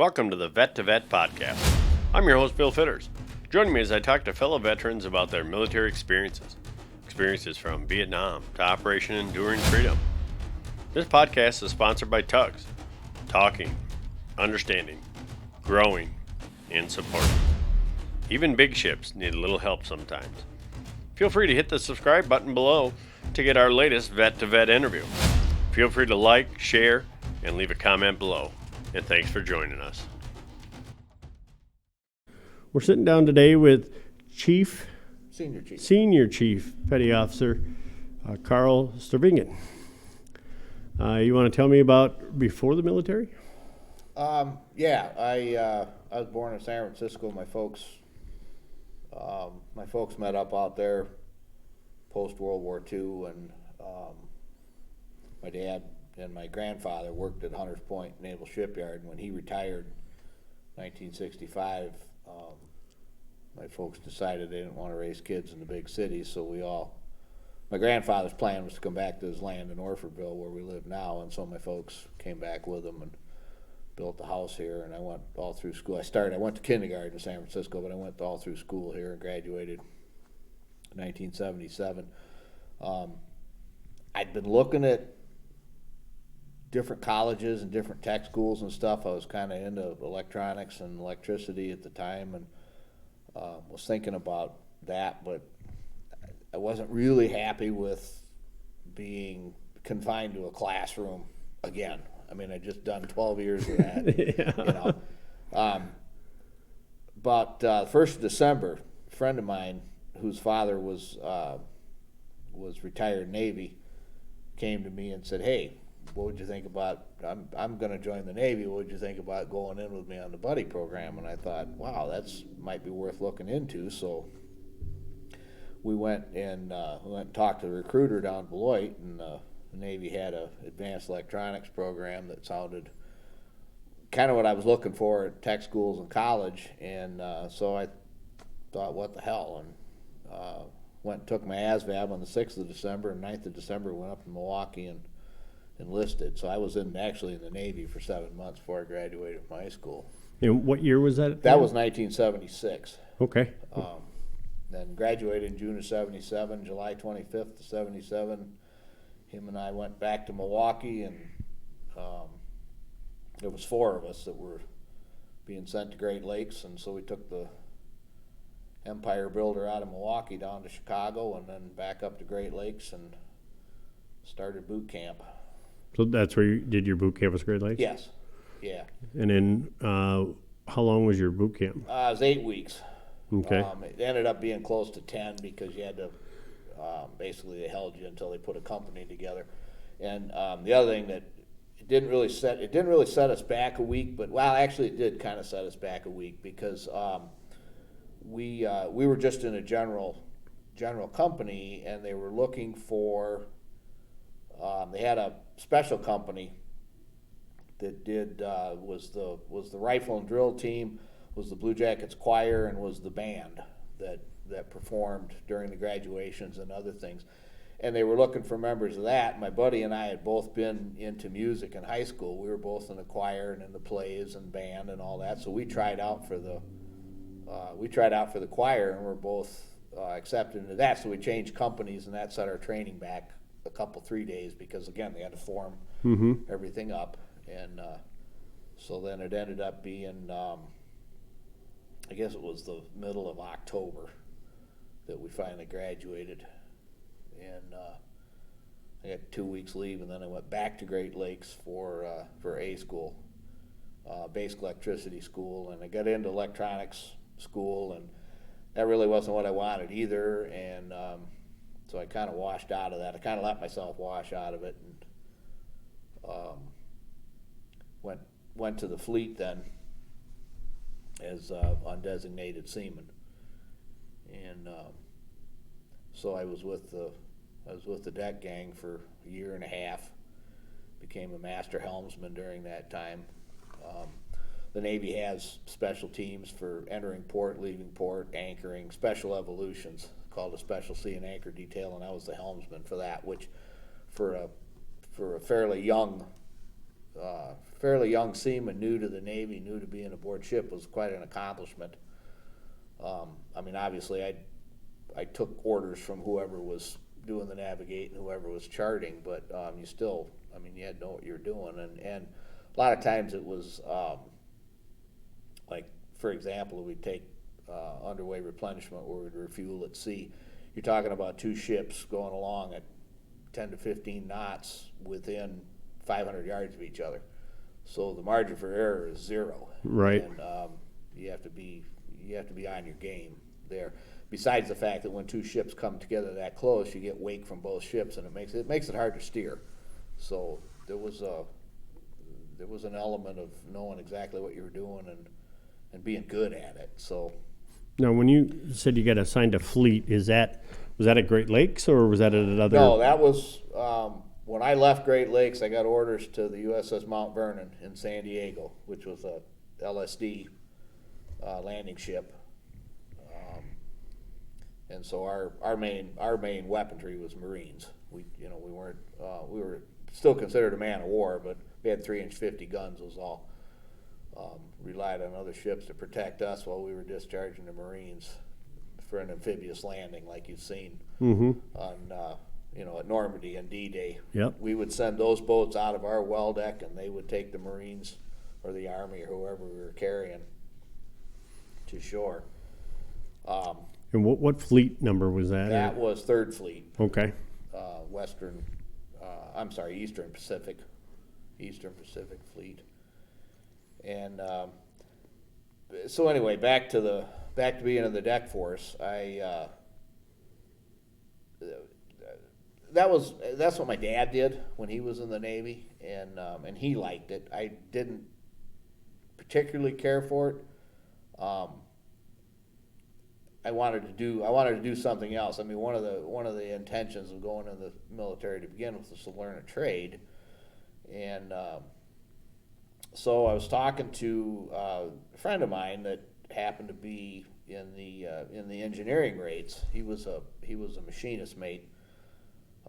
Welcome to the Vet to Vet podcast. I'm your host, Bill Fitters. Joining me as I talk to fellow veterans about their military experiences from Vietnam to Operation Enduring Freedom. This podcast is sponsored by Tugs, talking, understanding, growing, and supporting. Even big ships need a little help sometimes. Feel free to hit the subscribe button below to get our latest Vet to Vet interview. Feel free to like, share, and leave a comment below. And thanks for joining us. We're sitting down today with Senior Chief Petty Officer Karl Stuvengen. You want to tell me about before the military? I was born in San Francisco. My folks met up out there post World War II, and my dad and my grandfather worked at Hunters Point Naval Shipyard. And when he retired in 1965, my folks decided they didn't want to raise kids in the big cities, so my grandfather's plan was to come back to his land in Orfordville where we live now, and so my folks came back with him and built the house here, and I went all through school. I went to kindergarten in San Francisco, but I went all through school here and graduated in 1977. I'd been looking at different colleges and different tech schools and stuff. I was kind of into electronics and electricity at the time, and was thinking about that, but I wasn't really happy with being confined to a classroom again. I mean, I'd just done 12 years of that, But 1st of December, a friend of mine whose father was retired Navy came to me and said, "Hey, what would you think about, I'm going to join the Navy, what would you think about going in with me on the buddy program?" And I thought, wow, that's might be worth looking into. So we went and talked to the recruiter down in Beloit, and the Navy had a advanced electronics program that sounded kind of what I was looking for at tech schools and college. And so I thought, what the hell? And went and took my ASVAB on the 6th of December, and 9th of December went up to Milwaukee and enlisted. So I was actually in the Navy for 7 months before I graduated from high school. And what year was that? That was 1976. Okay. Then graduated in June of 77, July 25th of 77. Him and I went back to Milwaukee, and there was 4 of us that were being sent to Great Lakes, and so we took the Empire Builder out of Milwaukee down to Chicago and then back up to Great Lakes and started boot camp. So that's where you did your boot camp was Great Lakes? Yes. Yeah. And then how long was your boot camp? It was 8 weeks. Okay. It ended up being close to 10 because you had to, basically they held you until they put a company together. And the other thing that it didn't really set us back a week, but actually it did kind of set us back a week because we were just in a general company, and they were looking for, they had a special company that did was the rifle and drill team, was the Blue Jackets choir, and was the band that performed during the graduations and other things. And they were looking for members of that. My buddy and I had both been into music in high school. We were both in the choir and in the plays and band and all that. So we tried out for the choir, and were both accepted into that. So we changed companies, and that set our training back 3 days because, again, they had to form everything up. And so then it ended up being, I guess it was the middle of October that we finally graduated. And I got 2 weeks leave, and then I went back to Great Lakes for A school, basic electricity school, and I got into electronics school, and that really wasn't what I wanted either. And so I kind of washed out of that. I kind of let myself wash out of it, and went to the fleet then as undesignated seaman. And so I was with the deck gang for a year and a half. Became a master helmsman during that time. The Navy has special teams for entering port, leaving port, anchoring, special evolutions called a special sea and anchor detail, and I was the helmsman for that, which for a fairly young fairly young seaman, new to the Navy, new to being aboard ship, was quite an accomplishment. I mean, obviously, I took orders from whoever was doing the navigating, whoever was charting, but you still, I mean, you had to know what you were doing, and a lot of times it was like, for example, we'd take underway replenishment where we'd refuel at sea. You're talking about two ships going along at 10 to 15 knots within 500 yards of each other. So the margin for error is zero. Right. And you have to be on your game there. Besides the fact that when two ships come together that close, you get wake from both ships, and it makes it hard to steer. So there was an element of knowing exactly what you were doing and being good at it. So Now, when you said you got assigned a fleet, was that at Great Lakes or was that at another? no, that was when I left Great Lakes. I got orders to the USS Mount Vernon in San Diego, which was a LSD landing ship. And so our main weaponry was Marines. We were still considered a man of war, but we had 3-inch 50 guns. Was all. Relied on other ships to protect us while we were discharging the Marines for an amphibious landing, like you've seen on at Normandy and D-Day. Yep. We would send those boats out of our well deck, and they would take the Marines or the Army or whoever we were carrying to shore. And what fleet number was that? That was Third Fleet, Okay. Eastern Pacific Fleet. And so anyway, back to being in the deck force. That's what my dad did when he was in the Navy, and he liked it. I didn't particularly care for it. I wanted to do something else. I mean, one of the intentions of going in the military to begin with was to learn a trade, and so I was talking to a friend of mine that happened to be in the engineering rates. He was a machinist mate,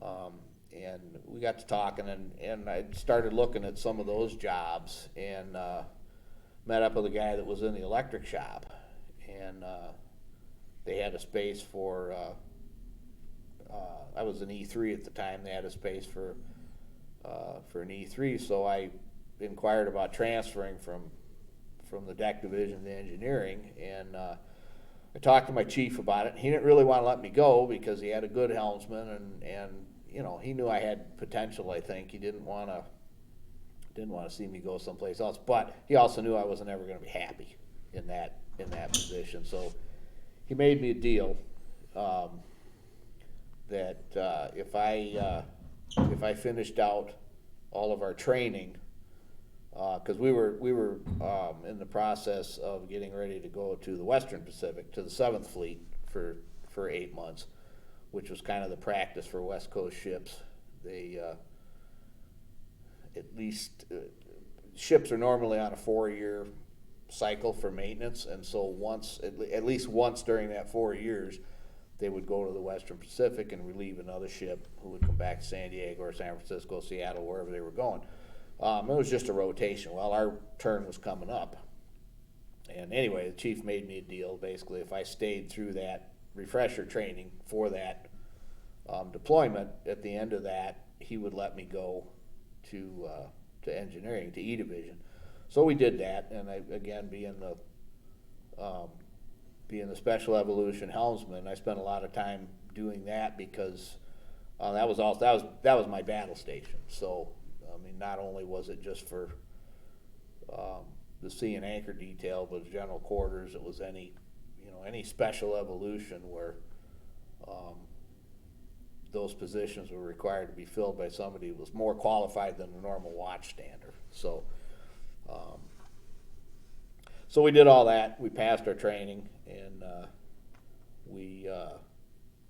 and we got to talking, and I started looking at some of those jobs, and met up with a guy that was in the electric shop, and they had a space for. I was an E3 at the time. They had a space for an E3, so I inquired about transferring from the deck division to engineering, and I talked to my chief about it. He didn't really want to let me go because he had a good helmsman, and he knew I had potential. I think he didn't want to see me go someplace else, but he also knew I wasn't ever going to be happy in that position. So he made me a deal that if I finished out all of our training, because we were in the process of getting ready to go to the Western Pacific, to the 7th Fleet for 8 months, which was kind of the practice for West Coast ships. They ships are normally on a 4-year cycle for maintenance, and so at least once during that 4 years, they would go to the Western Pacific and relieve another ship who would come back to San Diego or San Francisco, Seattle, wherever they were going. It was just a rotation. Well, our turn was coming up. And anyway, the chief made me a deal. Basically, if I stayed through that refresher training for that deployment, at the end of that, he would let me go to engineering, to E Division. So we did that, and I, again, being the special evolution helmsman, I spent a lot of time doing that because that was my battle station. So I mean, not only was it just for the sea and anchor detail, but general quarters. It was any special evolution where those positions were required to be filled by somebody who was more qualified than the normal watchstander. So we did all that. We passed our training, and we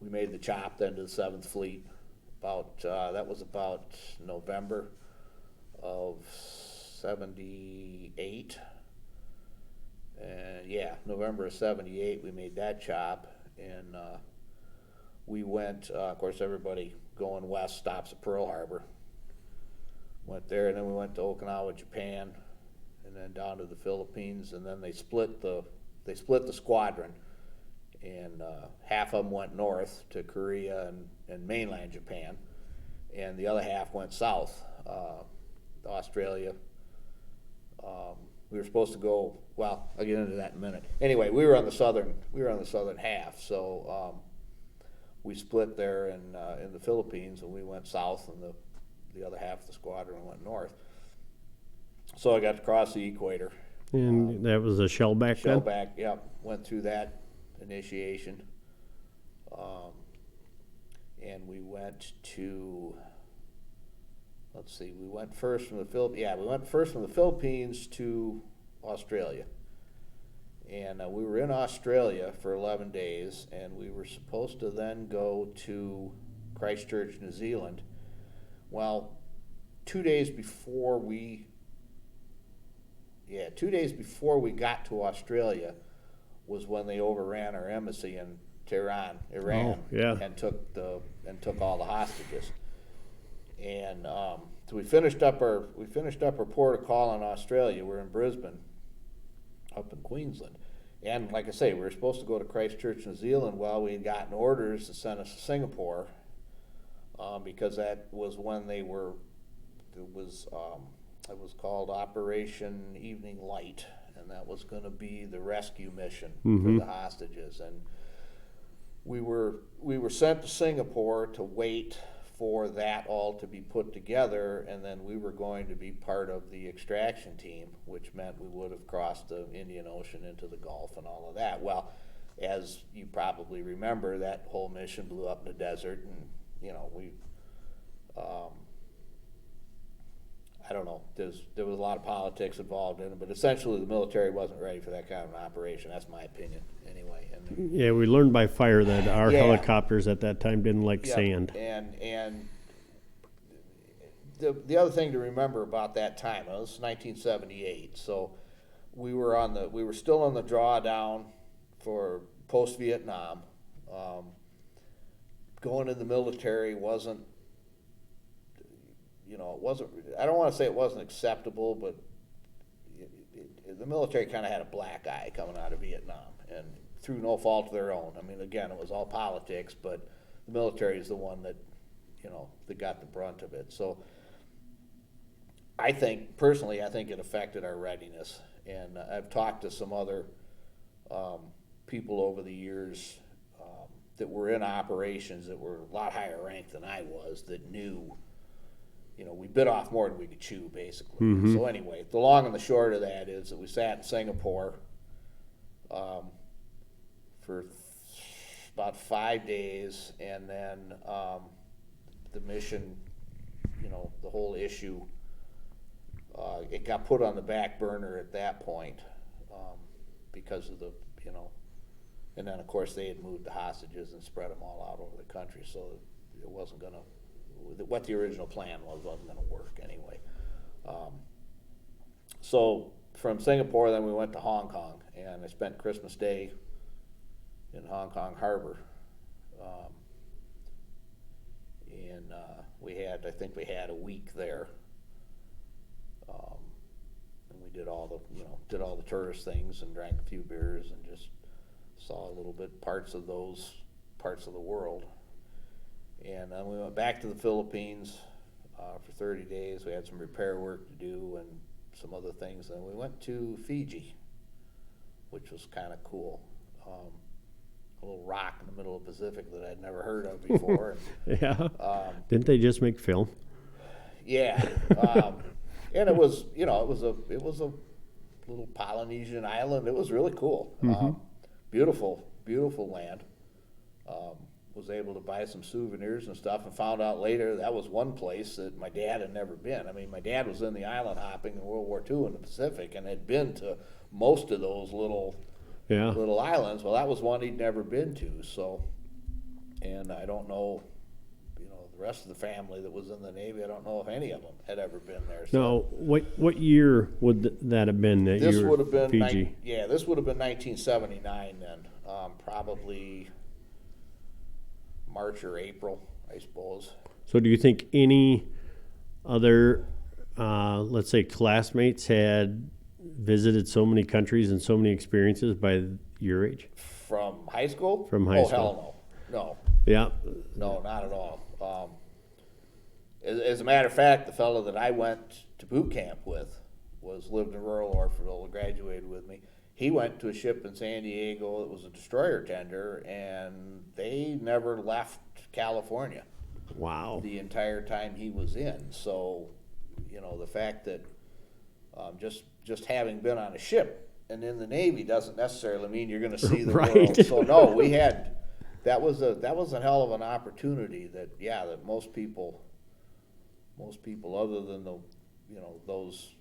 made the chop then to the 7th Fleet. That was about November of 78. And November of 78, we made that chop, and we went, of course, everybody going west stops at Pearl Harbor. went there, and then we went to Okinawa, Japan, and then down to the Philippines, and then they split the squadron, and half of them went north to Korea and mainland Japan, and the other half went south, to Australia. We were supposed to go. Well, I'll get into that in a minute. Anyway, we were on the southern half, so we split there in the Philippines, and we went south, and the other half of the squadron went north. So I got to cross the equator. And that was a shellback then? Shellback, yep. Went through that initiation. And we went to, let's see, we went first from the Philippines to Australia. And we were in Australia for 11 days, and we were supposed to then go to Christchurch, New Zealand. Well, 2 days before we got to Australia was when they overran our embassy in Tehran, Iran, and took all the hostages. And so we finished up our port of call in Australia. We're in Brisbane, up in Queensland. And like I say, we were supposed to go to Christchurch, New Zealand. Well, we had gotten orders to send us to Singapore, because that was when it was called Operation Evening Light, and that was going to be the rescue mission for the hostages. And we were sent to Singapore to wait for that all to be put together, and then we were going to be part of the extraction team, which meant we would have crossed the Indian Ocean into the Gulf and all of that. Well, as you probably remember, that whole mission blew up in the desert, and I don't know, there was a lot of politics involved in it, but essentially the military wasn't ready for that kind of an operation. That's my opinion, anyway. And yeah, we learned by fire that our helicopters at that time didn't like sand. And the other thing to remember about that time, it was 1978, so we were still on the drawdown for post-Vietnam. Going in the military wasn't, I don't want to say it wasn't acceptable, but the military kind of had a black eye coming out of Vietnam, and through no fault of their own. I mean, again, it was all politics, but the military is the one that got the brunt of it. So personally, I think it affected our readiness. And I've talked to some other people over the years that were in operations that were a lot higher ranked than I was, that knew, we bit off more than we could chew, basically. So anyway, the long and the short of that is that we sat in Singapore for about 5 days, and then the mission, the whole issue, it got put on the back burner at that point because of and then of course they had moved the hostages and spread them all out over the country, so it wasn't going to, what the original plan wasn't going to work anyway. So from Singapore, then we went to Hong Kong, and I spent Christmas Day in Hong Kong Harbor. And I think we had a week there. And we did all the tourist things and drank a few beers and just saw a little bit parts of the world. And then we went back to the Philippines for 30 days. We had some repair work to do and some other things. And we went to Fiji, which was kind of cool. A little rock in the middle of the Pacific that I'd never heard of before. Yeah. Didn't they just make film? Yeah. And it was a little Polynesian island. It was really cool. Beautiful, beautiful land. Was able to buy some souvenirs and stuff, and found out later that was one place that my dad had never been. I mean, my dad was in the island hopping in World War II in the Pacific and had been to most of those little islands. Well, that was one he'd never been to. So, and I don't know, the rest of the family that was in the Navy, I don't know if any of them had ever been there. So. No, what year would that have been? This would have been Fiji. This would have been 1979 then, probably March or April, I suppose. So do you think any other let's say, classmates had visited so many countries and so many experiences by your age? From high school? From high Oh, school. hell no. Yeah. No, not at all. As a matter of fact, the fellow that I went to boot camp with lived in rural Orfordville, graduated with me. He went to a ship in San Diego. It was a destroyer tender, and they never left California Wow. the entire time he was in. So, the fact that just having been on a ship and in the Navy doesn't necessarily mean you're going to see the Right. world. So no, that was a hell of an opportunity that most people other than those,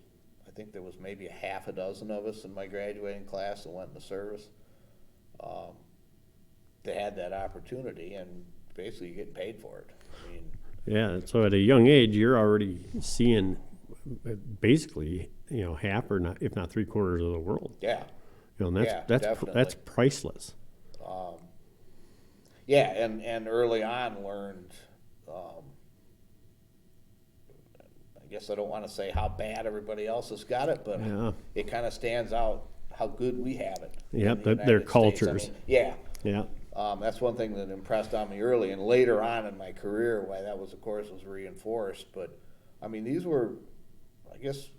I think there was maybe a half a dozen of us in my graduating class that went in the service. They had that opportunity, and basically you get paid for it. I mean, Yeah. So at a young age, you're already seeing basically, half or not, if not 3/4 of the world. yeah, And Yeah, that's definitely. priceless. yeah, and early on learned. I guess I don't want to say how bad everybody else has got it, but Yeah. it kind of stands out how good we have it. Yep, in the their United States. I cultures. mean, yeah. Yeah. That's one thing that impressed on me early, and later on in my career, why that was, of course, was reinforced. But I mean, these were, I guess,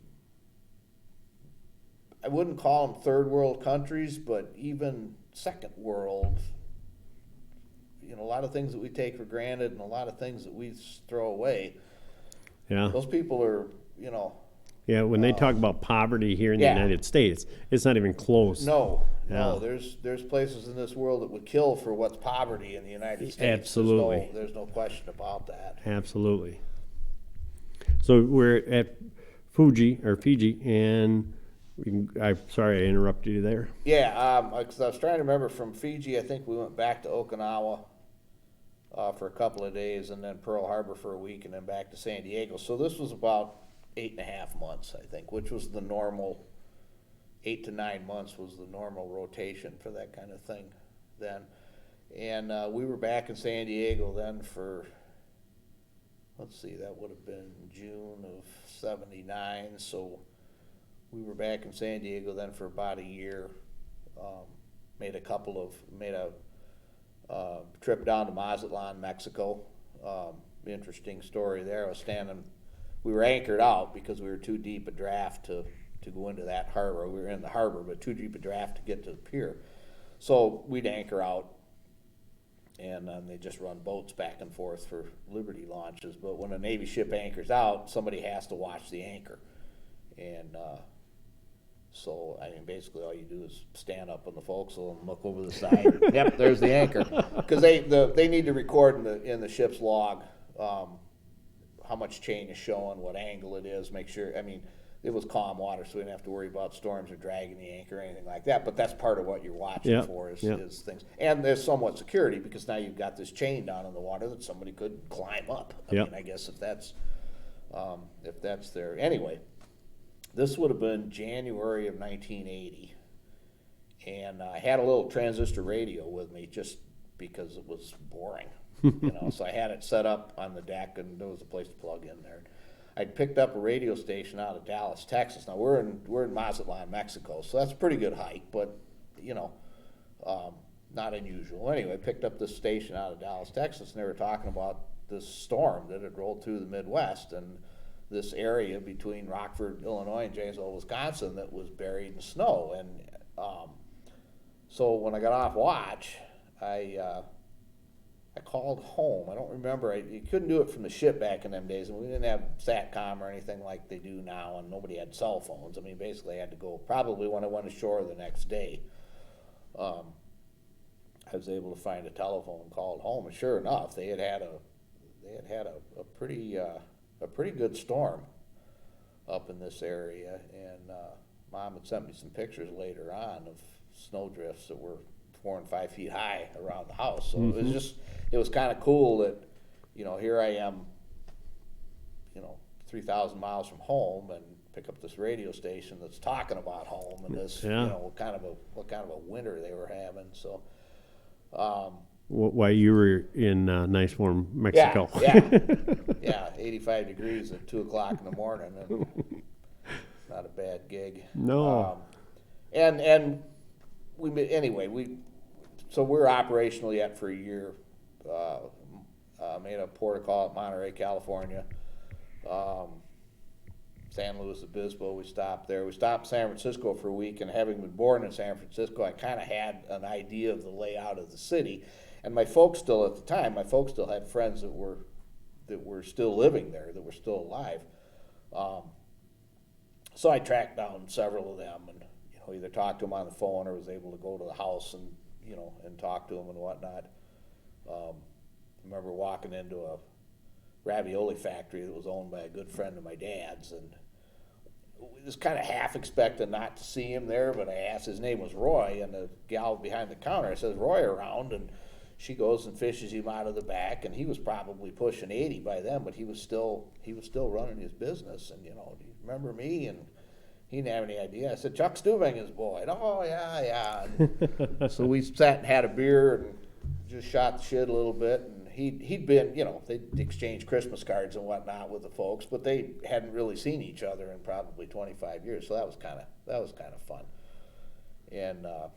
I wouldn't call them third world countries, but even second world. A lot of things that we take for granted, and a lot of things that we throw away. Yeah. Those people are, Yeah. When they talk about poverty here in yeah. the United States, it's not even close. no. Yeah. There's places in this world that would kill for what's poverty in the United States. Absolutely. There's no question about that. Absolutely. So we're at Fiji, and I'm sorry I interrupted you there. Yeah, because I was trying to remember from Fiji, I think we went back to Okinawa for a couple of days, and then Pearl Harbor for a week, and then back to San Diego. So this was about 8.5 months, I think, which was the normal. 8 to 9 months was the normal rotation for that kind of thing then. And we were back in San Diego then for, let's see, that would have been June of '79. So we were back in San Diego then for about a year. Made a trip down to Mazatlan, Mexico. Interesting story there. We were anchored out because we were too deep a draft to go into that harbor. We were in the harbor, but too deep a draft to get to the pier. So we'd anchor out, and they just run boats back and forth for Liberty launches. But when a Navy ship anchors out, somebody has to watch the anchor. And so, I mean, basically all you do is stand up on the forecastle and look over the side. Yep, there's the anchor. Because they need to record in the ship's log how much chain is showing, what angle it is, make sure, I mean, it was calm water, so we didn't have to worry about storms or dragging the anchor or anything like that. But that's part of what you're watching for is things. And there's somewhat security because now you've got this chain down in the water that somebody could climb up. I mean, I guess if that's there. Anyway, this would have been January of 1980. And I had a little transistor radio with me just because it was boring. So I had it set up on the deck, and there was a place to plug in there. I'd picked up a radio station out of Dallas, Texas. Now we're in Mazatlan, Mexico, so that's a pretty good hike, but not unusual. Anyway, I picked up this station out of Dallas, Texas, and they were talking about this storm that had rolled through the Midwest and this area between Rockford, Illinois, and Janesville, Wisconsin, that was buried in snow. And so when I got off watch, I called home. I don't remember. You couldn't do it from the ship back in them days, and we didn't have SATCOM or anything like they do now, and nobody had cell phones. I mean, basically, I had to go probably when I went ashore the next day. I was able to find a telephone, called home, and sure enough, they had had a pretty good storm up in this area, and Mom had sent me some pictures later on of snowdrifts that were 4 and 5 feet high around the house. So it was kind of cool that, here I am, 3,000 miles from home, and pick up this radio station that's talking about home and this, what kind of a winter they were having. So, while you were in nice warm Mexico. Yeah, 85 degrees at 2 o'clock in the morning. And not a bad gig. No. And so we're operational yet for a year. Made a port of call at Monterey, California. San Luis Obispo, we stopped there. We stopped in San Francisco for a week, and having been born in San Francisco, I kind of had an idea of the layout of the city. And my folks still had friends that were still living there, that were still alive. So I tracked down several of them, and either talked to them on the phone or was able to go to the house and and talk to them and whatnot. I remember walking into a ravioli factory that was owned by a good friend of my dad's, and was kind of half expecting not to see him there, but I asked, his name was Roy, and the gal behind the counter, I said, "Roy around?" And she goes and fishes him out of the back, and he was probably pushing 80 by then, but he was still running his business. And do you remember me? And he didn't have any idea. I said, "Chuck Stuvengen's boy." And, "Oh, yeah." And so we sat and had a beer and just shot the shit a little bit. And he'd been, they'd exchanged Christmas cards and whatnot with the folks, but they hadn't really seen each other in probably 25 years. So that was kind of fun. And there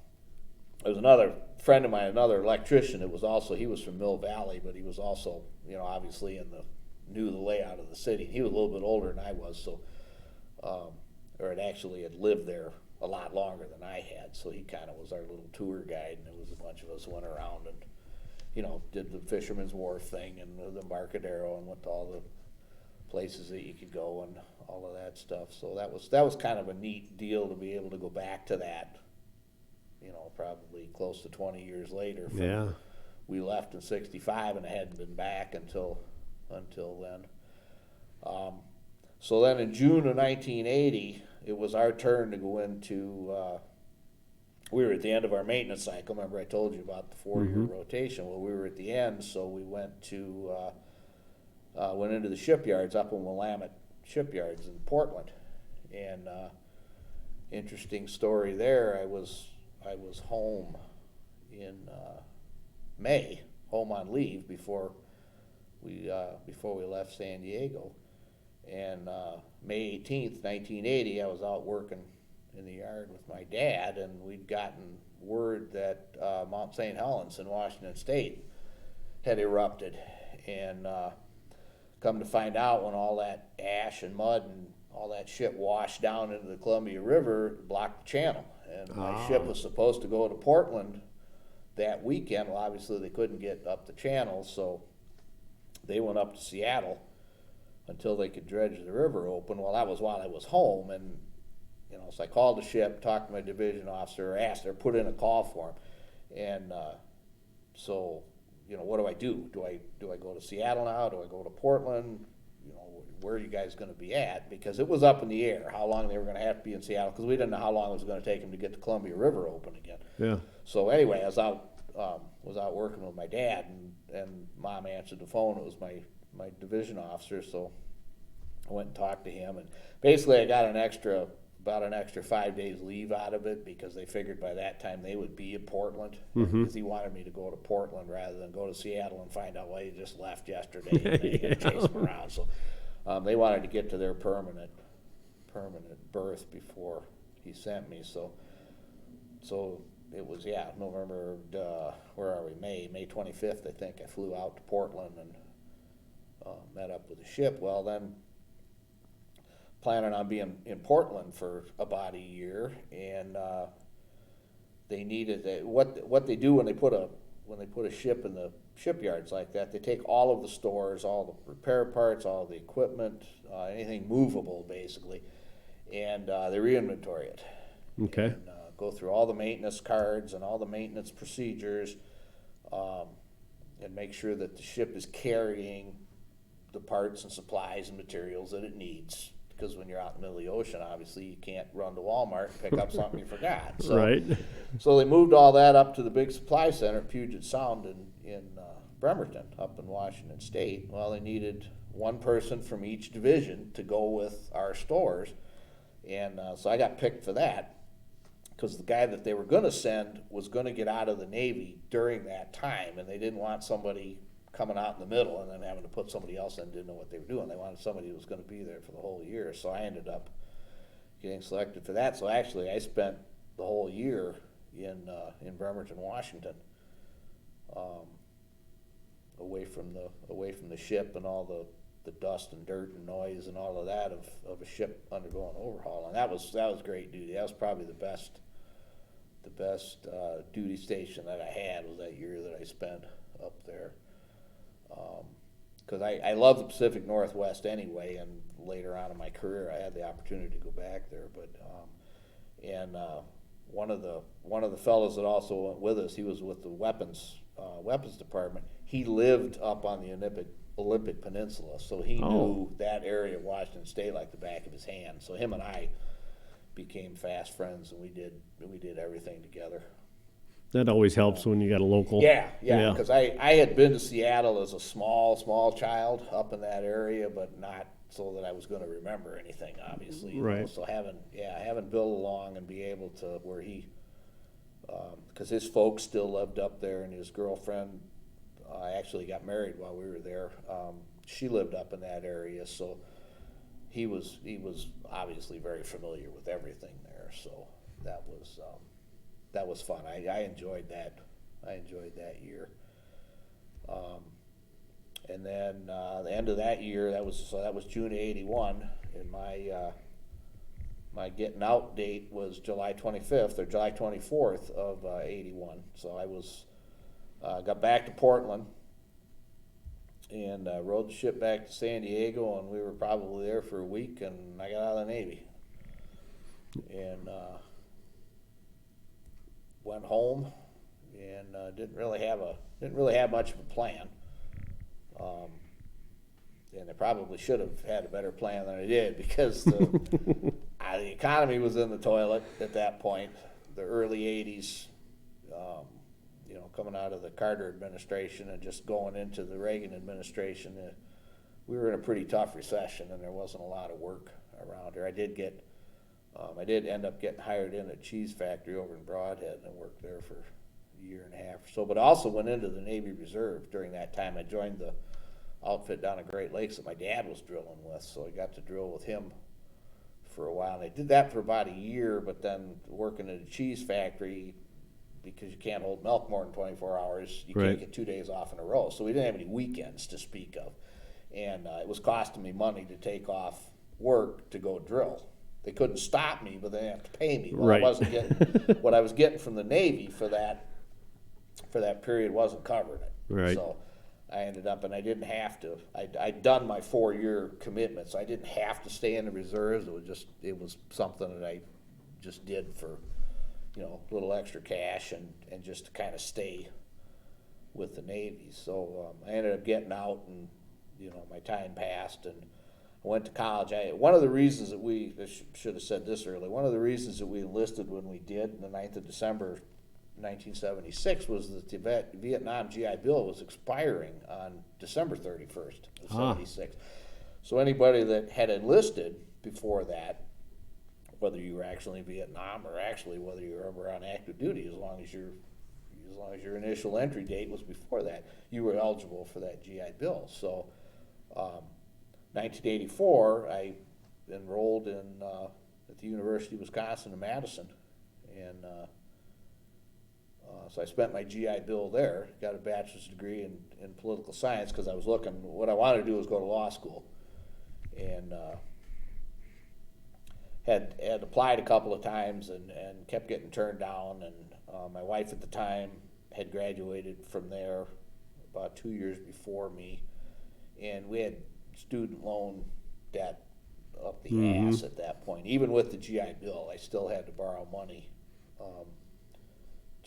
was another friend of mine, another electrician. He was from Mill Valley, but he was also, obviously knew the layout of the city. He was a little bit older than I was, so or had lived there a lot longer than I had. So he kind of was our little tour guide, and there was a bunch of us went around and did the Fisherman's Wharf thing and the Embarcadero and went to all the places that you could go and all of that stuff. So that was kind of a neat deal to be able to go back to that. Probably close to 20 years later. Yeah. We left in '65, and I hadn't been back until then. So then in June of 1980, it was our turn to go into. We were at the end of our maintenance cycle. Remember, I told you about the 4-year rotation. Well, we were at the end, so we went into the shipyards up in Willamette Shipyards in Portland. And interesting story there. I was home in May, home on leave before we left San Diego. And May 18th, 1980, I was out working in the yard with my dad, and we'd gotten word that Mount St. Helens in Washington State had erupted. And come to find out, when all that ash and mud and all that shit washed down into the Columbia River, it blocked the channel. And my ship was supposed to go to Portland that weekend. Well, obviously they couldn't get up the channel, so they went up to Seattle until they could dredge the river open. Well, that was while I was home, and so I called the ship, talked to my division officer, asked her, put in a call for him. And so, what do I do? Do I go to Seattle now? Do I go to Portland? Where are you guys going to be at? Because it was up in the air how long they were going to have to be in Seattle, because we didn't know how long it was going to take them to get the Columbia River open again. Yeah. So anyway, I was out working with my dad, and Mom answered the phone. It was my division officer, so I went and talked to him, and basically I got about an extra 5 days leave out of it, because they figured by that time they would be in Portland, because he wanted me to go to Portland rather than go to Seattle and find out why he just left yesterday and they had to chase him around. So they wanted to get to their permanent berth before he sent me. So it was, November, where are we, May 25th, I think. I flew out to Portland and met up with the ship. Well, then planning on being in Portland for about a year, and they needed what they do when they put a ship in the shipyards like that. They take all of the stores, all the repair parts, all the equipment, anything movable basically, and they re-inventory it. Okay. And, go through all the maintenance cards and all the maintenance procedures, and make sure that the ship is carrying the parts and supplies and materials that it needs. Because when you're out in the middle of the ocean, obviously you can't run to Walmart and pick up something you forgot. So, right. So they moved all that up to the big supply center at Puget Sound in Bremerton, up in Washington State. Well, they needed one person from each division to go with our stores, and so I got picked for that. because the guy that they were going to send was going to get out of the Navy during that time, and they didn't want somebody coming out in the middle and then having to put somebody else in, didn't know what they were doing. They wanted somebody who was going to be there for the whole year. So I ended up getting selected for that. So actually, I spent the whole year in Bremerton, Washington, away from the ship and all the dust and dirt and noise and all of that of a ship undergoing overhaul. And that was great duty. That was probably the best duty station that I had, was that year that I spent up there. Because I love the Pacific Northwest anyway, and later on in my career I had the opportunity to go back there. But one of the fellows that also went with us, he was with the weapons department. He lived up on the Olympic Peninsula, so he knew that area of Washington State like the back of his hand. So him and I became fast friends, and we did everything together. That always helps when you got a local. Yeah, because I had been to Seattle as a small child up in that area, but not so that I was going to remember anything, obviously. You know? So having Bill along and be able to, where he, because his folks still lived up there, and his girlfriend actually got married while we were there. She lived up in that area, so he was obviously very familiar with everything there. So that was fun. I enjoyed that. I enjoyed that year. And then the end of that year, that was June of '81, and my getting out date was July 25th or July 24th of '81. So I got back to Portland and rode the ship back to San Diego, and we were probably there for a week, and I got out of the Navy and went home, and didn't really have much of a plan. And I probably should have had a better plan than I did, because the economy was in the toilet at that point, the early '80s, coming out of the Carter administration and just going into the Reagan administration. We were in a pretty tough recession, and there wasn't a lot of work around here. I did end up getting hired in a cheese factory over in Broadhead, and I worked there for a year and a half or so, but I also went into the Navy Reserve during that time. I joined the outfit down at Great Lakes that my dad was drilling with, so I got to drill with him for a while. And I did that for about a year, but then working at a cheese factory, because you can't hold milk more than 24 hours, you can't get 2 days off in a row. So we didn't have any weekends to speak of. And it was costing me money to take off work to go drill. They couldn't stop me, but they didn't have to pay me. Well, I wasn't getting what I was getting from the Navy for that period wasn't covering it. Right. So I ended up, and I didn't have to. I'd done my 4-year commitment, so I didn't have to stay in the reserves. It was something that I just did for, a little extra cash and just to kind of stay with the Navy. So I ended up getting out, and my time passed, and I went to college. One of the reasons that I should have said this early, one of the reasons that we enlisted when we did, the 9th of December 1976, was that the Vietnam GI Bill was expiring on December 31st of 76. So anybody that had enlisted before that, whether you were actually in Vietnam or actually whether you were ever on active duty, as long as your initial entry date was before that, you were eligible for that GI Bill. So 1984, I enrolled at the University of Wisconsin in Madison, and so I spent my GI Bill there, got a bachelor's degree in political science, because I was what I wanted to do was go to law school, and had applied a couple of times and kept getting turned down, and my wife at the time had graduated from there about 2 years before me, and we had student loan debt up the ass at that point. Even with the GI Bill, I still had to borrow money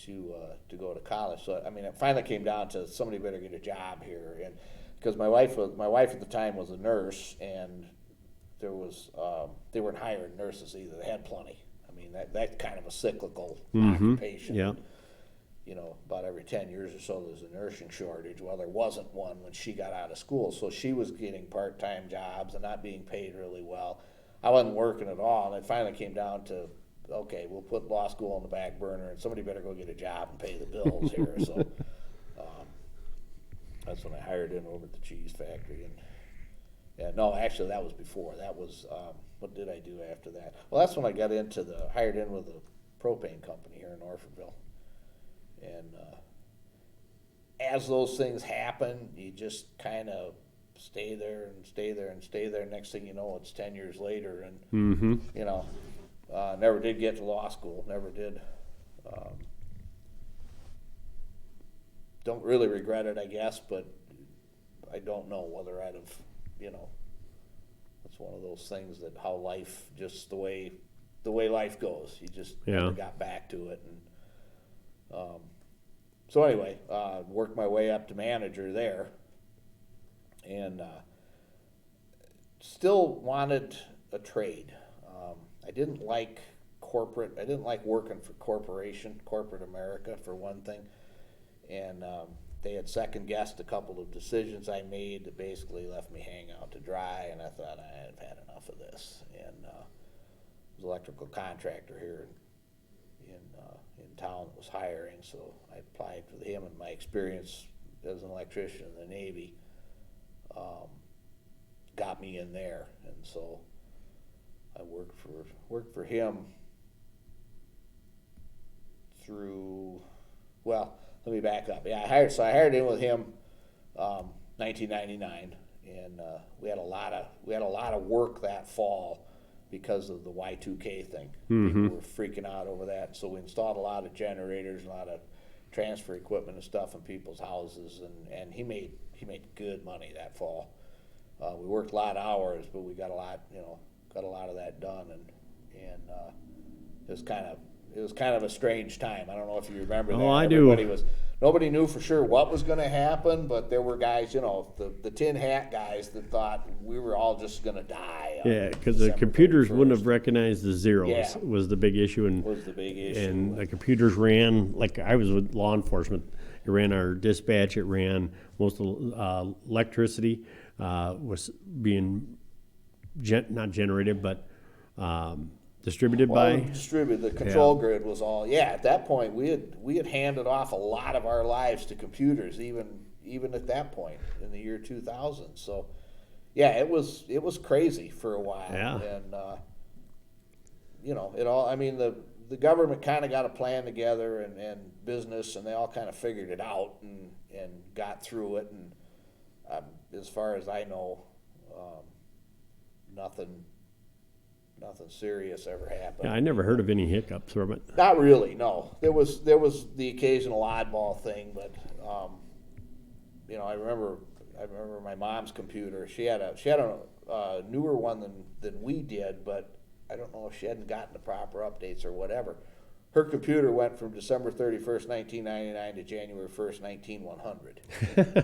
to go to college. So I mean, it finally came down to somebody better get a job here, and because my wife at the time was a nurse, and there was they weren't hiring nurses either. They had plenty. I mean, that's kind of a cyclical occupation. Yeah. About every 10 years or so there's a nursing shortage. Well, there wasn't one when she got out of school, so she was getting part-time jobs and not being paid really well. I wasn't working at all, and it finally came down to okay, we'll put law school on the back burner, and somebody better go get a job and pay the bills here. So that's when I hired in over at the cheese factory. And yeah, no, actually that was before. That was what did I do after that? Well, that's when I got into hired in with a propane company here in Orfordville. And as those things happen, you just kind of stay there and stay there and stay there. Next thing you know, it's 10 years later, and you know, never did get to law school. Never did. Don't really regret it, I guess, but I don't know whether I'd have, you know. It's one of those things that how life, just the way life goes. You just never got back to it, and so anyway, worked my way up to manager there, and still wanted a trade. I didn't like corporate. I didn't like working for corporate America, for one thing. And they had second guessed a couple of decisions I made that basically left me hanging out to dry. And I thought I've had enough of this. And was an electrical contractor here in town that was hiring, so I applied for him. And my experience as an electrician in the Navy got me in there, and so I worked for him through. Well, let me back up. Yeah, I hired in with him 1999, and we had a lot of work that fall because of the Y2K thing. People were freaking out over that, so we installed a lot of generators, a lot of transfer equipment and stuff in people's houses, and he made good money that fall. We worked a lot of hours, but we got a lot of that done, and it was kind of a strange time. I don't know if you remember that. Oh, I do. Nobody knew for sure what was going to happen, but there were guys, the tin hat guys that thought we were all just going to die. Yeah, because the computers 31st. wouldn't have recognized the zeros. Yeah. Was the big issue, and the computers ran like I was with law enforcement. It ran our dispatch. It ran most of electricity was being not generated, but distributed by. The control grid was all. Yeah, at that point we had handed off a lot of our lives to computers, even at that point in the year 2000. So, yeah, it was crazy for a while. Yeah. And it all. I mean, the government kind of got a plan together, and business, and they all kind of figured it out and got through it. And as far as I know, nothing serious ever happened. Yeah, I never heard of any hiccups from it. Not really, no. There was the occasional oddball thing, but I remember my mom's computer. She had a newer one than we did, but I don't know if she hadn't gotten the proper updates or whatever. Her computer went from December 31st, 1999 to January 1st, 19100.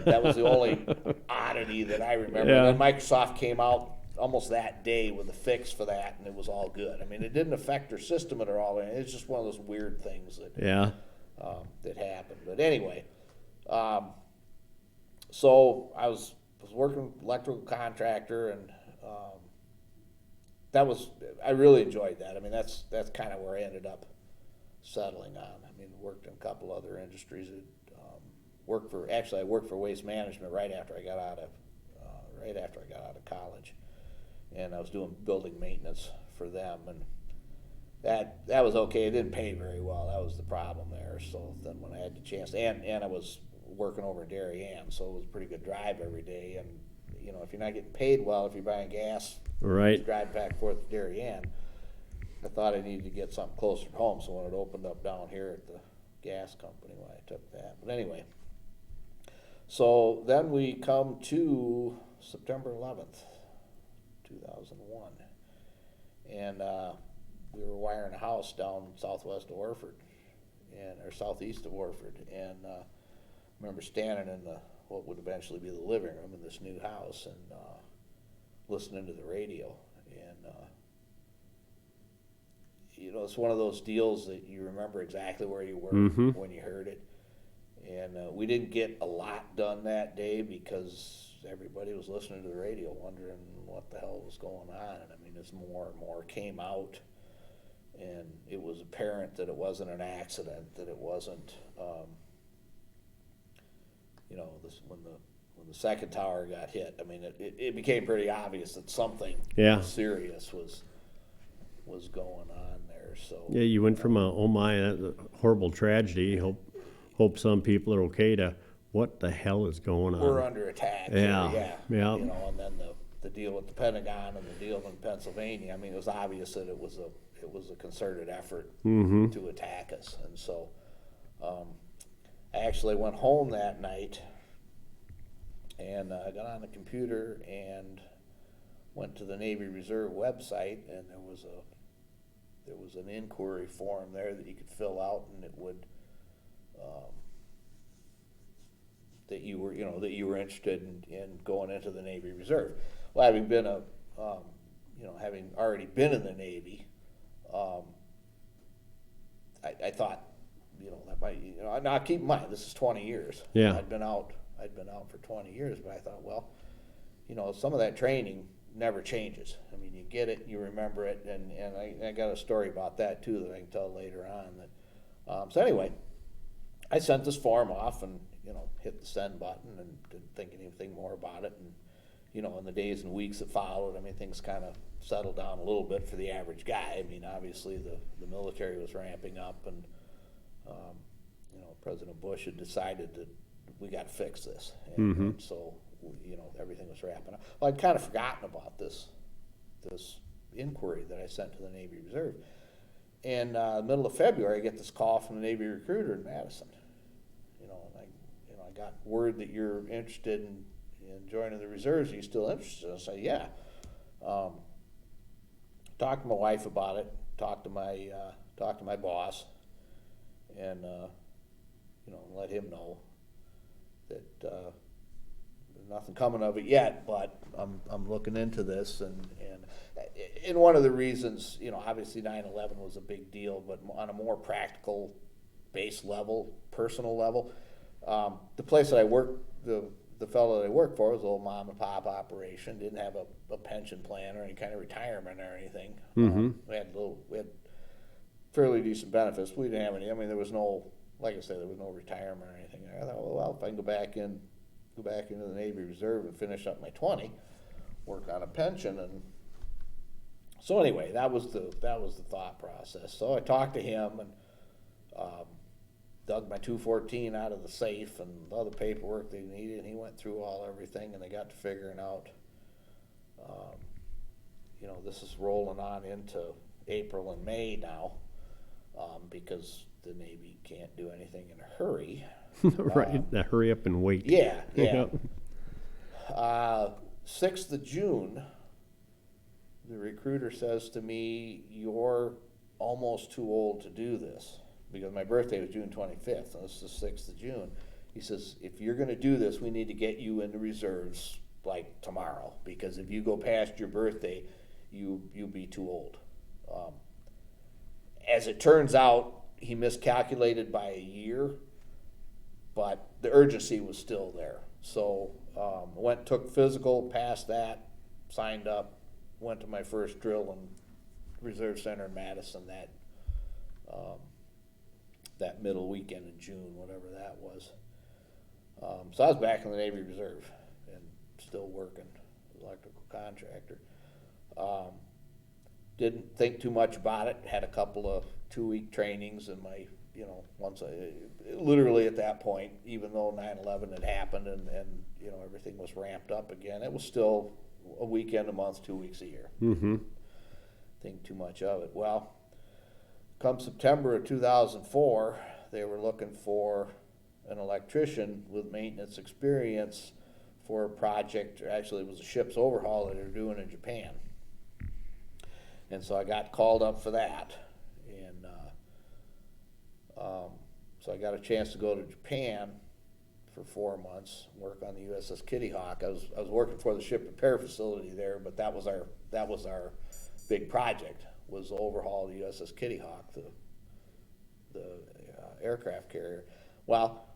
That was the only oddity that I remember. Yeah. And then Microsoft came out almost that day with a fix for that, and it was all good. I mean, it didn't affect her system at all. It's just one of those weird things that that happened. But anyway, so I was working with electrical contractor, and I really enjoyed that. I mean, that's kind of where I ended up settling on. I mean, worked in a couple other industries. I worked for Waste Management right after I got out of college, and I was doing building maintenance for them, and that was okay. It didn't pay very well. That was the problem there. So then when I had the chance, and I was working over in Darien, so it was a pretty good drive every day. And if you're not getting paid well, if you're buying gas, right, drive back and forth to Darien, I thought I needed to get something closer to home. So when it opened up down here at the gas company, when I took that. But anyway, so then we come to September 11th, 2001, and we were wiring a house down southwest of Orford, or southeast of Orford, and I remember standing in what would eventually be the living room in this new house, and listening to the radio, and it's one of those deals that you remember exactly where you were when you heard it. And we didn't get a lot done that day because everybody was listening to the radio wondering what the hell was going on. And I mean, as more and more came out, and it was apparent that it wasn't an accident, that it wasn't, when the second tower got hit, I mean, it became pretty obvious that something serious was going on there. So yeah, you went from a oh my, a horrible tragedy. Hope some people are okay to what the hell is going on? We're under attack. Yeah. You know, and then the deal with the Pentagon and the deal in Pennsylvania. I mean, it was obvious that it was a concerted effort to attack us, and so I actually went home that night. And I got on the computer and went to the Navy Reserve website, and there was an inquiry form there that you could fill out, and it would that you were interested in going into the Navy Reserve. Well, having been having already been in the Navy, I thought, that might, now keep in mind this is 20 years. Yeah, I'd been out for 20 years, but I thought, well, some of that training never changes. I mean, you get it, you remember it, and I got a story about that too that I can tell later on. That so anyway, I sent this form off and hit the send button and didn't think anything more about it. And in the days and weeks that followed, I mean, things kind of settled down a little bit for the average guy. I mean, obviously the military was ramping up, and President Bush had decided that we got to fix this, and so everything was wrapping up. Well, I'd kind of forgotten about this inquiry that I sent to the Navy Reserve. And middle of February, I get this call from the Navy recruiter in Madison. And I got word that you're interested in joining the reserves. Are you still interested? I said, yeah. Talked to my wife about it. Talked to my boss, and let him know that nothing coming of it yet, but I'm looking into this, and one of the reasons, obviously 9/11 was a big deal, but on a more practical base level, personal level, the place that I worked, the fellow that I worked for was a little mom and pop operation, didn't have a pension plan or any kind of retirement or anything. We had fairly decent benefits. We didn't have any. I mean, there was no, like I said, there was no retirement or anything. I thought, well, if I can go back into the Navy Reserve and finish up my 20, work on a pension, and so anyway, that was the thought process. So I talked to him and dug my 214 out of the safe and the other paperwork they needed, and he went through everything, and they got to figuring out, this is rolling on into April and May now, because the Navy can't do anything in a hurry. Right, hurry up and wait. Yeah. 6th of June, the recruiter says to me, you're almost too old to do this, because my birthday was June 25th, and this is the 6th of June. He says, if you're going to do this, we need to get you in the reserves like tomorrow, because if you go past your birthday, you'll be too old. As it turns out, he miscalculated by a year, but the urgency was still there. So took physical, passed that, signed up, went to my first drill in Reserve Center in Madison that middle weekend in June, whatever that was. So I was back in the Navy Reserve and still working as an electrical contractor. Didn't think too much about it. Had a couple of 2-week trainings, and literally at that point, even though 9/11 had happened and everything was ramped up again, it was still a weekend a month, 2 weeks a year. Think too much of it. Well, come September of 2004, they were looking for an electrician with maintenance experience for a project. Actually, it was a ship's overhaul that they were doing in Japan. And so I got called up for that. And so I got a chance to go to Japan for 4 months, work on the USS Kitty Hawk. I was working for the ship repair facility there, but that was our big project, was to overhaul the USS Kitty Hawk, the aircraft carrier. Well,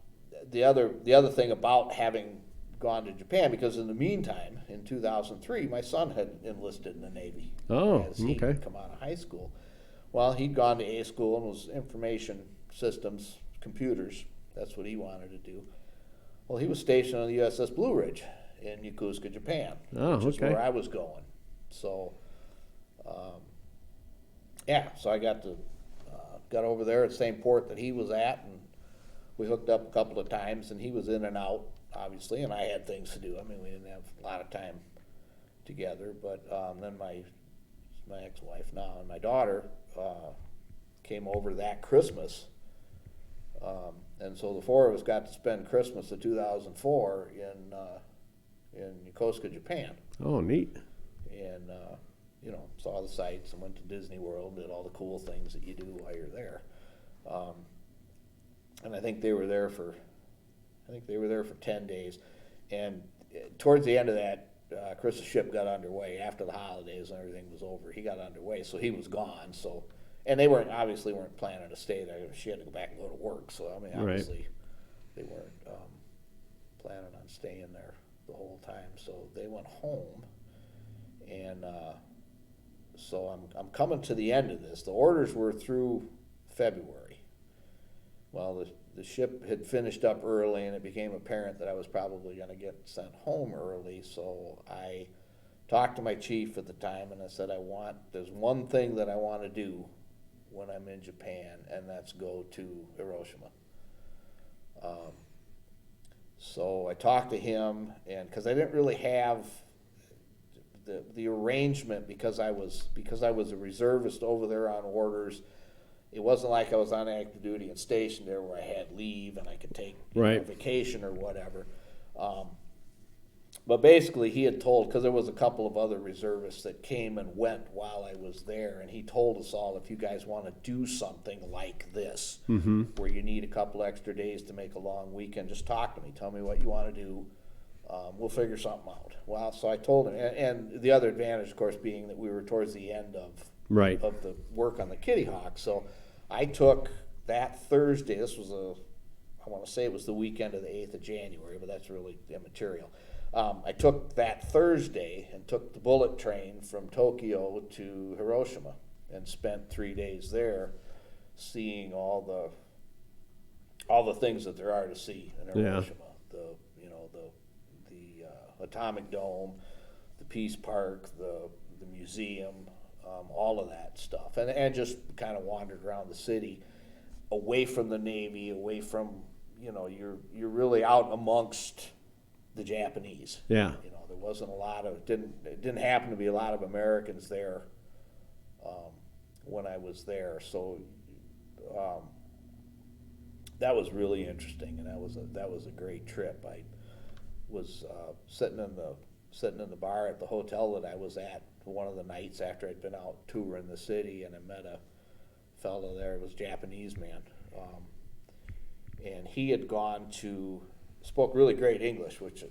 the other thing about having gone to Japan, because in the meantime, in 2003, my son had enlisted in the Navy as he had come out of high school. Well, he'd gone to A school and was information systems, computers. That's what he wanted to do. Well, he was stationed on the USS Blue Ridge in Yokosuka, Japan, which is where I was going. So, so I got over there at the same port that he was at, and we hooked up a couple of times, and he was in and out, obviously, and I had things to do. I mean, we didn't have a lot of time together, but then my ex-wife now and my daughter came over that Christmas, and so the four of us got to spend Christmas of 2004 in Yokosuka, Japan. Oh, neat. And saw the sights and went to Disney World, did all the cool things that you do while you're there. And I think they were there for 10 days. And towards the end of that, Chris's ship got underway after the holidays and everything was over. He got underway, so he was gone. So, and they weren't planning to stay there. She had to go back and go to work. So I mean, obviously, they weren't planning on staying there the whole time. So they went home, and so I'm coming to the end of this. The orders were through February. Well, the ship had finished up early, and it became apparent that I was probably going to get sent home early. So I talked to my chief at the time, and I said, there's one thing that I want to do when I'm in Japan, and that's go to Hiroshima. So I talked to him, and because I didn't really have the arrangement, because I was a reservist over there on orders. It wasn't like I was on active duty and stationed there where I had leave and I could take vacation or whatever. But basically he had told, because there was a couple of other reservists that came and went while I was there, and he told us all, if you guys want to do something like this, where you need a couple extra days to make a long weekend, just talk to me. Tell me what you want to do. We'll figure something out. Well, so I told him, and the other advantage, of course, being that we were towards the end of the work on the Kitty Hawk. So I took that Thursday. This was I want to say it was the weekend of the 8th of January, but that's really immaterial. I took that Thursday and took the bullet train from Tokyo to Hiroshima and spent 3 days there, seeing all the things that there are to see in Hiroshima. The Atomic Dome, the Peace Park, the museum, all of that stuff, and just kind of wandered around the city, away from the Navy, away from you're really out amongst the Japanese. Yeah. There wasn't a lot of it didn't happen to be a lot of Americans there when I was there, so that was really interesting, and that was a great trip. I was sitting in the bar at the hotel that I was at one of the nights after I'd been out touring the city, and I met a fellow there. It was a Japanese man, and he had spoke really great English, which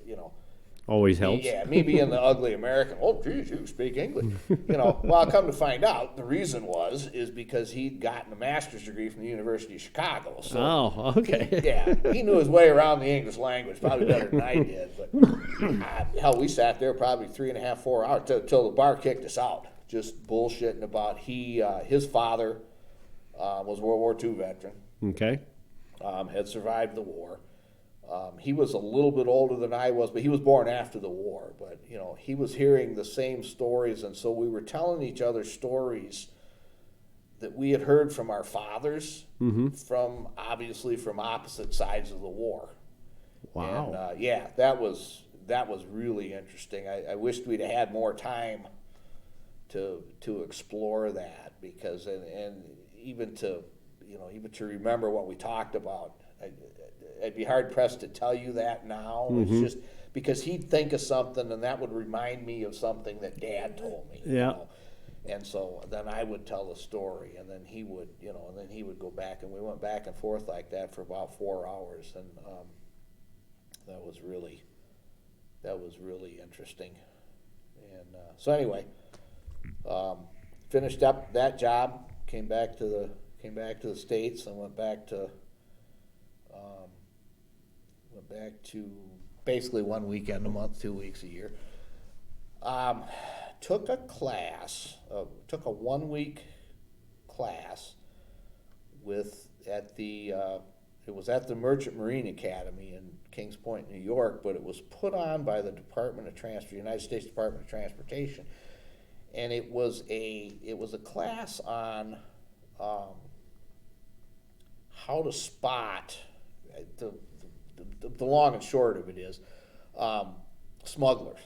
always helps. Me being the ugly American, oh geez, you speak English. Well, come to find out, the reason is because he'd gotten a master's degree from the University of Chicago. So he knew his way around the English language probably better than I did. But hell, we sat there probably 3.5, 4 hours till the bar kicked us out, just bullshitting about his father was a World War II veteran. Okay. Had survived the war. He was a little bit older than I was, but he was born after the war. But, he was hearing the same stories, and so we were telling each other stories that we had heard from our fathers, from opposite sides of the war. Wow. And, that was really interesting. I wished we'd had more time to explore that, because and even to remember what we talked about. I'd be hard pressed to tell you that now. It's just because he'd think of something, and that would remind me of something that Dad told me. Yeah. And so then I would tell the story, and then he would, go back, and we went back and forth like that for about 4 hours, and that was really interesting. And so anyway, finished up that job, came back to the States, and went back to basically 1 weekend a month, 2 weeks a year. Took a 1 week class it was at the Merchant Marine Academy in Kings Point, New York, but it was put on by the United States Department of Transportation, and it was a class on how to spot the long and short of it is smuggling,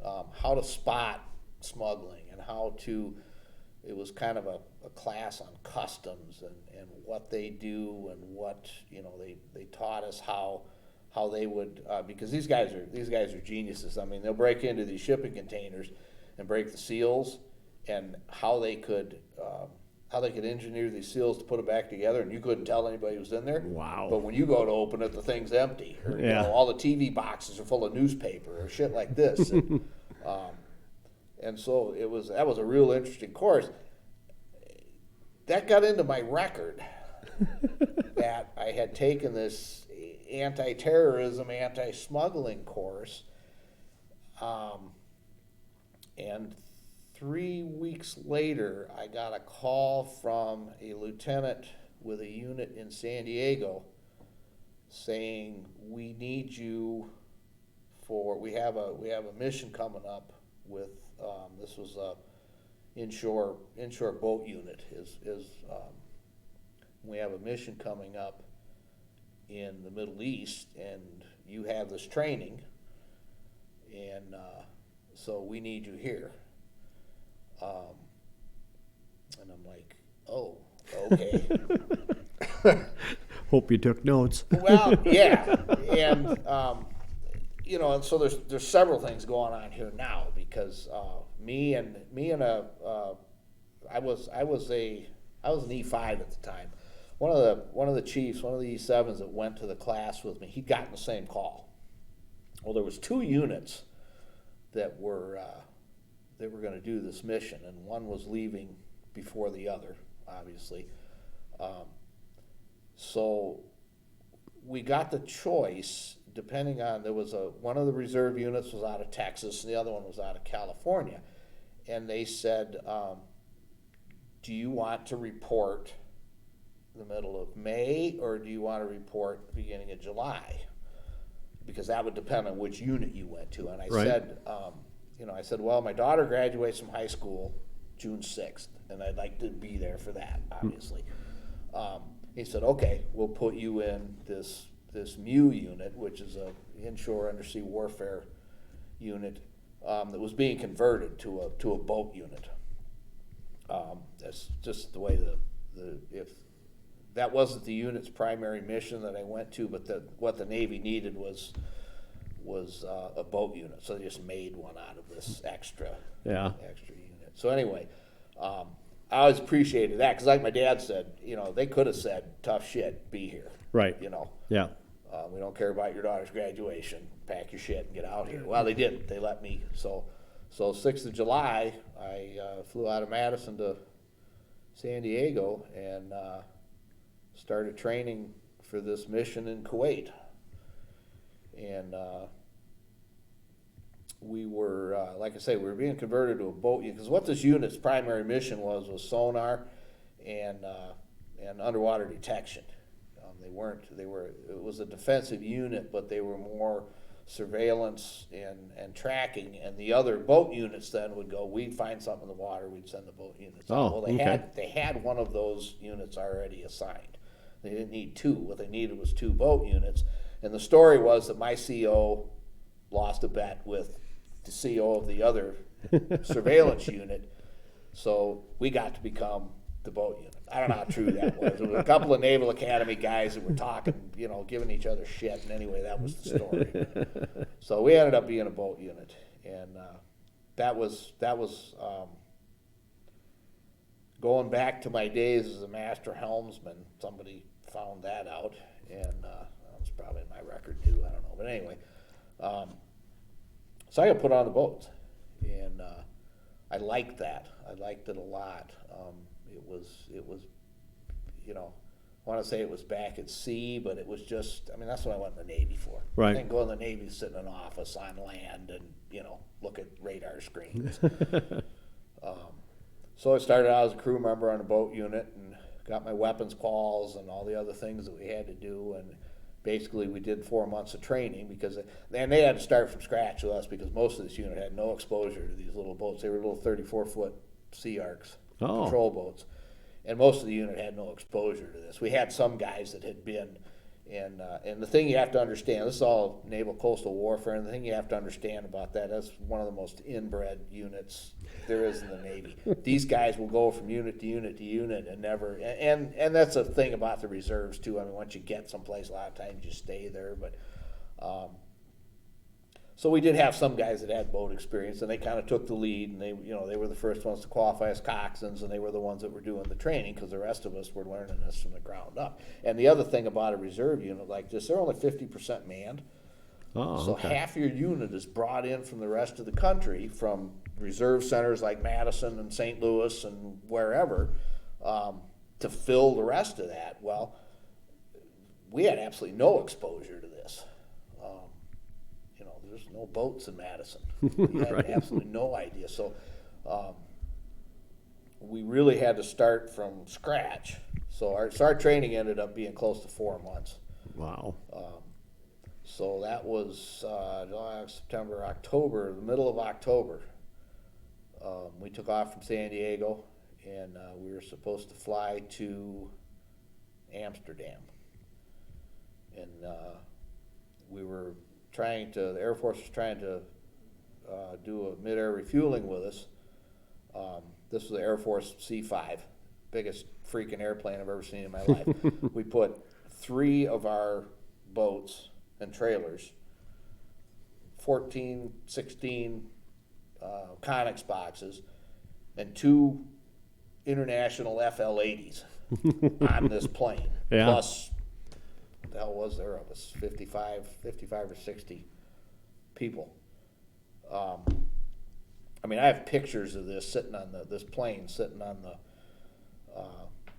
how to spot smuggling, and how to. It was kind of a class on customs and what they do, and what, they taught us how they would, because these guys are geniuses. I mean, they'll break into these shipping containers and break the seals, and how they could engineer these seals to put them back together, and you couldn't tell anybody was in there. Wow. But when you go to open it, the thing's empty, or all the TV boxes are full of newspaper or shit like this. And so that was a real interesting course. That got into my record that I had taken this anti-terrorism, anti-smuggling course, and 3 weeks later, I got a call from a lieutenant with a unit in San Diego saying, we need you we have a mission coming up with, this was a inshore boat unit. We have a mission coming up in the Middle East, and you have this training, and so we need you here. And I'm like, oh, okay. Hope you took notes. Well, yeah, and and so there's several things going on here now, because I was an E5 at the time. One of the chiefs, one of the E7s that went to the class with me, he'd gotten the same call. Well, there was 2 units that were going to do this mission, and one was leaving before the other, obviously. So we got the choice, depending on, one of the reserve units was out of Texas, and the other one was out of California. And they said, do you want to report the middle of May, or do you want to report the beginning of July? Because that would depend on which unit you went to. And I said, I said, well, my daughter graduates from high school June 6th, and I'd like to be there for that, obviously. He said, okay, we'll put you in this MU unit, which is a inshore undersea warfare unit that was being converted to a boat unit. That's just the way if that wasn't the unit's primary mission that I went to, but what the Navy needed was a boat unit, so they just made one out of this extra unit. So anyway, I always appreciated that, because like my dad said, they could have said, tough shit, be here. Right. Yeah. We don't care about your daughter's graduation. Pack your shit and get out here. Well, they didn't. They let me. So 6th of July, I flew out of Madison to San Diego and started training for this mission in Kuwait. And we were, like I say, we were being converted to a boat unit, because what this unit's primary mission was sonar and underwater detection. It was a defensive unit, but they were more surveillance and tracking, and the other boat units then would go, we'd find something in the water, we'd send the boat units out. Well, they had one of those units already assigned. They didn't need 2. What they needed was 2 boat units. And the story was that my CO lost a bet with the CO of the other surveillance unit, so we got to become the boat unit. I don't know how true that was. There was a couple of Naval Academy guys that were talking, giving each other shit, and anyway, that was the story. So we ended up being a boat unit, and that was going back to my days as a master helmsman. Somebody found that out, and that was probably in my record too, I don't know. But anyway, so I got put on the boat, and I liked that. I liked it a lot. It was, I want to say it was back at sea, but it was just, that's what I went in the Navy for. Right. I didn't go in the Navy to sit in an office on land and, look at radar screens. So I started out as a crew member on a boat unit and got my weapons quals and all the other things that we had to do. And basically we did 4 months of training because they had to start from scratch with us because most of this unit had no exposure to these little boats. They were little 34-foot Sea Arcs, patrol boats. And most of the unit had no exposure to this. We had some guys that had been, and the thing you have to understand, this is all naval coastal warfare, and the thing you have to understand about that's one of the most inbred units there is in the Navy. These guys will go from unit to unit to unit and never, and that's a thing about the reserves too. I mean, once you get someplace, a lot of times you stay there, but so we did have some guys that had boat experience, and they kind of took the lead, and they were the first ones to qualify as coxswains, and they were the ones that were doing the training because the rest of us were learning this from the ground up. And the other thing about a reserve unit like this, they're only 50% manned. So half your unit is brought in from the rest of the country, from reserve centers like Madison and St. Louis and wherever, to fill the rest of that. Well, we had absolutely no exposure to this. There's no boats in Madison. We had Right. absolutely no idea. So we really had to start from scratch. So our training ended up being close to 4 months. Wow. So that was July, September, October, the middle of October. We took off from San Diego, and we were supposed to fly to Amsterdam. And the Air Force was trying to do a mid-air refueling with us. This was the Air Force C-5, biggest freaking airplane I've ever seen in my life. We put 3 of our boats and trailers, 14, 16 Conex boxes, and 2 international FL-80s on this plane. Yeah. Plus, what the hell was there of us? 55 or 60 people. I mean, I have pictures of this this plane sitting on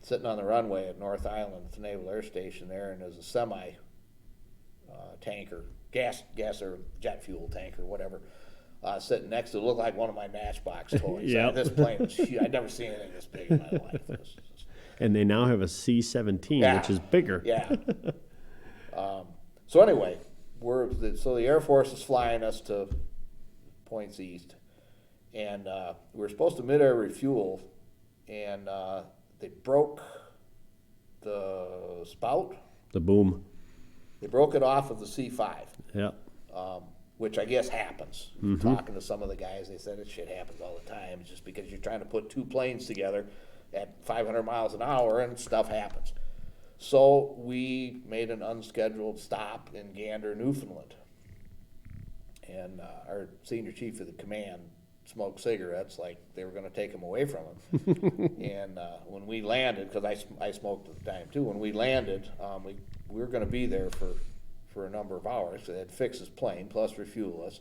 the runway at North Island at the Naval Air Station there, and there's a semi tanker, gas or jet fuel tanker, whatever, sitting next to it. Looked like one of my Matchbox toys. Yep. This plane was huge. I'd never seen anything this big in my life. And they now have a C-17, Yeah. which is bigger. Yeah. So anyway, so the Air Force is flying us to points east, and we were supposed to mid-air refuel, and they broke the spout. The boom. They broke it off of the C-5. Yeah. Which I guess happens. Talking to some of the guys, they said it shit happens all the time. It's just because you're trying to put 2 planes together at 500 miles an hour and stuff happens. So we made an unscheduled stop in Gander, Newfoundland. And our senior chief of the command smoked cigarettes like they were going to them away from him. And when we landed, because I smoked at the time too, when we landed, we were going to be there for a number of hours. So they had to fix his plane, plus refuel us.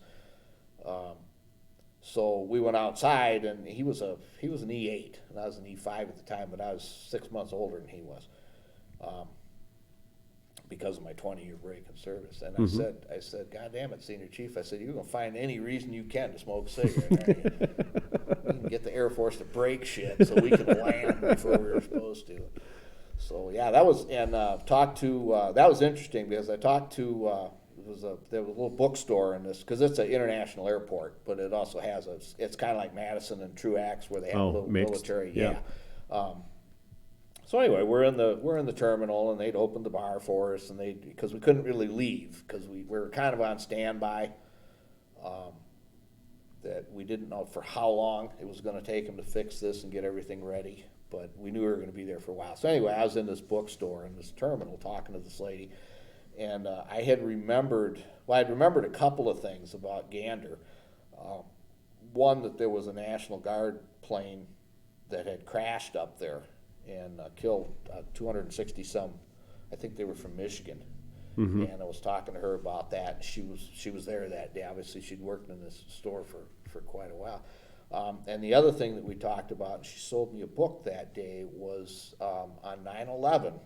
So we went outside, and he was an E8, and I was an E5 at the time, but I was 6 months older than he was, because of my 20-year break in service. And I said, God damn it, Senior Chief, I said, you're going to find any reason you can to smoke a cigarette. We can get the Air Force to break shit so we can land before we were supposed to. So yeah, that was, and that was interesting because I talked to, there was a little bookstore in this, because it's an international airport, but it also has it's kind of like Madison and Truax where they have a little mixed. military. Yeah. So anyway, we're in the terminal, and they'd opened the bar for us, and because we couldn't really leave because we were kind of on standby. That we didn't know for how long it was going to take them to fix this and get everything ready, but we knew we were going to be there for a while. So anyway, I was in this bookstore in this terminal talking to this lady, and I'd remembered a couple of things about Gander. One, that there was a National Guard plane that had crashed up there and killed 260 some. I think they were from Michigan. And I was talking to her about that. She was there that day. Obviously, she'd worked in this store for quite a while. And the other thing that we talked about, and she sold me a book that day, was on 9/11.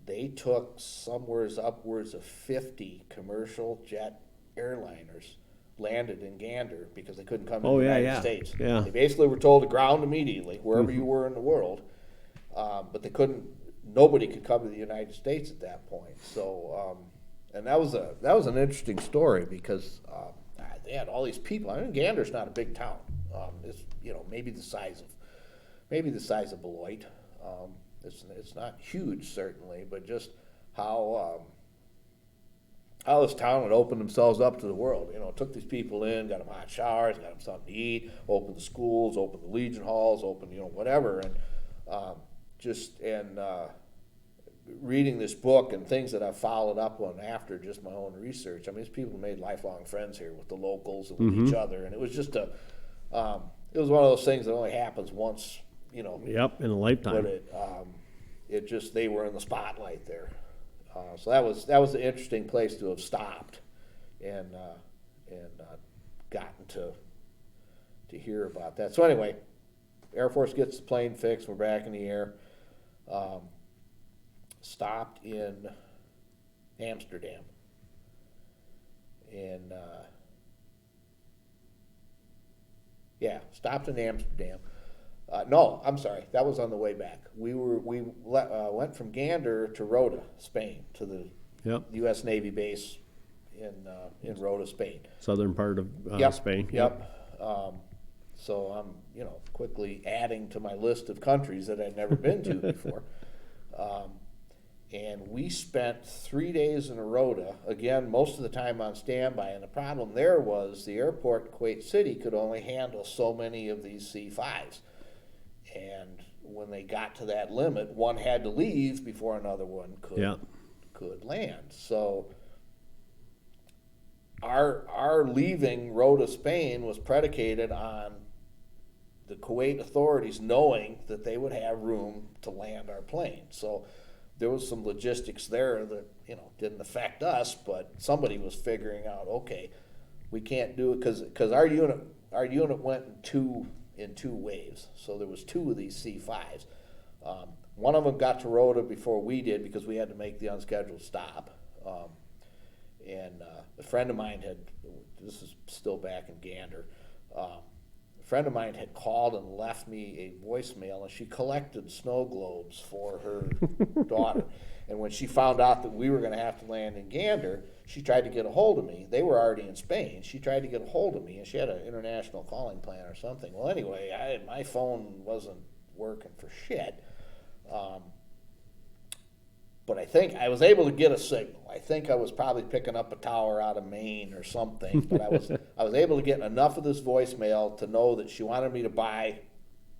They took upwards of 50 commercial jet airliners landed in Gander because they couldn't come to Oh, the yeah, United yeah. States. Yeah. They basically were told to ground immediately, wherever you were in the world, but they couldn't. Nobody could come to the United States at that point. So, and that was an interesting story because they had all these people. I mean, Gander's not a big town. It's maybe the size of Beloit. It's not huge certainly, but just how this town had opened themselves up to the world. Took these people in, got them hot showers, got them something to eat, opened the schools, opened the Legion halls, opened whatever, and reading this book and things that I've followed up on after just my own research. I mean, these people made lifelong friends here with the locals and with each other, and it was just it was one of those things that only happens once, Yep, in a lifetime. But it just, they were in the spotlight there. So that was an interesting place to have stopped and gotten to hear about that. So anyway, Air Force gets the plane fixed. We're back in the air. Stopped in Amsterdam, and stopped in Amsterdam. No, I'm sorry, that was on the way back. We went from Gander to Rota, Spain, to the U.S. Navy base in Rota, Spain. Southern part of Spain. Yep. So I'm quickly adding to my list of countries that I'd never been to before. And we spent 3 days in Rota, again, most of the time on standby. And the problem there was the airport in Kuwait City could only handle so many of these C-5s. And when they got to that limit, one had to leave before another one could land. So our leaving Rota, Spain was predicated on the Kuwait authorities knowing that they would have room to land our plane. So there was some logistics there that didn't affect us, but somebody was figuring out, okay, we can't do it because our unit went in two waves. So there was two of these C-5s. One of them got to Rota before we did because we had to make the unscheduled stop. And a friend of mine this is still back in Gander, a friend of mine had called and left me a voicemail, and she collected snow globes for her daughter. And when she found out that we were going to have to land in Gander, she tried to get a hold of me. They were already in Spain. She tried to get a hold of me, and she had an international calling plan or something. Well, anyway, my phone wasn't working for shit. But I think I was able to get a signal. I think I was probably picking up a tower out of Maine or something. But I was able to get enough of this voicemail to know that she wanted me to buy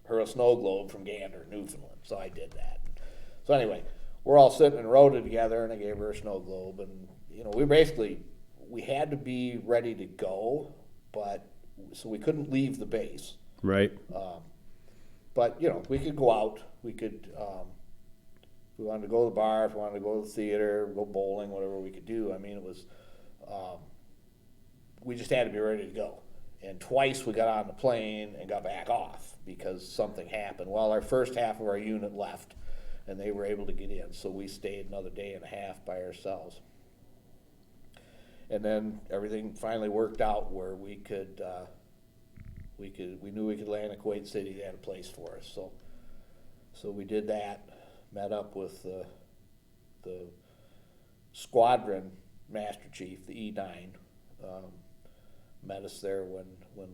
her a snow globe from Gander, Newfoundland. So I did that. So anyway, we're all sitting in Rota together, and I gave her a snow globe. And we had to be ready to go, so we couldn't leave the base. Right. But we could go out. We could. If we wanted to go to the bar, if we wanted to go to the theater, go bowling, whatever we could do. I mean, it was, we just had to be ready to go. And twice we got on the plane and got back off because something happened. Well, our first half of our unit left, and they were able to get in, so we stayed another day and a half by ourselves. And then everything finally worked out where we knew we could land in Kuwait City. They had a place for us, so we did that. Met up with the squadron master chief, the E9, met us there when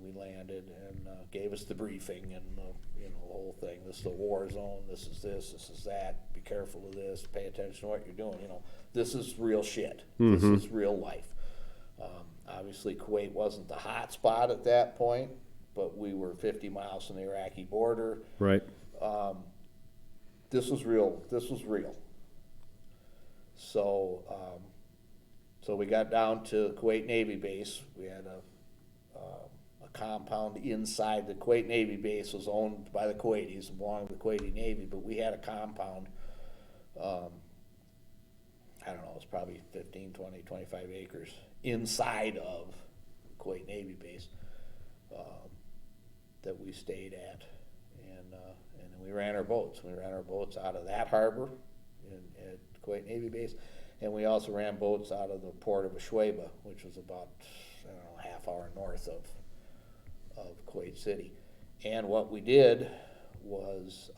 we landed and gave us the briefing and the whole thing. This is the war zone. This is that. Be careful of this. Pay attention to what you're doing. This is real shit. This is real life. Obviously, Kuwait wasn't the hot spot at that point, but we were 50 miles from the Iraqi border. Right. This was real. So, so we got down to Kuwait Navy base. We had a compound inside the Kuwait Navy base. Was owned by the Kuwaitis and belonged to the Kuwaiti Navy, but we had a compound. I don't know, it was probably 15, 20, 25 acres inside of Kuwait Navy base that we stayed at. And then we ran our boats. We ran our boats out of that harbor at Kuwait Navy base, and we also ran boats out of the port of Ashweba, which was about, half half hour north of Kuwait City. And what we did was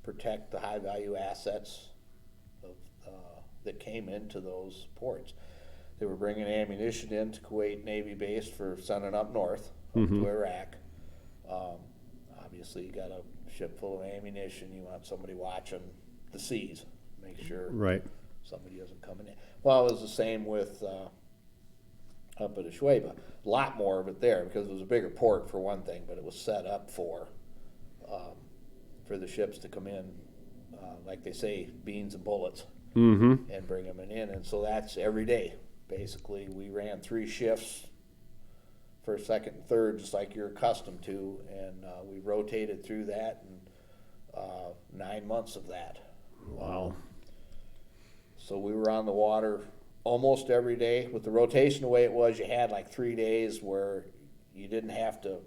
protect the high value assets of, that came into those ports. They were bringing ammunition into Kuwait Navy base for sending up north, up to Iraq. Obviously, you got a ship full of ammunition. You want somebody watching the seas, make sure somebody isn't coming in. Well, it was the same with up at Ushuaia. A lot more of it there because it was a bigger port for one thing, but it was set up for the ships to come in, like they say, beans and bullets, and bring them in. And so that's every day. Basically, we ran 3 shifts, first, second, and third, just like you're accustomed to, and we rotated through that, and 9 months of that. Wow. So we were on the water almost every day. With the rotation the way it was, you had like 3 days where you didn't have to,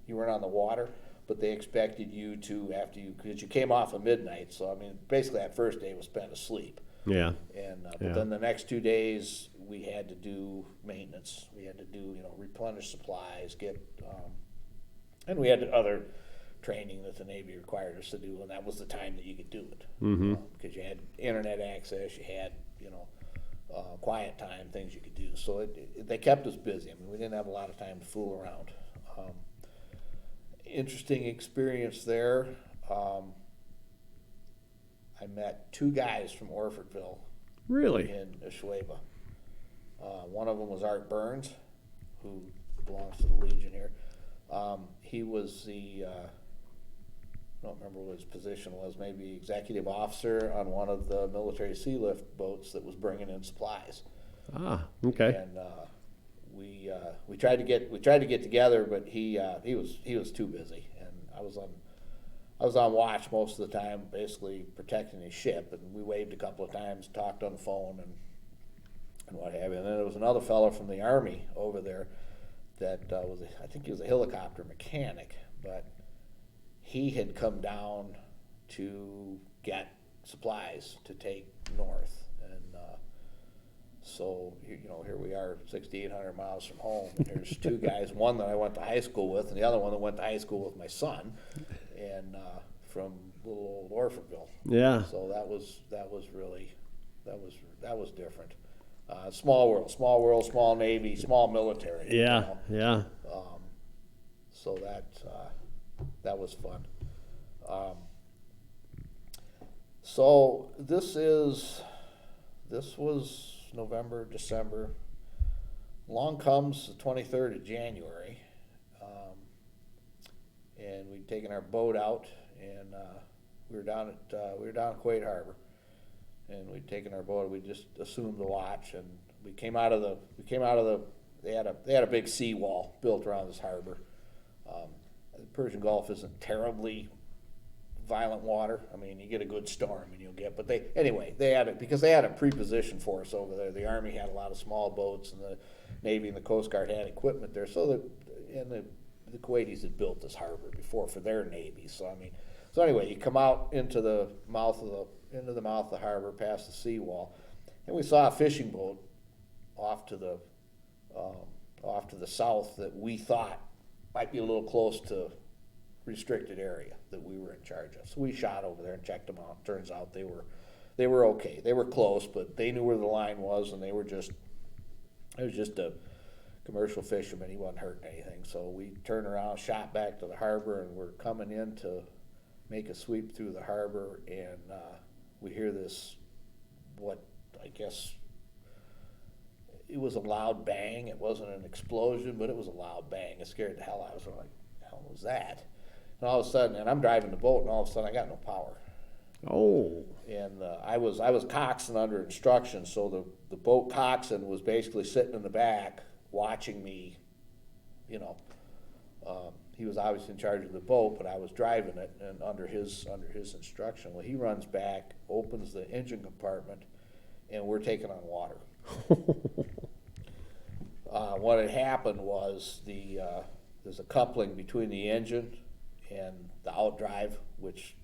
you weren't on the water, but they expected you to, after you, because you came off at midnight, so I mean, basically that first day was spent asleep. Yeah. And but then the next 2 days we had to do maintenance. We had to do, replenish supplies, and we had other training that the Navy required us to do, and that was the time that you could do it. Because you had internet access, you had quiet time, things you could do. So they kept us busy. I mean, we didn't have a lot of time to fool around. Interesting experience there. I met 2 guys from Orfordville. Really? In Ushuaia. One of them was Art Burns, who belongs to the Legion here. He was the, I don't remember what his position was, maybe executive officer on one of the military sea lift boats that was bringing in supplies. Ah, okay. And we tried to get together, but he was too busy, and I was on watch most of the time, basically protecting his ship, and we waved a couple of times, talked on the phone, and what have you. And then there was another fellow from the Army over there that I think he was a helicopter mechanic, but he had come down to get supplies to take north, and so here we are, 6,800 miles from home, and there's 2 guys, one that I went to high school with, and the other one that went to high school with my son, and from little old Orfordville. Yeah. So that was really different. Small world, small Navy, small military. Yeah, yeah. So that was fun. So this was November, December. Along comes the 23rd of January, and we'd taken our boat out, and we were down at Kuwait Harbor, and we'd taken our boat. We just assumed the watch, and we came out of the. They had a big seawall built around this harbor. The Persian Gulf isn't terribly violent water. I mean, you get a good storm and you'll get, but they had it because they had a pre-position force over there. The Army had a lot of small boats, and the Navy and the Coast Guard had equipment there. So the Kuwaitis had built this harbor before for their Navy. So anyway, you come out into the mouth of the harbor, past the seawall, and we saw a fishing boat off to the south that we thought might be a little close to restricted area that we were in charge of. So we shot over there and checked them out. Turns out they were okay. They were close, but they knew where the line was, and it was just a commercial fisherman. He wasn't hurting anything. So we turned around, shot back to the harbor, and we're coming in to make a sweep through the harbor, and we hear this, what I guess it was a loud bang. It wasn't an explosion, but it was a loud bang. It scared the hell out of us. We're like, the hell was that? And all of a sudden, and I'm driving the boat, and all of a sudden I got no power. Oh. And I was coxswain under instructions, so the boat coxswain was basically sitting in the back watching me. He was obviously in charge of the boat, but I was driving it, and under his instruction. Well, he runs back, opens the engine compartment, and we're taking on water. What had happened was there's a coupling between the engine and the outdrive, which,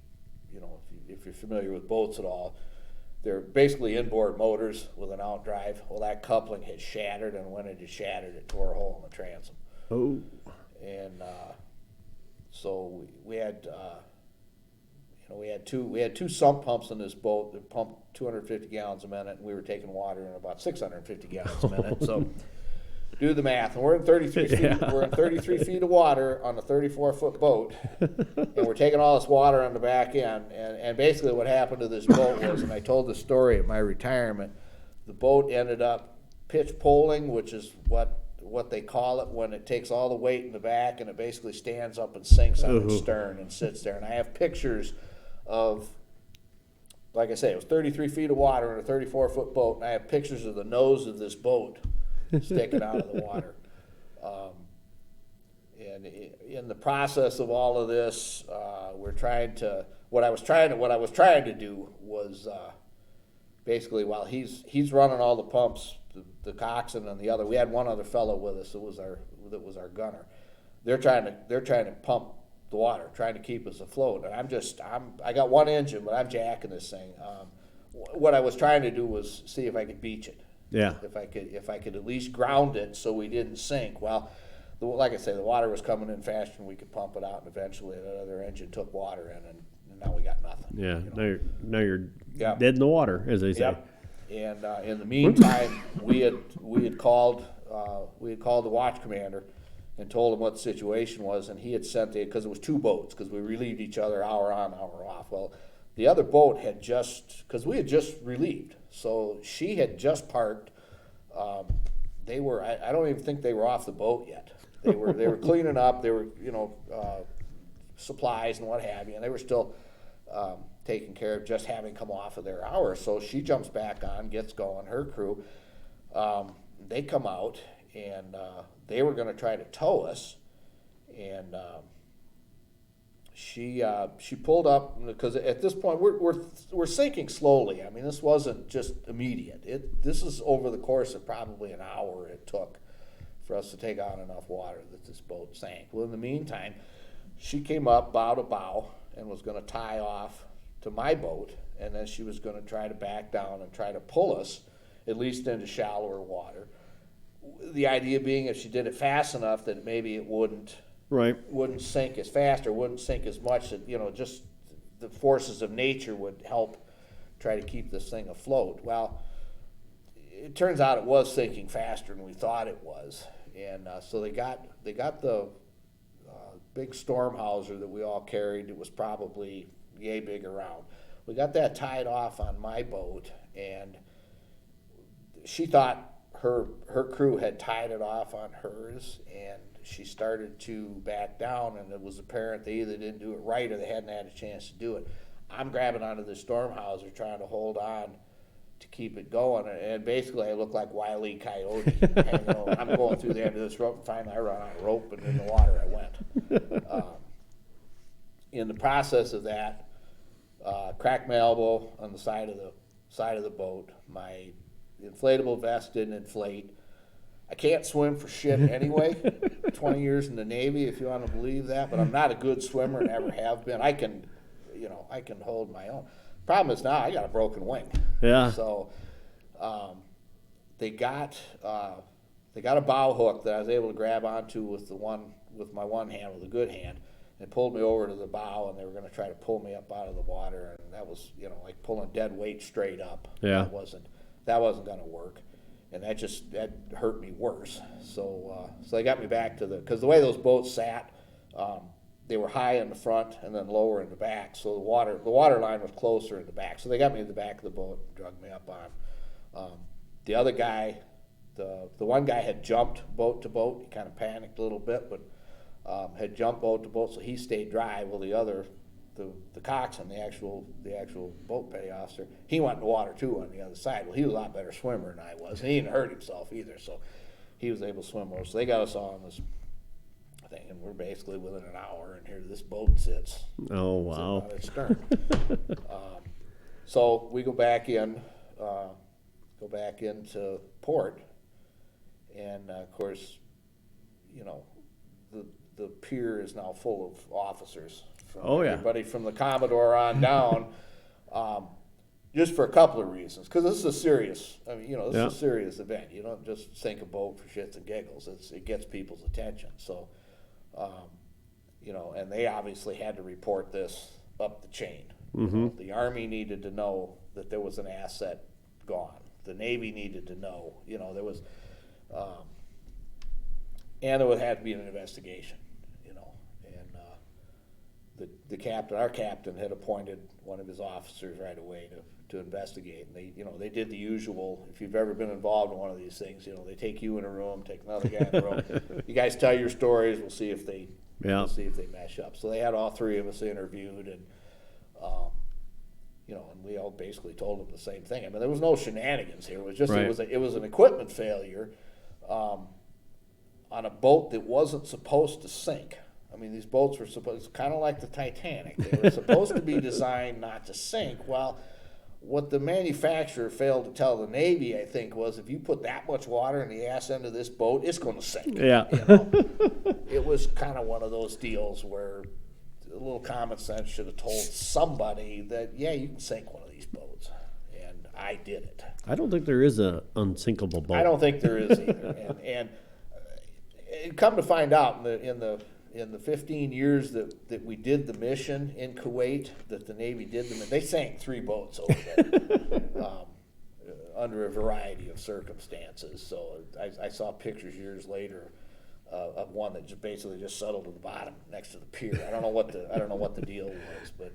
if you're familiar with boats at all, they're basically inboard motors with an outdrive. Well, that coupling had shattered, and when it had shattered, it tore a hole in the transom. Oh. And so we had we had two sump pumps in this boat that pumped 250 gallons a minute, and we were taking water in about 650 gallons a minute. So do the math, and we're in 33 feet. Yeah. We're in 33 feet of water on a 34-foot boat, and we're taking all this water on the back end. And basically, what happened to this boat was, and I told this story at my retirement, the boat ended up pitch poling, which is what they call it when it takes all the weight in the back and it basically stands up and sinks on its stern and sits there. And I have pictures of, like I say, it was 33 feet of water in a 34-foot boat, and I have pictures of the nose of this boat sticking out of the water. And in the process of all of this, what I was trying to do was basically, while he's running all the pumps, the coxswain and the other, we had one other fellow with us that was our gunner. They're trying to pump the water, trying to keep us afloat, and I got one engine, but I'm jacking this thing. What I was trying to do was see if I could beach it. Yeah. If I could at least ground it so we didn't sink. Well, like I say, the water was coming in faster than we could pump it out, and eventually that other engine took water in, and now we got nothing. Yeah. You know? Now you're dead in the water, as they say. Yep. And in the meantime, we had called the watch commander and told him what the situation was, and he had sent because it was two boats, because we relieved each other hour on, hour off. Well, the other boat had because we had just relieved, so she had just parked. They were, I don't even think they were off the boat yet. They were cleaning up. They were, supplies and what have you, and they were still taken care of, just having come off of their hour. So she jumps back on, gets going, her crew. They come out, and they were going to try to tow us, and she pulled up, because at this point we're sinking slowly. I mean, this wasn't just immediate. This is over the course of probably an hour it took for us to take on enough water that this boat sank. Well, in the meantime, she came up bow to bow and was going to tie off to my boat, and then she was going to try to back down and try to pull us at least into shallower water. The idea being, if she did it fast enough, that maybe it wouldn't sink as fast or wouldn't sink as much, that just the forces of nature would help try to keep this thing afloat. Well, it turns out it was sinking faster than we thought it was, and so they got the big storm hawser that we all carried. It was probably yay big around. We got that tied off on my boat, and she thought her crew had tied it off on hers, and she started to back down, and it was apparent they either didn't do it right or they hadn't had a chance to do it. I'm grabbing onto the storm hawser, trying to hold on to keep it going, and basically I look like Wile E. Coyote. I'm going through the end of this rope, and finally I run out of rope, and in the water I went. In the process of that, cracked my elbow on the side of the boat. My inflatable vest didn't inflate. I can't swim for shit anyway. 20 years in the Navy, if you want to believe that, but I'm not a good swimmer, never have been. I can hold my own. Problem is now I got a broken wing. Yeah. So they got a bow hook that I was able to grab onto with my one hand, with a good hand, and pulled me over to the bow, and they were going to try to pull me up out of the water, and that was like pulling dead weight straight up. Yeah. That wasn't going to work, and that hurt me worse. So they got me back because the way those boats sat, they were high in the front and then lower in the back, so the water line was closer in the back. So they got me in the back of the boat and drug me up on. The other guy, the one guy had jumped boat to boat. He kind of panicked a little bit, but had jumped boat to boat, so he stayed dry. Well, the other, the coxswain, the actual boat petty officer, he went in the water too on the other side. Well, he was a lot better swimmer than I was, and he didn't hurt himself either, so he was able to swim over. So they got us all on this thing, and we're basically within an hour, and here this boat sits. Oh, wow. Sitting on its stern. So we go back into port, and of course, the pier is now full of officers. From everybody from the Commodore on down. just for a couple of reasons. Because this is a serious, this Yeah. is a serious event. You don't just sink a boat for shits and giggles. It gets people's attention. So, and they obviously had to report this up the chain. The Army needed to know that there was an asset gone. The Navy needed to know, there was, and there would have to be an investigation, and the captain, our captain, had appointed one of his officers right away to investigate. And they did the usual. If you've ever been involved in one of these things, they take you in a room, take another guy in a room. You guys tell your stories. We'll see if they mesh up. So they had all three of us interviewed, and and we all basically told them the same thing. I mean, there was no shenanigans here. It was just Right. it was an equipment failure on a boat that wasn't supposed to sink. I mean, these boats were supposed, kind of like the Titanic. They were supposed to be designed not to sink. Well, what the manufacturer failed to tell the Navy, I think, was if you put that much water in the ass end of this boat, it's going to sink. Yeah. It was kind of one of those deals where a little common sense should have told somebody that, yeah, you can sink one of these boats. And I did it. I don't think there is an unsinkable boat. I don't think there is either. and come to find out, in the 15 years that we did the mission in Kuwait, that the Navy did them, they sank 3 boats over there under a variety of circumstances. So I saw pictures years later of one that just basically just settled to the bottom next to the pier. I don't know what the deal was, but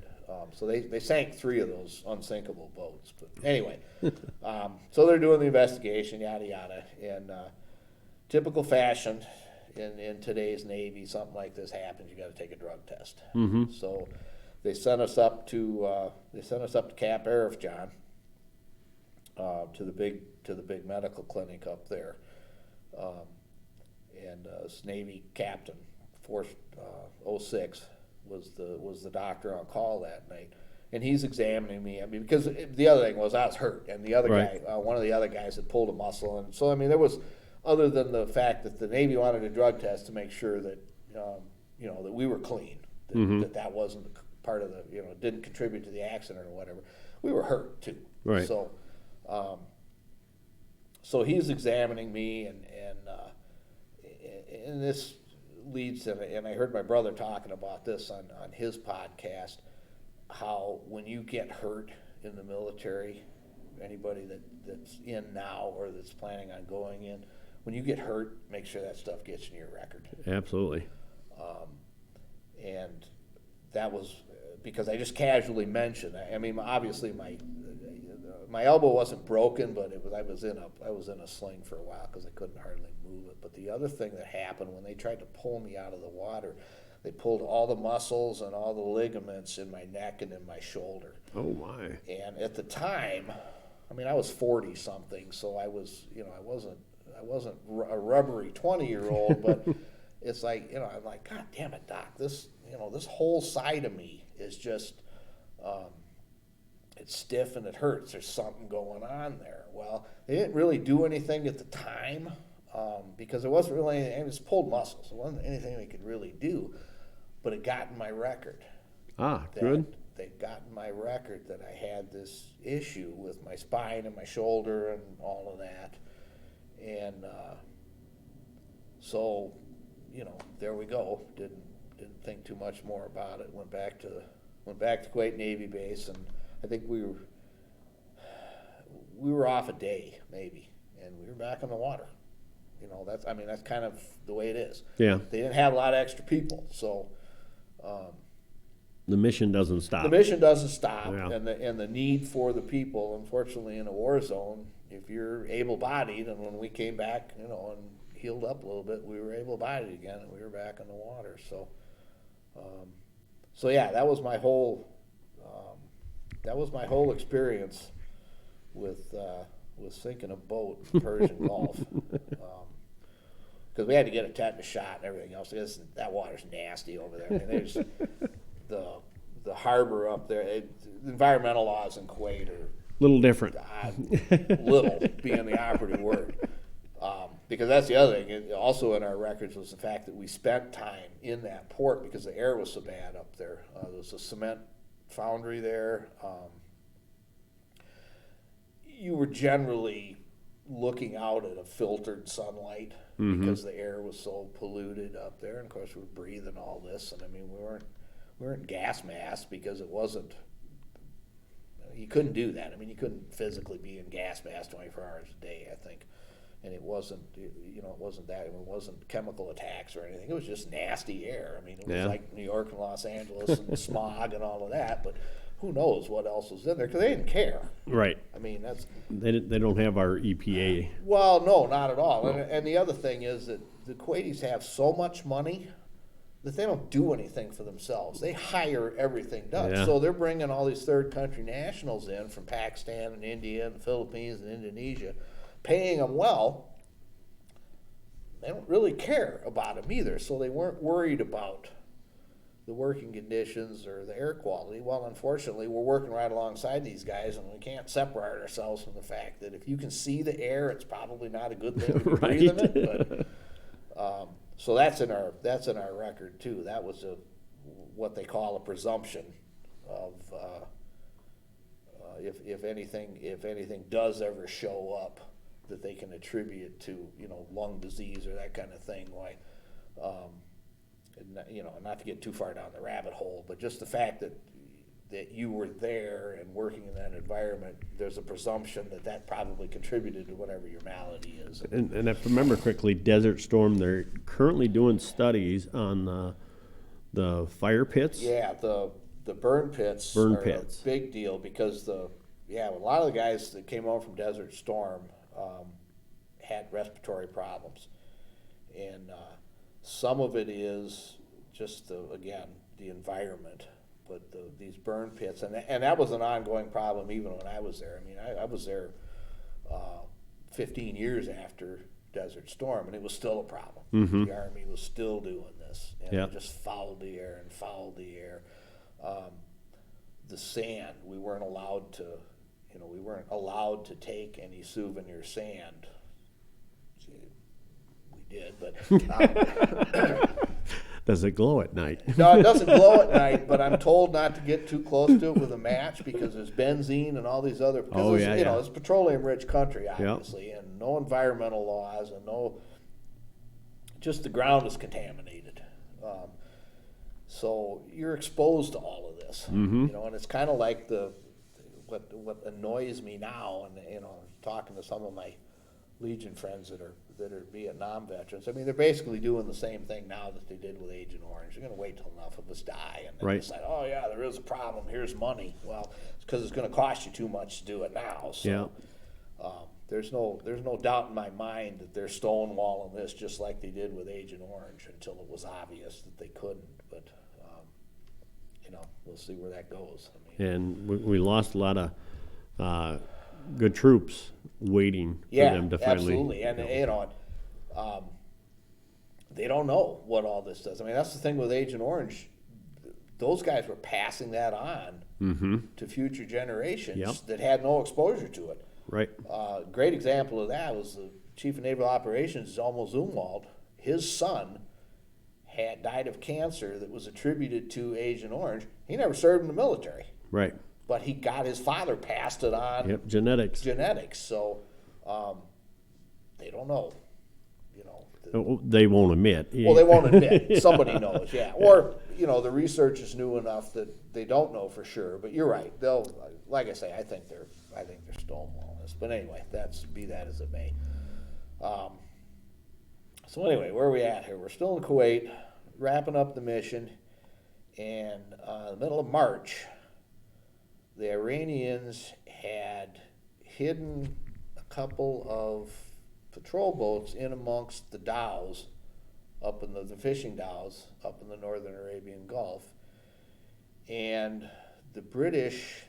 so they sank 3 of those unsinkable boats. But anyway, so they're doing the investigation, yada yada, and typical fashion. In today's Navy, something like this happens, you got to take a drug test. So they sent us up to Camp Arifjan, to the big medical clinic up there, and this Navy captain, Force 06, was the doctor on call that night, and he's examining me. I mean, because the other thing was I was hurt, and the other Right. guy, one of the other guys, had pulled a muscle, and so I mean there was. Other than the fact that the Navy wanted a drug test to make sure that that we were clean, that wasn't part of the didn't contribute to the accident or whatever. We were hurt too. Right. So, so he's examining me, and this leads to, and I heard my brother talking about this on his podcast, how when you get hurt in the military, anybody that's in now or that's planning on going in. When you get hurt, make sure that stuff gets in your record. Absolutely. And that was because I just casually mentioned. I mean, obviously my elbow wasn't broken, but I was in a sling for a while because I couldn't hardly move it. But the other thing that happened when they tried to pull me out of the water, they pulled all the muscles and all the ligaments in my neck and in my shoulder. Oh my! And at the time, I mean, I was 40 something, so I was, I wasn't a rubbery 20-year-old, but it's like, I'm like, God damn it, Doc, this whole side of me is just, it's stiff and it hurts. There's something going on there. Well, they didn't really do anything at the time because there wasn't really anything. It was pulled muscles. There wasn't anything they could really do, but it got in my record. Good. They got in my record that I had this issue with my spine and my shoulder and all of that. And so, there we go. Didn't think too much more about it. Went back to Kuwait Navy base, and I think we were off a day maybe, and we were back on the water. That's kind of the way it is. Yeah. They didn't have a lot of extra people, so. The mission doesn't stop. The mission doesn't stop, Yeah. and the need for the people, unfortunately, in a war zone, if you're able-bodied, and when we came back, and healed up a little bit, we were able-bodied again, and we were back in the water. So, yeah, that was my whole experience with sinking a boat in the Persian Gulf. Because we had to get a tetanus shot and everything else. That water's nasty over there. I mean, there's the harbor up there. Environmental laws in Kuwait are Little different. little being the operative word. Because that's the other thing. Also in our records was the fact that we spent time in that port because the air was so bad up there. There was a cement foundry there. you were generally looking out at a filtered sunlight because the air was so polluted up there, and of course we're breathing all this, and I mean we weren't gas masked because it wasn't. You couldn't do that. I mean, you couldn't physically be in gas mask 24 hours a day, I think. And it wasn't, it wasn't that. It wasn't chemical attacks or anything. It was just nasty air. I mean, it was like New York and Los Angeles and smog and all of that. But who knows what else was in there? Because they didn't care. Right. I mean, that's they don't have our EPA. Well, no, not at all. No. And the other thing is that the Kuwaitis have so much money that they don't do anything for themselves. They hire everything done. Yeah. So they're bringing all these third country nationals in from Pakistan and India and the Philippines and Indonesia, paying them well. They don't really care about them either. So they weren't worried about the working conditions or the air quality. Well, unfortunately, we're working right alongside these guys, and we can't separate ourselves from the fact that if you can see the air, it's probably not a good thing to be breathing it. But so that's in our record too. That was what they call a presumption of if anything does ever show up that they can attribute to lung disease or that kind of thing. Why, not to get too far down the rabbit hole, but just the fact that you were there and working in that environment, there's a presumption that probably contributed to whatever your malady is. And if I remember correctly, Desert Storm, they're currently doing studies on the fire pits. Yeah, the burn pits are a big deal because a lot of the guys that came over from Desert Storm had respiratory problems. And some of it is just, the environment. But these burn pits, and that was an ongoing problem even when I was there. I mean, I was there 15 years after Desert Storm, and it was still a problem. Mm-hmm. The Army was still doing this, and it just fouled the air and fouled the air. The sand, we weren't allowed to take any souvenir sand. We did, but. Does it glow at night? No, it doesn't glow at night, but I'm told not to get too close to it with a match because there's benzene and all these other. Because it's petroleum-rich country, obviously, and no environmental laws and just the ground is contaminated. So you're exposed to all of this, and it's kind of like what annoys me now, and talking to some of my Legion friends that are Vietnam veterans. I mean, they're basically doing the same thing now that they did with Agent Orange. They're going to wait till enough of us die and then decide, oh yeah, there is a problem. Here's money. Well, it's because it's going to cost you too much to do it now. So there's no doubt in my mind that they're stonewalling this just like they did with Agent Orange until it was obvious that they couldn't. But we'll see where that goes. I mean, and we lost a lot of good troops waiting for them to finally. Absolutely, and they don't know what all this does. I mean, that's the thing with Agent Orange. Those guys were passing that on to future generations that had no exposure to it. Right. Great example of that was the Chief of Naval Operations, Zalmo Zumwalt. His son had died of cancer that was attributed to Agent Orange. He never served in the military. Right. But he got his father passed it on. Yep, genetics. So they don't know. They won't admit. Well, they won't admit. Somebody knows, yeah. Or the research is new enough that they don't know for sure. But you're right. They'll, like I say, I think they're stonewalling this. But anyway, be that as it may. So anyway, where are we at here? We're still in Kuwait, wrapping up the mission, and in the middle of March, the Iranians had hidden a couple of patrol boats in amongst the dhows, up in the fishing dhows, up in the northern Arabian Gulf. And the British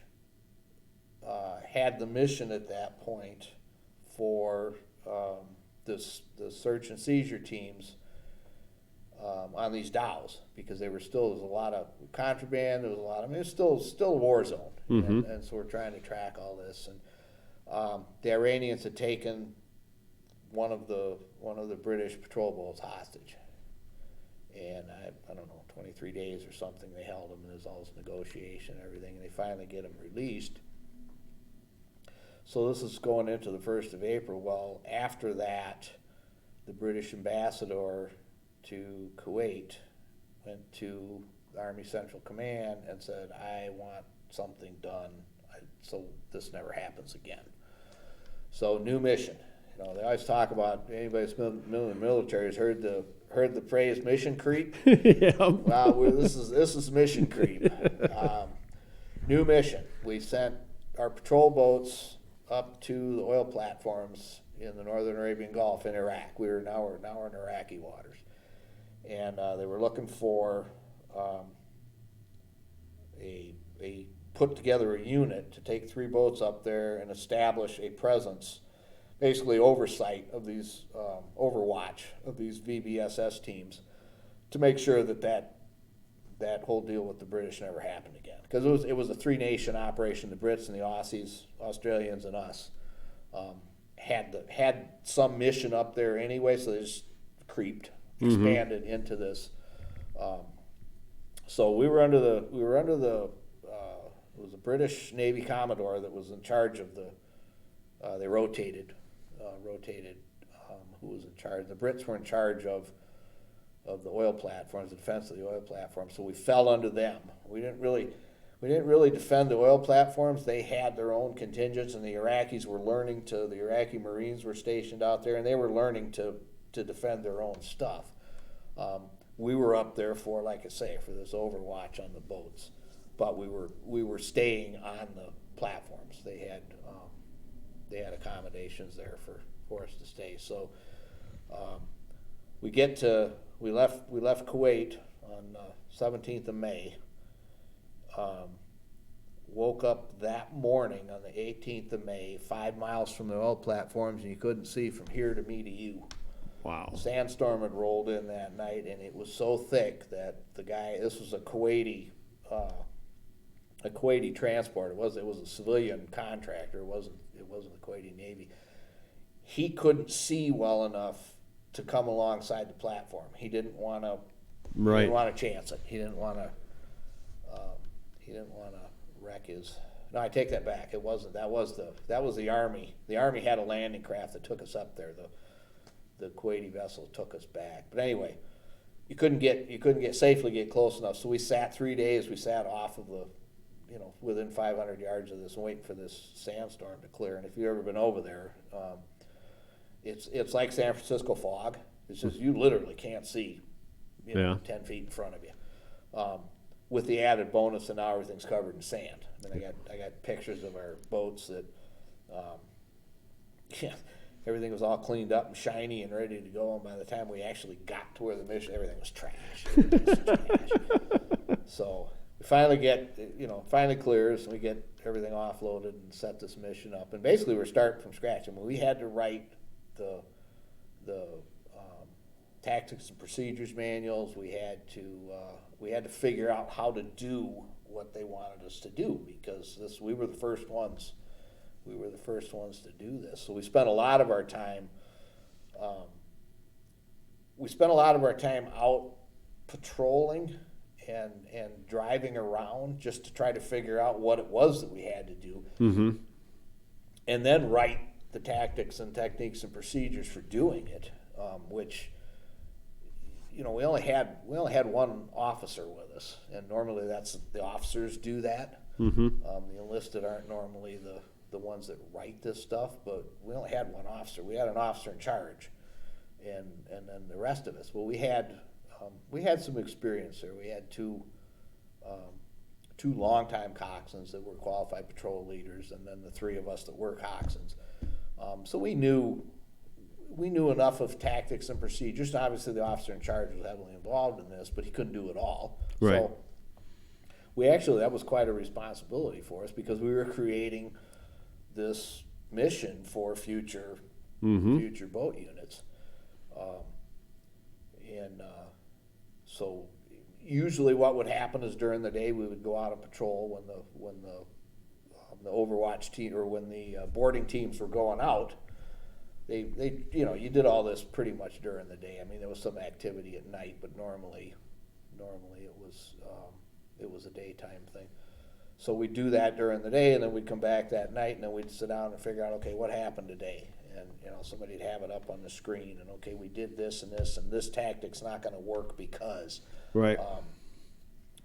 had the mission at that point for the search and seizure teams on these dhows, because there was a lot of contraband. There was it's still a war zone, and so we're trying to track all this. And the Iranians had taken one of the British patrol boats hostage, and I don't know, 23 days or something they held them, and there's all this negotiation and everything, and they finally get them released. So this is going into the 1st of April. Well, after that, the British ambassador to Kuwait went to the Army Central Command and said, I want something done so this never happens again. So new mission. They always talk about, anybody that's been in the military has heard the phrase mission creep. Yeah. Well, this is mission creep. New mission. We sent our patrol boats up to the oil platforms in the northern Arabian Gulf in Iraq. We're now in Iraqi waters, and they were looking for a put together a unit to take 3 boats up there and establish a presence, basically oversight of these overwatch of these VBSS teams, to make sure that whole deal with the British never happened again. Because it was a 3-nation operation. The Brits and the Aussies, Australians, and us had some mission up there anyway, so they just expanded into this. So we were under the it was a British Navy Commodore that was in charge of they rotated who was in charge. The Brits were in charge of the oil platforms, the defense of the oil platforms. So we fell under them. We didn't really defend the oil platforms. They had their own contingents, and the Iraqis were learning the Iraqi Marines were stationed out there, and they were learning to defend their own stuff. We were up there for, like I say, for this overwatch on the boats, but we were staying on the platforms. They had accommodations there for us to stay. So we left Kuwait on 17th of May. Woke up that morning on the 18th of May, 5 miles from the oil platforms, and you couldn't see from here to me to you. Wow. A sandstorm had rolled in that night, and it was so thick that this was a Kuwaiti transport. It was a civilian contractor. It wasn't the Kuwaiti Navy. He couldn't see well enough to come alongside the platform. He didn't want to. Right. He didn't want to chance it. He didn't want to. Wreck his. No, I take that back. It wasn't. That was the Army. The Army had a landing craft that took us up there. The Kuwaiti vessel took us back. But anyway, you couldn't safely get close enough. So we sat 3 days. We sat off of within 500 yards of this, and waiting for this sandstorm to clear. And if you've ever been over there, it's like San Francisco fog. It's just you literally can't see 10 feet in front of you. With the added bonus that now everything's covered in sand. I mean, I got pictures of our boats that, everything was all cleaned up and shiny and ready to go. And by the time we actually got to where the mission, everything was trash. So we finally clears, and we get everything offloaded and set this mission up. And basically, we're starting from scratch. I mean, we had to write the tactics and procedures manuals. We had to figure out how to do what they wanted us to do, because we were the first ones to do this. So we spent a lot of our time out patrolling and driving around just to try to figure out what it was that we had to do, and then write the tactics and techniques and procedures for doing it, which we only had one officer with us, and normally that's the officers do that. The enlisted aren't normally the ones that write this stuff, but we only had one officer. We had an officer in charge, and then the rest of us. Well, we had some experience there. We had two longtime coxswains that were qualified patrol leaders, and then the 3 of us that were coxswains. So we knew enough of tactics and procedures. Obviously, the officer in charge was heavily involved in this, but he couldn't do it all. Right. So that was quite a responsibility for us, because we were creating this mission for future boat units. So usually what would happen is during the day we would go out on patrol when the overwatch team, or when the boarding teams were going out. You did all this pretty much during the day. I mean, there was some activity at night, but normally it was a daytime thing. So we'd do that during the day, and then we'd come back that night, and then we'd sit down and figure out, okay, what happened today? And, somebody'd have it up on the screen, and, okay, we did this, and this tactic's not gonna work because. Right.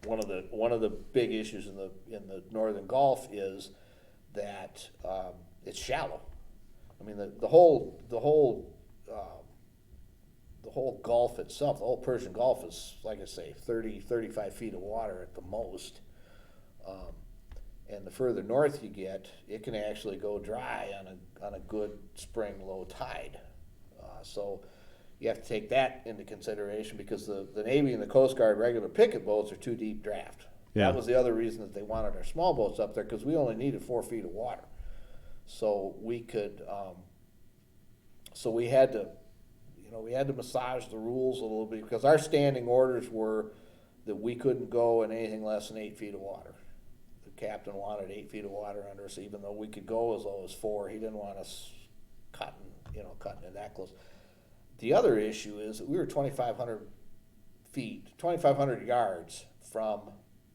One of the big issues in the Northern Gulf is that it's shallow. I mean, the whole Gulf itself, the whole Persian Gulf is, like I say, 35 feet of water at the most. And the further north you get, it can actually go dry on a good spring low tide. So you have to take that into consideration because the Navy and the Coast Guard regular picket boats are too deep draft. Yeah. That was the other reason that they wanted our small boats up there, because we only needed 4 feet of water. So we could, so we had to, we had to massage the rules a little bit, because our standing orders were that we couldn't go in anything less than 8 feet of water. The captain wanted 8 feet of water under us, even though we could go as low as 4. He didn't want us cutting it that close. The other issue is that we were 2,500 yards from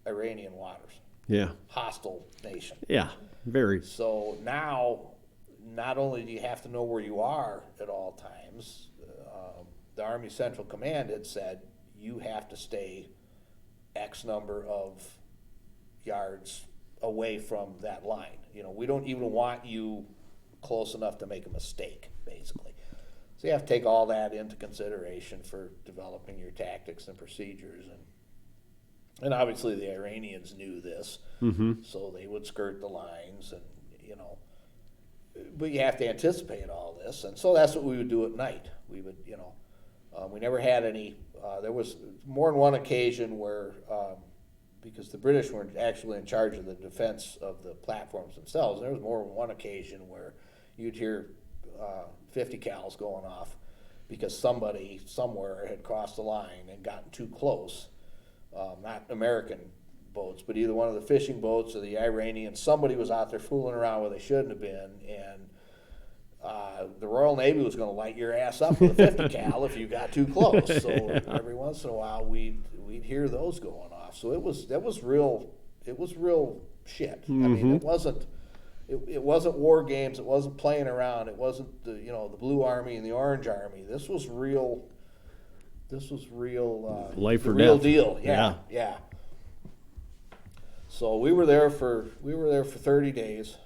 Iranian waters. Yeah. Hostile nation. Yeah, very. So now, not only do you have to know where you are at all times, the Army Central Command had said you have to stay X number of yards away from that line. We don't even want you close enough to make a mistake, basically. So you have to take all that into consideration for developing your tactics and procedures, and obviously the Iranians knew this, so they would skirt the lines, and but you have to anticipate all this, and so that's what we would do at night. We would, we never had any. There was more than one occasion where, because the British weren't actually in charge of the defense of the platforms themselves, there was more than one occasion where you'd hear 50 cals going off because somebody somewhere had crossed the line and gotten too close. Not American boats, but either one of the fishing boats or the Iranians. Somebody was out there fooling around where they shouldn't have been, and the Royal Navy was going to light your ass up with a 50 cal if you got too close. So every once in a while we'd hear those going off. So it was real shit. I mean, it wasn't war games. It wasn't playing around. It wasn't the Blue Army and the Orange Army. This was real. Life or real death. Deal. Yeah. So we were there for 30 days,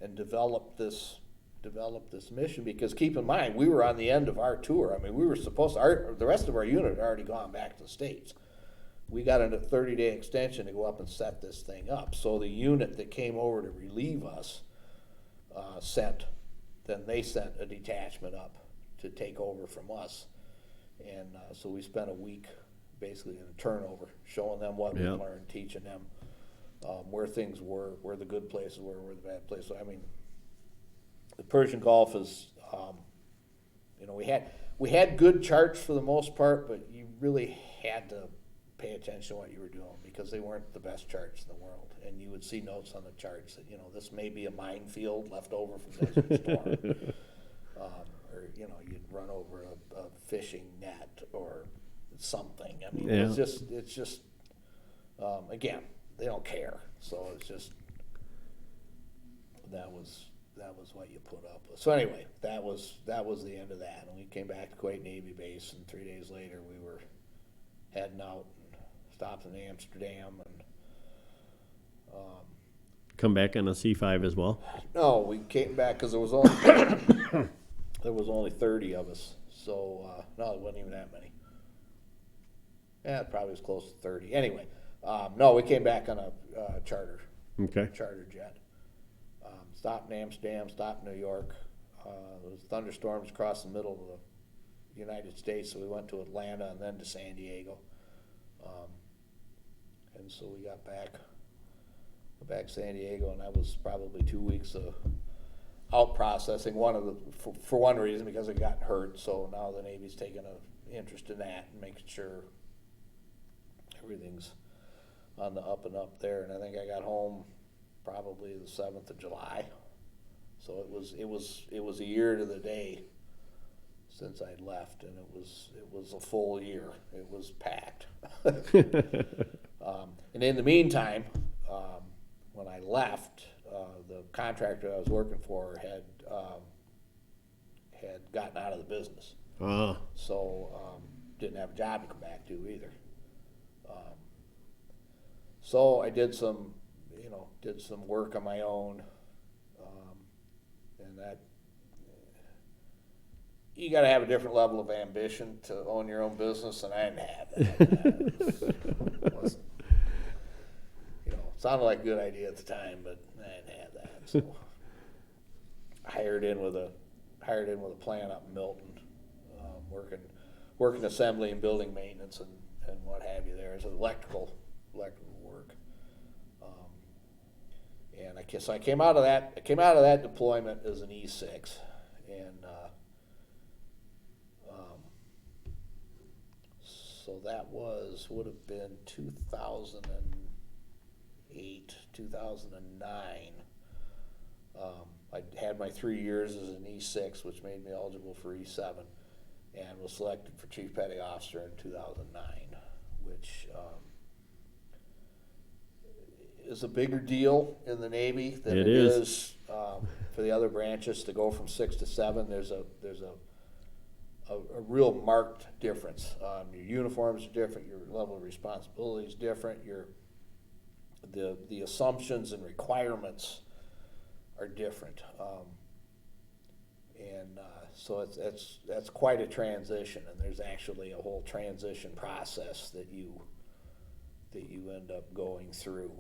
and developed this mission, because keep in mind we were on the end of our tour. I mean, we were supposed to. The rest of our unit had already gone back to the States. We got a 30-day extension to go up and set this thing up. So the unit that came over to relieve us sent a detachment up to take over from us. And so we spent a week basically in a turnover, showing them what we learned, teaching them where things were, where the good places were, where the bad places. I mean, the Persian Gulf is, we had good charts for the most part, but you really had to pay attention to what you were doing, because they weren't the best charts in the world. And you would see notes on the charts that, this may be a minefield left over from Desert Storm. Or, you'd run over a fishing net or something. I mean, it's just again, they don't care. So it's just, that was what you put up with. So anyway, that was the end of that. And we came back to Kuwait Navy Base, and 3 days later we were heading out and stopped in Amsterdam, and come back on a C5 as well? No, we came back because there was only 30 of us. So no, it wasn't even that many. Yeah, it probably was close to 30. Anyway, no, we came back on a charter jet. Stopped in Amsterdam, stopped in New York. There was thunderstorms across the middle of the United States, so we went to Atlanta and then to San Diego. And so we got back to San Diego, and that was probably 2 weeks of out processing. For one reason, because I got hurt. So now the Navy's taking an interest in that and making sure everything's on the up and up there. And I think I got home probably the 7th of July. So it was a year to the day since I'd left, and it was a full year. It was packed. And in the meantime, when I left, the contractor I was working for had gotten out of the business. So didn't have a job to come back to either. So I did some work on my own, and that you got to have a different level of ambition to own your own business, and I didn't have that. It wasn't, sounded like a good idea at the time, but I didn't have that. So I hired in with a plant up in Milton, working assembly and building maintenance and what have you there. It's electrical work. And I came out of that deployment as an E6, and so that would have been 2008, 2009. I had my 3 years as an E6, which made me eligible for E7, and was selected for Chief Petty Officer in 2009, which is a bigger deal in the Navy than it is for the other branches. To go from 6 to 7, there's a real marked difference. Your uniforms are different, your level of responsibility is different, the assumptions and requirements are different, so that's quite a transition, and there's actually a whole transition process that you end up going through.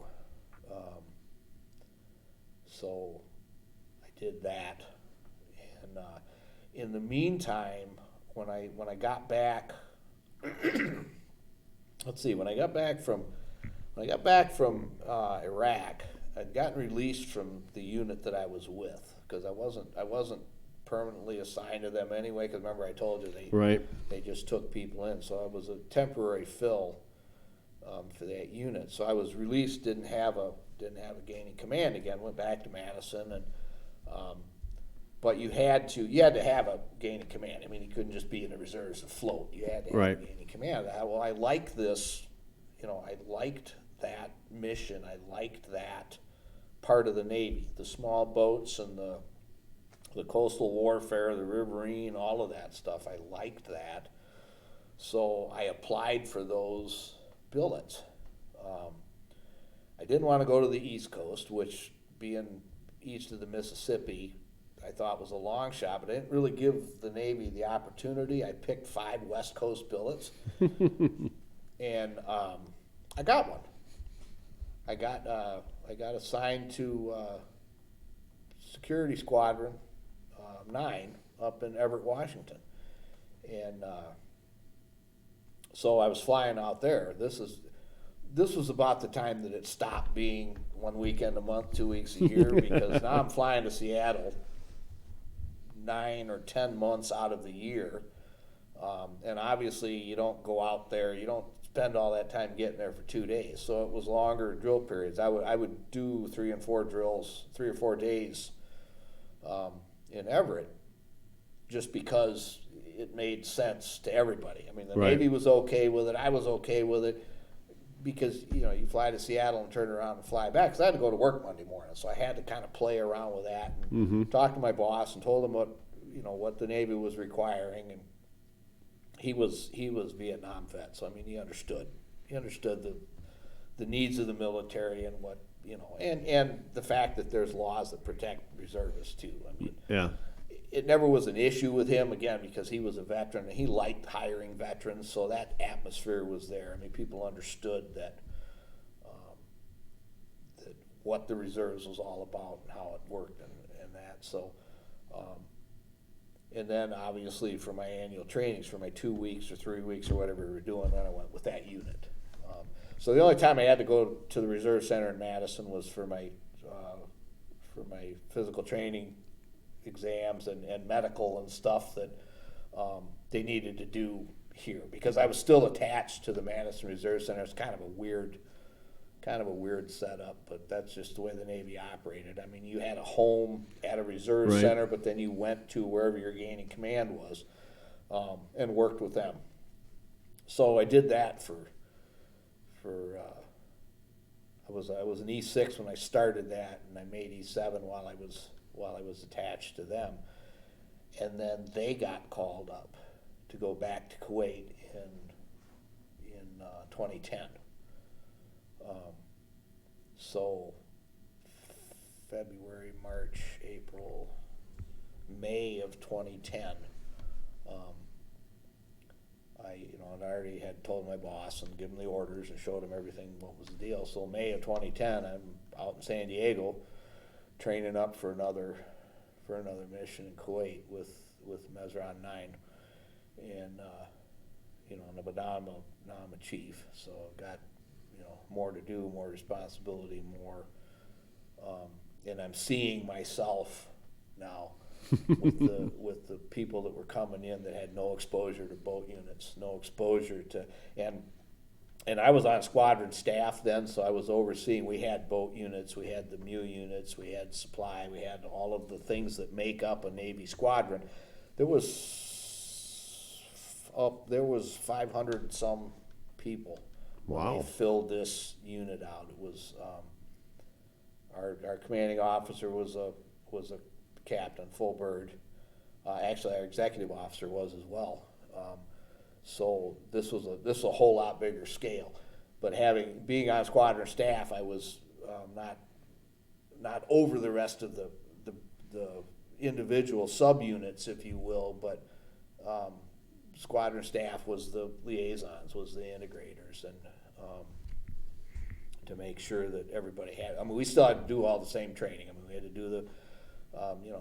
So I did that, and in the meantime, when I got back, when I got back from Iraq, I'd gotten released from the unit that I was with, because I wasn't permanently assigned to them anyway. Because remember, I told you they just took people in, so I was a temporary fill for that unit. So I was released, didn't have a gaining command again. Went back to Madison, and but you had to have a gaining command. I mean, you couldn't just be in the reserves afloat. You had to have a gaining command. Well, I liked this. I liked that mission. I liked that part of the Navy, the small boats and the coastal warfare, the riverine, all of that stuff. I liked that. So I applied for those billets. I didn't want to go to the East Coast, which, being east of the Mississippi, I thought was a long shot, but I didn't really give the Navy the opportunity. I picked 5 West Coast billets, and I got one. I got assigned to Security Squadron 9 up in Everett, Washington, and so I was flying out there. This was about the time that it stopped being 1 weekend a month, 2 weeks a year, because now I'm flying to Seattle 9 or 10 months out of the year, and obviously you don't go out there, you don't spend all that time getting there for 2 days. So it was longer drill periods. I would do 3 or 4 drills, 3 or 4 days in Everett, just because it made sense to everybody. I mean, the Navy was okay with it. I was okay with it, because you fly to Seattle and turn around and fly back. Because I had to go to work Monday morning, so I had to kind of play around with that and talk to my boss and told him what the Navy was requiring, and he was Vietnam vet, so I mean he understood the needs of the military and what and the fact that there's laws that protect reservists too. I mean, it never was an issue with him, again, because he was a veteran and he liked hiring veterans, so that atmosphere was there. I mean, people understood that what the reserves was all about and how it worked and that. So, and then obviously for my annual trainings, for my 2 weeks or 3 weeks or whatever we were doing, then I went with that unit. So the only time I had to go to the Reserve Center in Madison was for my physical training exams and medical and stuff that they needed to do here, because I was still attached to the Madison Reserve Center. It's kind of a weird setup, but that's just the way the Navy operated. I mean, you had a home at a reserve center, but then you went to wherever your gaining command was and worked with them. So I did that for I was an E6 when I started that, and I made E7 while I was attached to them, and then they got called up to go back to Kuwait in 2010. So February, March, April, May of 2010. I already had told my boss and given the orders and showed him everything, what was the deal. So May of 2010, I'm out in San Diego, training up for another mission in Kuwait with Mesron 9, and but now I'm a chief, so I've got more to do, more responsibility, more, and I'm seeing myself now. with the people that were coming in that had no exposure to boat units, no exposure to, and I was on squadron staff then, so I was overseeing. We had boat units, we had the MEU units, we had supply, we had all of the things that make up a Navy squadron. There was 500 and some people. Wow. They filled this unit out. It was our commanding officer was a captain, full bird. Actually, our executive officer was as well. So this was a whole lot bigger scale. But being on squadron staff, I was not over the rest of the individual subunits, if you will. But squadron staff was the liaisons, was the integrators, and to make sure that everybody had. I mean, we still had to do all the same training. I mean, we had to do the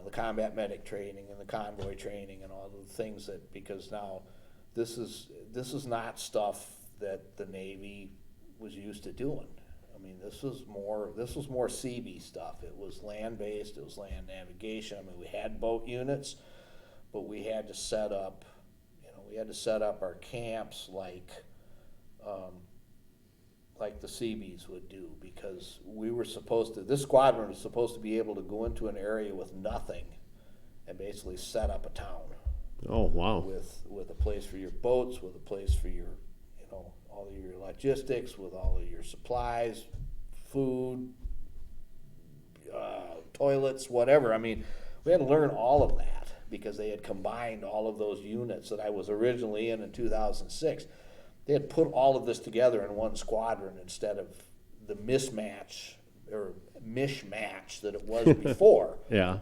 the combat medic training and the convoy training and all the things that, because now this is not stuff that the Navy was used to doing. I mean, this was more CB stuff. It was land based. It was land navigation. I mean, we had boat units, but we had to set up our camps like the Seabees would do, because this squadron was supposed to be able to go into an area with nothing and basically set up a town. Oh, wow. With a place for your boats, with a place for your, all of your logistics, with all of your supplies, food, toilets, whatever. I mean, we had to learn all of that because they had combined all of those units that I was originally in 2006. They had put all of this together in one squadron instead of the mismatch or mishmatch that it was before. Yeah.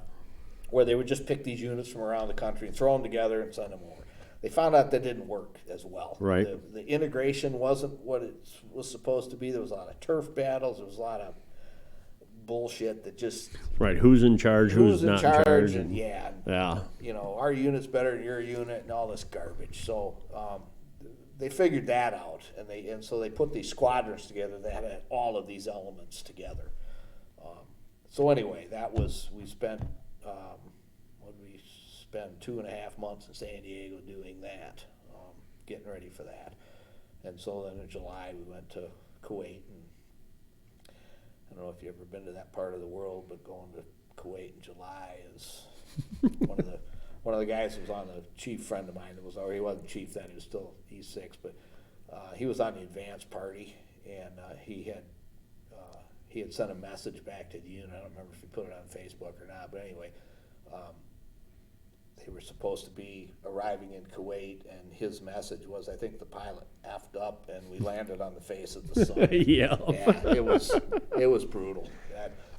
Where they would just pick these units from around the country and throw them together and send them over. They found out that didn't work as well. Right. The integration wasn't what it was supposed to be. There was a lot of turf battles. There was a lot of bullshit that just... Right, who's in charge, who's not in charge. And our unit's better than your unit and all this garbage. So they figured that out, and so they put these squadrons together that had all of these elements together. So anyway, we spent 2.5 months in San Diego doing that, getting ready for that. And so then in July we went to Kuwait, and I don't know if you've ever been to that part of the world, but going to Kuwait in July is one of the guys who was on the chief friend of mine he wasn't chief then, he was still E6, but he was on the advance party, and he had sent a message back to the unit. I don't remember if he put it on Facebook or not, but anyway, they were supposed to be arriving in Kuwait, and his message was, I think the pilot effed up and we landed on the face of the sun. Yeah, it was brutal.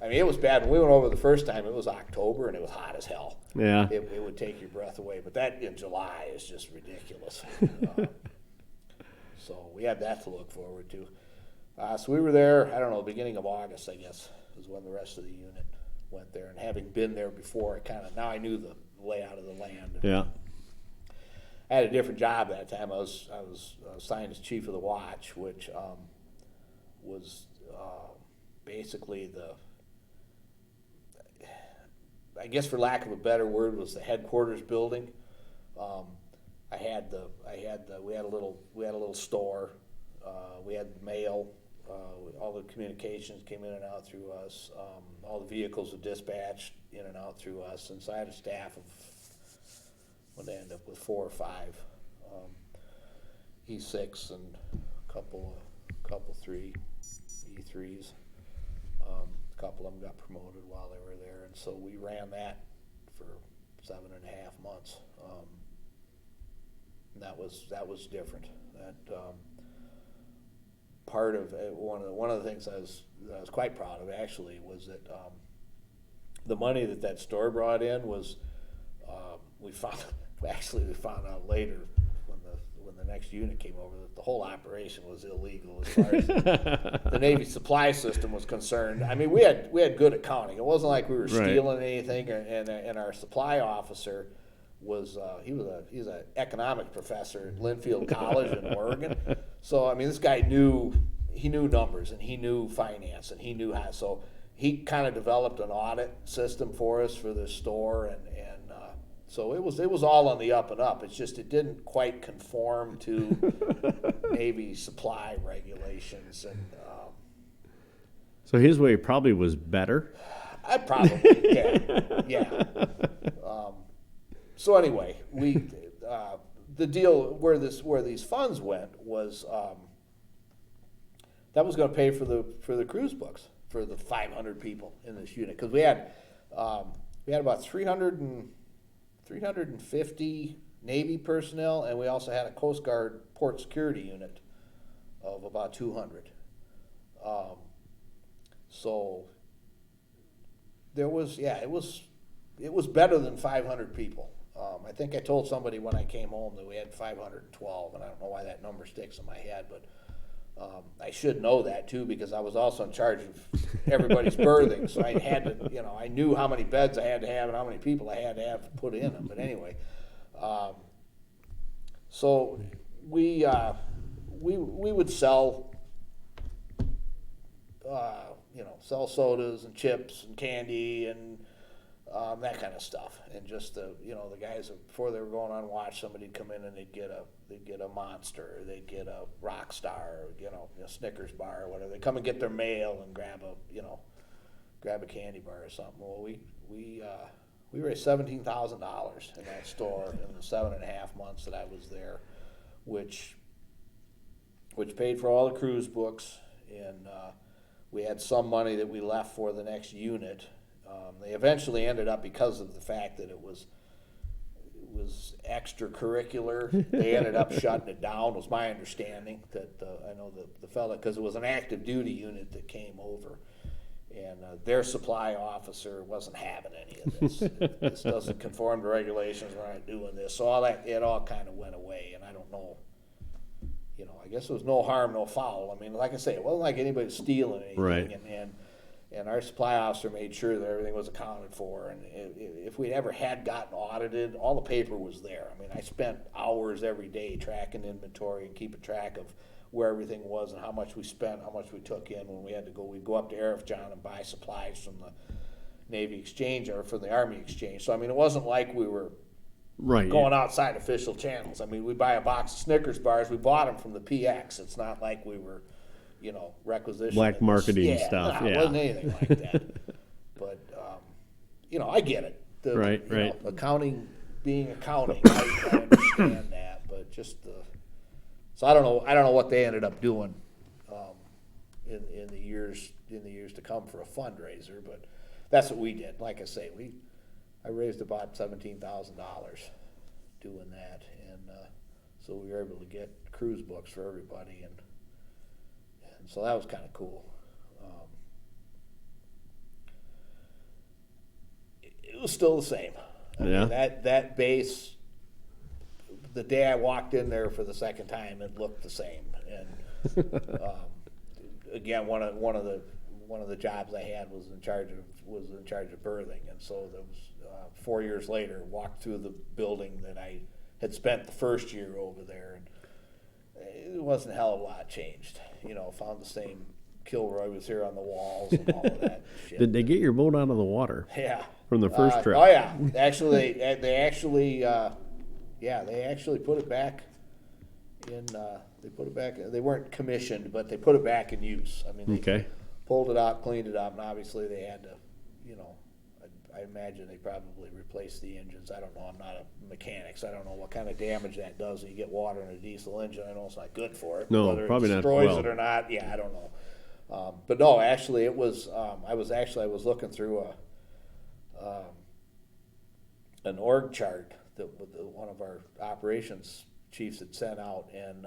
It was bad. When we went over the first time, it was October and it was hot as hell. Yeah. It would take your breath away, but that in July is just ridiculous. So we had that to look forward to. So we were there, I don't know, beginning of August, I guess, is when the rest of the unit went there. And having been there before, now I knew the layout of the land. Yeah. I had a different job that time. I was assigned as chief of the watch, which was basically I guess for lack of a better word, was the headquarters building. We had a little store. We had mail. All the communications came in and out through us. All the vehicles were dispatched in and out through us. And so I had a staff of, what they end up with, 4 or 5 E6 and a couple 3 E3s. couple of them got promoted while they were there, and so we ran that for 7.5 months. And that was different. That part of one of the things that I was quite proud of actually was that the money that store brought in was we found out later when the next unit came over that the whole operation was illegal as far as the Navy supply system was concerned. I mean, we had good accounting. It wasn't like we were stealing anything, and our supply officer was he was an economics professor at Linfield College in Oregon. So I mean, this guy knew numbers, and he knew finance, and he knew how. So he kind of developed an audit system for us for the store, and so it was all on the up and up. It's just it didn't quite conform to Navy supply regulations, and so his way probably was better. I probably yeah. So anyway, we the deal where these funds went was that was going to pay for the cruise books for the 500 people in this unit, because we had about 350 Navy personnel, and we also had a Coast Guard port security unit of about 200. So there was it was better than 500 people. I think I told somebody when I came home that we had 512, and I don't know why that number sticks in my head, but I should know that too, because I was also in charge of everybody's berthing, so I had to, I knew how many beds I had to have and how many people I had to have put in them. But anyway, so we would sell, sell sodas and chips and candy and that kind of stuff, and just the guys before they were going on watch, somebody'd come in and they'd get a Monster, or they'd get a Rock Star, or, a Snickers bar or whatever. They come and get their mail and grab a candy bar or something. Well, we raised $17,000 in that store in the 7.5 months that I was there, which paid for all the cruise books, and we had some money that we left for the next unit. They eventually ended up, because of the fact that it was extracurricular, they ended up shutting it down, was my understanding. That I know the fella, because it was an active duty unit that came over, and their supply officer wasn't having any of this. This doesn't conform to regulations, we're not doing this. So it all kind of went away, and I don't know. I guess it was no harm, no foul. I mean, like I say, it wasn't like anybody was stealing anything, right. And our supply officer made sure that everything was accounted for. And if we ever had gotten audited, all the paper was there. I mean, I spent hours every day tracking inventory and keeping track of where everything was and how much we spent, how much we took in when we had to go. We'd go up to Arifjan and buy supplies from the Navy Exchange or from the Army Exchange. So, I mean, it wasn't like we were going outside official channels. I mean, we buy a box of Snickers bars. We bought them from the PX. It's not like we were requisition. Black marketing stuff. No, it wasn't anything like that. But, I get it. Right. Accounting being accounting, I understand that. But just so I don't know what they ended up doing in the years to come for a fundraiser. But that's what we did. Like I say, I raised about $17,000 doing that, and so we were able to get cruise books for everybody, and so that was kind of cool. It was still the same. I mean, that base, the day I walked in there for the second time, it looked the same. And again, one of the jobs I had was in charge of berthing, and so there was 4 years later, walked through the building that I had spent the first year over there, and it wasn't a hell of a lot changed. Found the same Kilroy was here on the walls and all of that shit. Did they get your boat out of the water? Yeah. From the first trip? Oh yeah. Actually, they actually put it back in. They put it back. They weren't commissioned, but they put it back in use. I mean, they pulled it out, cleaned it up, and obviously they had to. I imagine they probably replaced the engines. I don't know. I'm not a mechanic, so I don't know what kind of damage that does when you get water in a diesel engine. I know it's not good for it. No, whether probably it not. destroys it or not, I don't know. But no, actually, it was. I was looking through an org chart that one of our operations chiefs had sent out, and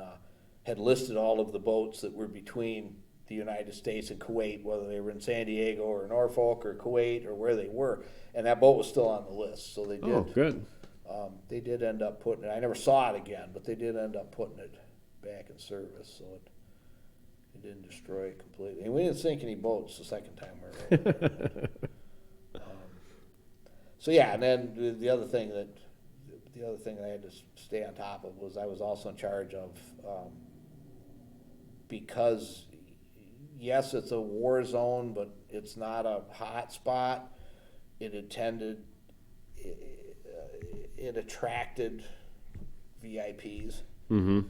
had listed all of the boats that were between the United States and Kuwait, whether they were in San Diego or Norfolk or Kuwait or where they were, and that boat was still on the list. So they did. Oh, good. They did end up putting it. I never saw it again, but they did end up putting it back in service. So it didn't destroy it completely. And we didn't sink any boats the second time we were over. So yeah, and then the other thing that I had to stay on top of was I was also in charge of, because yes, it's a war zone, but it's not a hot spot. It attracted VIPs. Mm-hmm.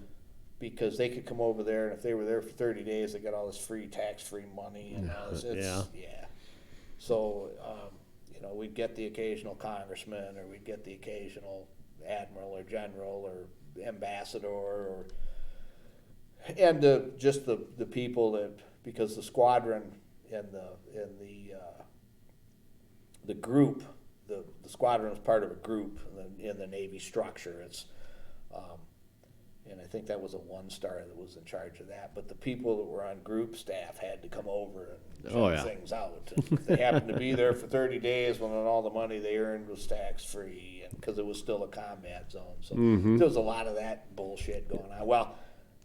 Because they could come over there, and if they were there for 30 days, they got all this free tax-free money and all this. Yeah. So, we'd get the occasional congressman, or we'd get the occasional admiral or general or ambassador, and just the people that, because the squadron and the group, the squadron was part of a group in the Navy structure. It's and I think that was a 1-star that was in charge of that. But the people that were on group staff had to come over and check things out. And if they happened to be there for 30 days, when all the money they earned was tax-free, and because it was still a combat zone. So there was a lot of that bullshit going on. Well,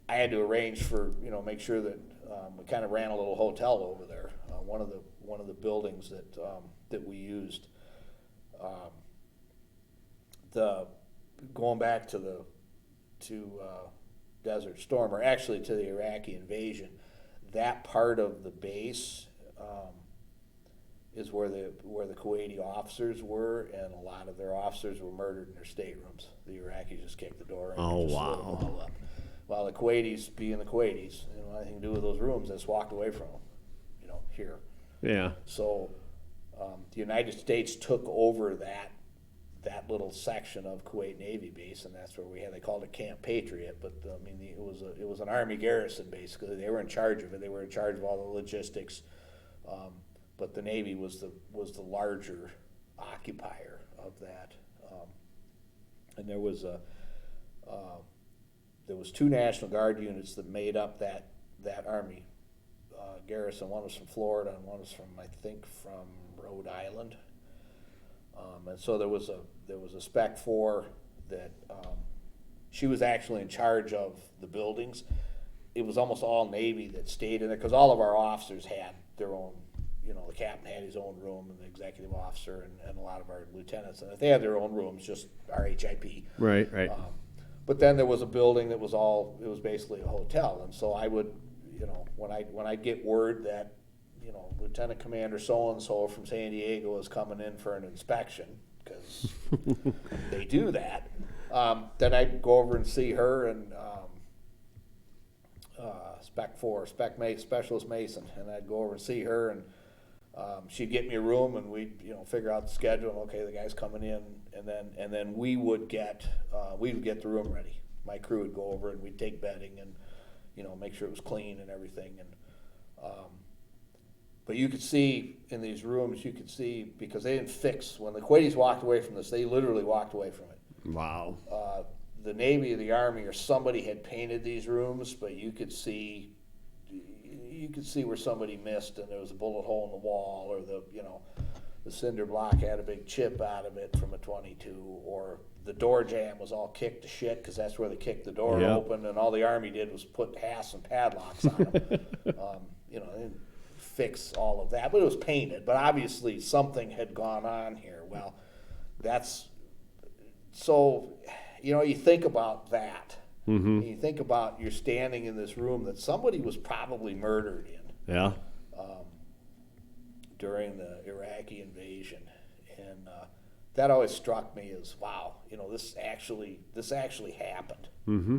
I had to arrange for, make sure that we kind of ran a little hotel over there. One of the buildings that we used, going back to Desert Storm, or actually to the Iraqi invasion, that part of the base is where the Kuwaiti officers were, and a lot of their officers were murdered in their staterooms. The Iraqis just kicked the door in and just lit them all up. While the Kuwaitis, being the Kuwaitis, nothing to do with those rooms, they just walked away from them, here. Yeah. So the United States took over that little section of Kuwait Navy base, and that's where they called it Camp Patriot, but it was an Army garrison basically. They were in charge of it. They were in charge of all the logistics, but the Navy was the larger occupier of that. And there was 2 National Guard units that made up that Army garrison. One was from Florida, and one was from Rhode Island. And so there was a Spec 4 that she was actually in charge of the buildings. It was almost all Navy that stayed in there, because all of our officers had their own, the captain had his own room, and the executive officer and a lot of our lieutenants, and they had their own rooms, just our HIP. Right. But then there was a building that was basically a hotel, and so I would, when I get word that, Lieutenant Commander so-and-so from San Diego is coming in for an inspection, because they do that, then I'd go over and see her and Spec 4, Specialist Mason, and I'd go over and see her, and she'd get me a room, and we'd figure out the schedule. Okay, the guy's coming in, and then we would get the room ready. My crew would go over, and we'd take bedding and make sure it was clean and everything. And but you could see in these rooms, because they didn't fix, when the Kuwaitis walked away from this, they literally walked away from it. Wow. The Navy or the Army or somebody had painted these rooms, but you could see where somebody missed, and there was a bullet hole in the wall, or the cinder block had a big chip out of it from a .22, or the door jamb was all kicked to shit, because that's where they kicked the door open, and all the Army did was put hasps and padlocks on them. They didn't fix all of that, but it was painted. But obviously something had gone on here. Well, that's so. You think about that. Mm-hmm. You think about you're standing in this room that somebody was probably murdered in. Yeah. During the Iraqi invasion, and that always struck me as, wow, this actually happened. Mm-hmm.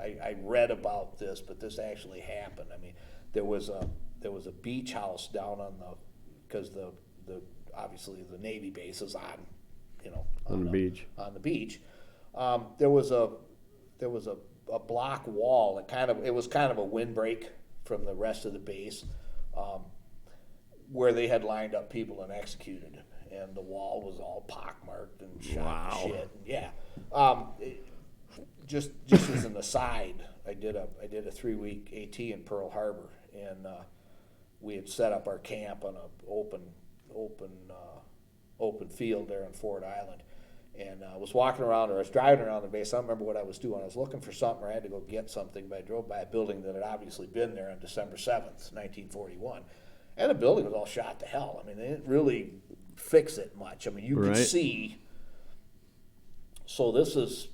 I read about this, but this actually happened. I mean, there was a beach house down because the obviously the Navy base is on the beach. On the beach, there was a block wall. It was kind of a windbreak from the rest of the base, where they had lined up people and executed, and the wall was all pockmarked and shot and shit. And just as an aside, I did a 3-week AT in Pearl Harbor, and we had set up our camp on a open field there on Ford Island. And I was walking around, or I was driving around the base. I don't remember what I was doing. I was looking for something, or I had to go get something, but I drove by a building that had obviously been there on December 7th, 1941. And the building was all shot to hell. I mean, they didn't really fix it much. I mean, you could see. So this is,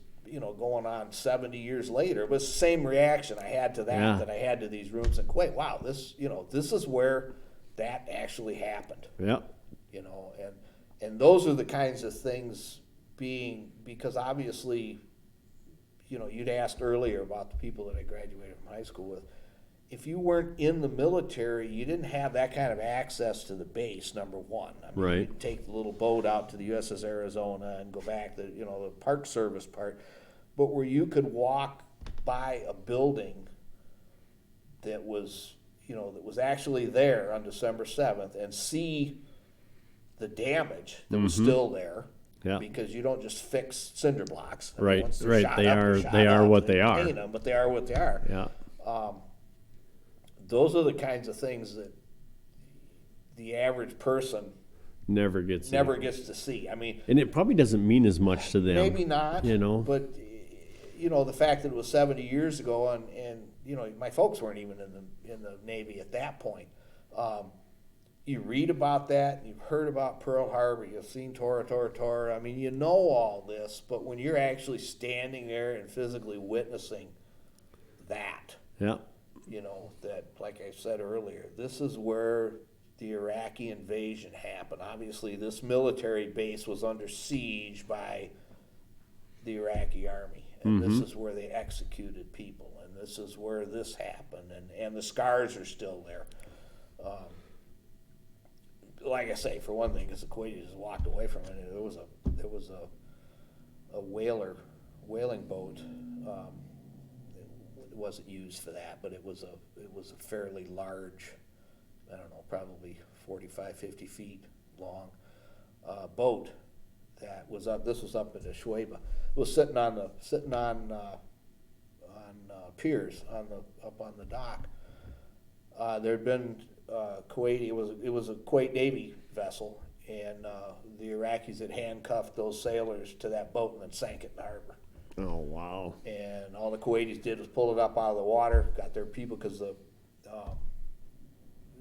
going on 70 years later. It was the same reaction I had to that I had to these rooms in Kuwait. Wow, this is where that actually happened. Yeah. And those are the kinds of things because obviously, you'd asked earlier about the people that I graduated from high school with. If you weren't in the military, you didn't have that kind of access to the base, number one. I mean, you'd take the little boat out to the USS Arizona and go back to, the Park Service part. But where you could walk by a building that was, that was actually there on December 7th and see the damage that was still there. Yeah. Because you don't just fix cinder blocks. I mean, They are what they are. Paint them, but they are what they are. Yeah. Those are the kinds of things that the average person never gets to see. I mean, and it probably doesn't mean as much to them. Maybe not. But the fact that it was 70 years ago, and my folks weren't even in the Navy at that point. You read about that, you've heard about Pearl Harbor, you've seen Tora, Tora, Tora. I mean, you know all this, but when you're actually standing there and physically witnessing that, that, like I said earlier, this is where the Iraqi invasion happened. Obviously, this military base was under siege by the Iraqi army, and this is where they executed people, and this is where this happened, and the scars are still there. Like I say, for one thing, because the Kuwaitis just walked away from it. There was a whaling boat. It wasn't used for that, but it was a fairly large, I don't know, probably 45, 50 feet long boat that was up. This was up at the Shuaibah. It was sitting on piers up on the dock. There had been Kuwaiti. It was a Kuwait Navy vessel, and the Iraqis had handcuffed those sailors to that boat and then sank it in the harbor. Oh, wow! And all the Kuwaitis did was pull it up out of the water, got their people, because the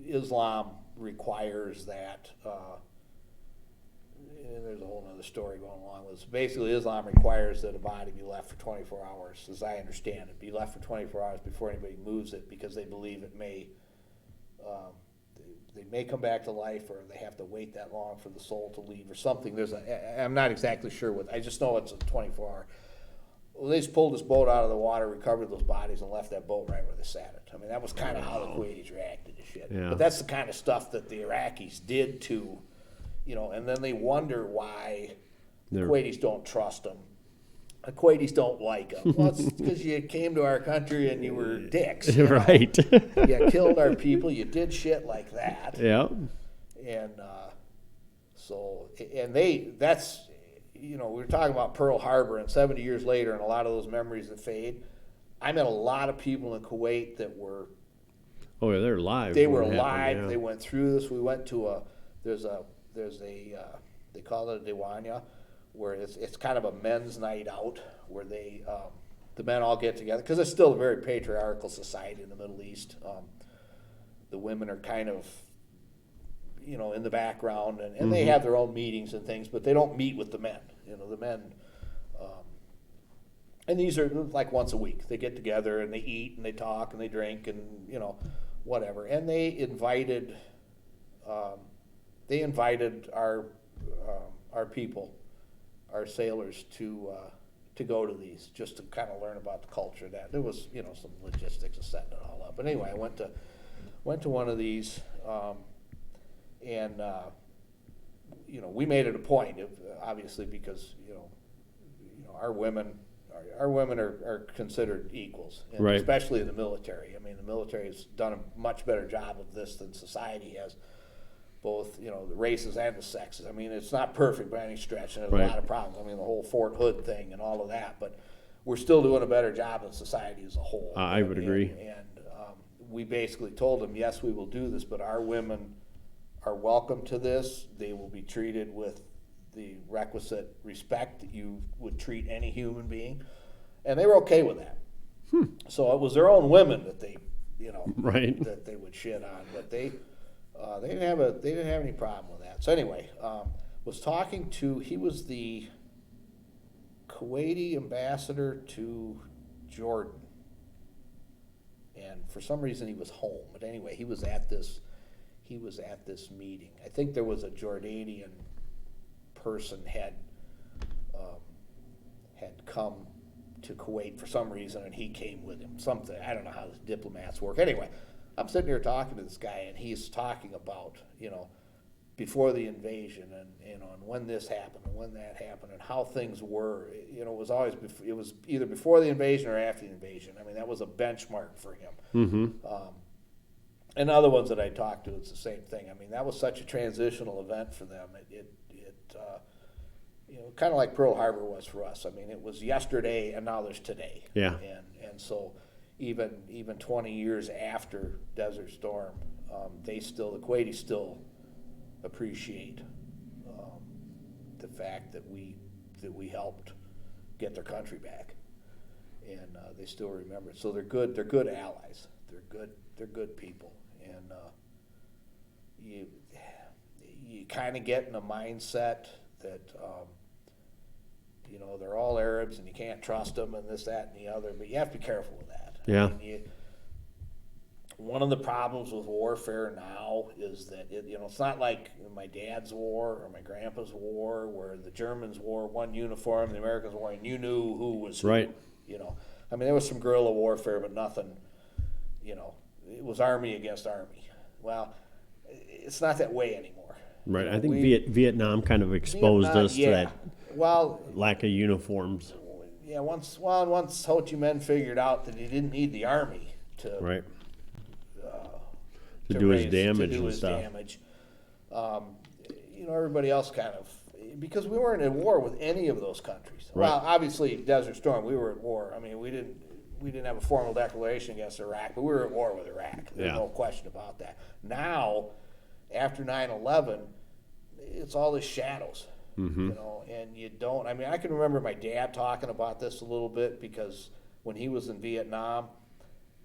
Islam requires that. And there's a whole other story going along with this. Basically, Islam requires that a body be left for 24 hours, as I understand it, be left for 24 hours before anybody moves it, because they believe it may. They may come back to life, or they have to wait that long for the soul to leave, or something. I'm not exactly sure what. I just know it's a 24-hour. Well, they just pulled this boat out of the water, recovered those bodies, and left that boat right where they sat it. I mean, that was kind of how the Kuwaitis reacted to shit. Yeah. But that's the kind of stuff that the Iraqis did to, and then they wonder why the Kuwaitis don't trust them. The Kuwaitis don't like them. Well, it's because you came to our country and you were dicks. Right. You killed our people. You did shit like that. Yeah. And that's, we were talking about Pearl Harbor, and 70 years later, and a lot of those memories that fade. I met a lot of people in Kuwait that were. Oh, yeah, they're alive. They were alive. Yeah. They went through this. We went to there's a they call it a Diwanya, where it's kind of a men's night out, where they the men all get together, because it's still a very patriarchal society in the Middle East. The women are kind of, in the background, and they have their own meetings and things, but they don't meet with the men. The men, and these are like once a week. They get together and they eat and they talk and they drink and whatever. And they invited our people, our sailors, to go to these, just to kind of learn about the culture. That there was some logistics of setting it all up. But anyway, I went to one of these, and we made it a point, obviously, because our women our women are considered equals, and Right. especially in the military. I mean, the military has done a much better job of this than society has, both, the races and the sexes. I mean, it's not perfect by any stretch, and there's Right. a lot of problems. I mean, the whole Fort Hood thing and all of that, but we're still doing a better job than society as a whole. I would agree. And we basically told them, yes, we will do this, but our women are welcome to this. They will be treated with the requisite respect that you would treat any human being, and they were okay with that. So it was their own women that they, Right. that they would shit on, but they didn't have any problem with that. So anyway, was talking to, he was the Kuwaiti ambassador to Jordan, and for some reason he was home. But anyway, he was at this meeting. I think there was a Jordanian person had come to Kuwait for some reason, and he came with him. Something, I don't know how the diplomats work. Anyway, I'm sitting here talking to this guy, and he's talking about, before the invasion, and when this happened and when that happened and how things were. It was always it was either before the invasion or after the invasion. I mean, that was a benchmark for him. Mm-hmm. And other ones that I talked to, it's the same thing. I mean, that was such a transitional event for them. It kind of like Pearl Harbor was for us. I mean, it was yesterday and now there's today. Yeah. And so even 20 years after Desert Storm, the Kuwaitis still appreciate the fact that we helped get their country back, and they still remember it. So they're good allies. They're good people, and you kind of get in a mindset that they're all Arabs and you can't trust them and this, that, and the other. But you have to be careful with that. Yeah. I mean, one of the problems with warfare now is that it's not like my dad's war or my grandpa's war, where the Germans wore one uniform, the Americans wore, and you knew who was who. Right. I mean, there was some guerrilla warfare, but nothing. It was army against army. Well, it's not that way anymore. Right. I think Vietnam kind of exposed us to that lack of uniforms. Yeah. Once Ho Chi Minh figured out that he didn't need the army to. Right. To do his damage and stuff. Everybody else kind of, because we weren't in war with any of those countries. Right. Well, obviously Desert Storm, we were at war. I mean, we didn't have a formal declaration against Iraq, but we were at war with Iraq. There's no question about that. Now, after 9/11, it's all the shadows. Mm-hmm. And you don't. I mean, I can remember my dad talking about this a little bit, because when he was in Vietnam,